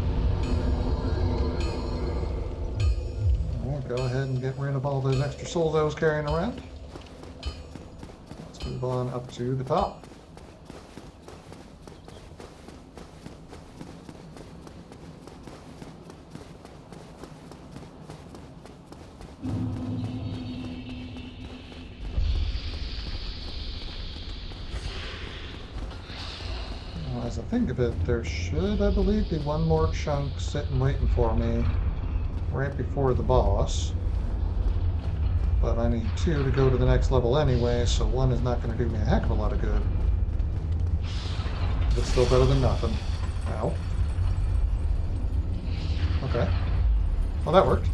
I'll go ahead and get rid of all those extra souls I was carrying around. Let's move on up to the top. As I think of it, there should, I believe, be one more chunk sitting waiting for me right before the boss. But I need 2 to go to the next level anyway, so 1 is not going to do me a heck of a lot of good. But it's still better than nothing. Ow. Okay. Well, that worked.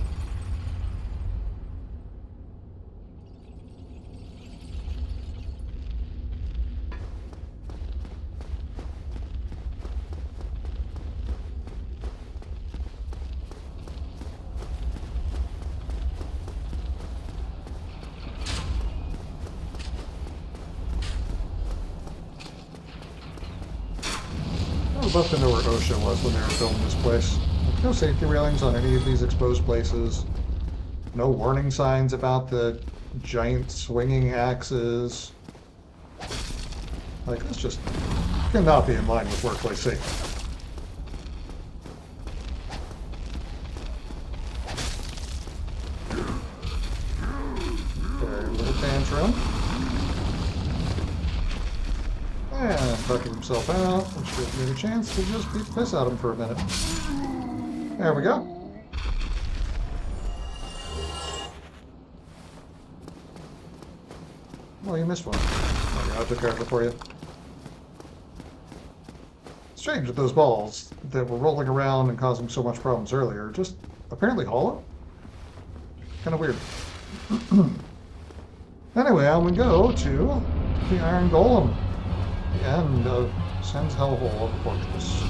I would love to know where OSHA was when they were filming this place. No safety railings on any of these exposed places. No warning signs about the giant swinging axes. Like, this just cannot be in line with workplace safety. Very little tantrum. And bucking himself out, which gives me the chance to just beat the piss out of him for a minute. There we go. Well, you missed one. There you go, I took care of it for you. Strange that those balls that were rolling around and causing so much problems earlier are just apparently hollow. Kind of weird. Anyway, I'm going to go to the Iron Golem. The end of Sen's Hellhole of the Fortress.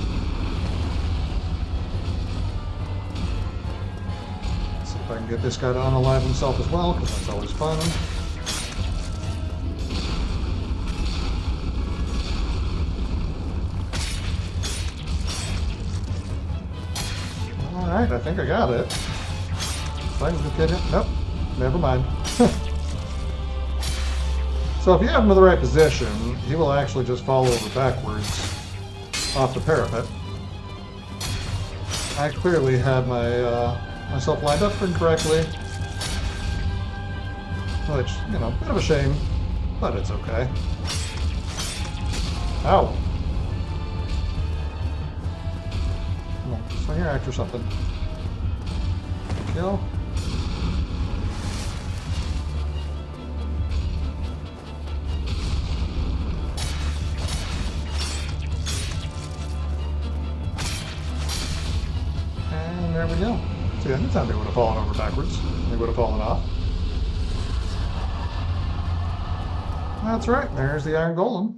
Let's see if I can get this guy to unalive himself as well, because that's always fun. Alright, I think I got it. If I can just get it. Nope, never mind. So if you have him in the right position, he will actually just fall over backwards off the parapet. I clearly had myself lined up incorrectly, which, you know, bit of a shame, but it's okay. Ow! Come on, swing your axe or something. Kill. we go. See, anytime they would have fallen over backwards, they would have fallen off. That's right, there's the Iron Golem.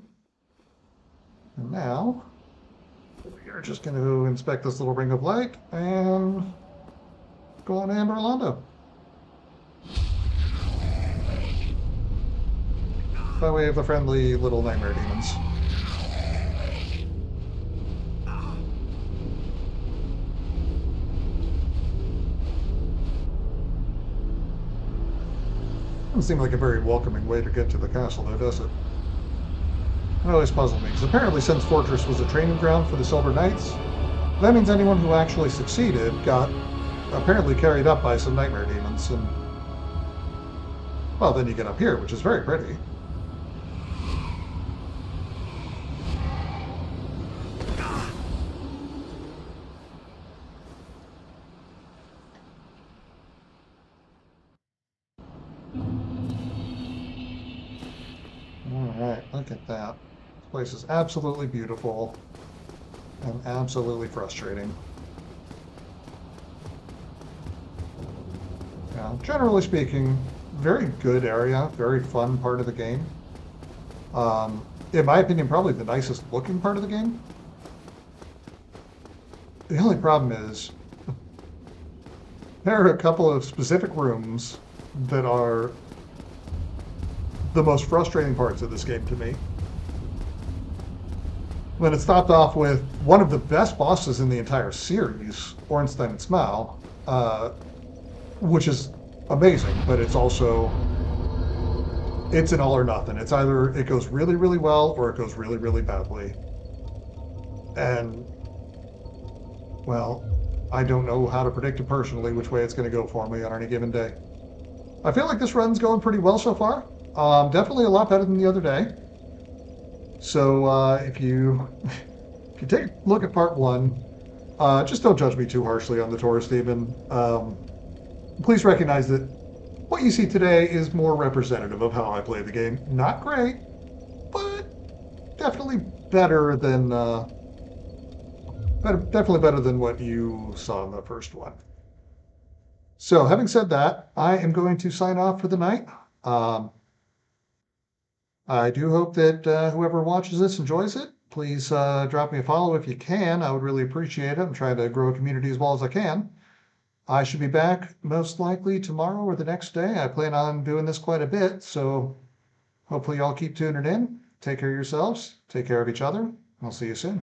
And now, we are just going to inspect this little ring of light and go on Andor Londo. By way of the friendly little nightmare demons. Doesn't seem like a very welcoming way to get to the castle, though, does it? It always puzzled me, because apparently since Fortress was a training ground for the Silver Knights, that means anyone who actually succeeded got apparently carried up by some nightmare demons, and well, then you get up here, which is very pretty. Alright, look at that. This place is absolutely beautiful and absolutely frustrating. Now, generally speaking, very good area, very fun part of the game. In my opinion, probably the nicest looking part of the game. The only problem is there are a couple of specific rooms that are the most frustrating parts of this game to me. When it stopped off with one of the best bosses in the entire series, Ornstein and Smaug, which is amazing, but it's also, it's an all or nothing. It's either it goes really, really well or it goes really, really badly. And, well, I don't know how to predict it personally which way it's going to go for me on any given day. I feel like this run's going pretty well so far. Definitely a lot better than the other day. So if you take a look at part 1, just don't judge me too harshly on the Taurus demon. Please recognize that what you see today is more representative of how I play the game. Not great, but definitely better than definitely better than what you saw in the first one. So having said that, I am going to sign off for the night. I do hope that whoever watches this enjoys it. Please drop me a follow if you can. I would really appreciate it. I'm trying to grow a community as well as I can. I should be back most likely tomorrow or the next day. I plan on doing this quite a bit, so hopefully y'all keep tuning in. Take care of yourselves. Take care of each other. I'll see you soon.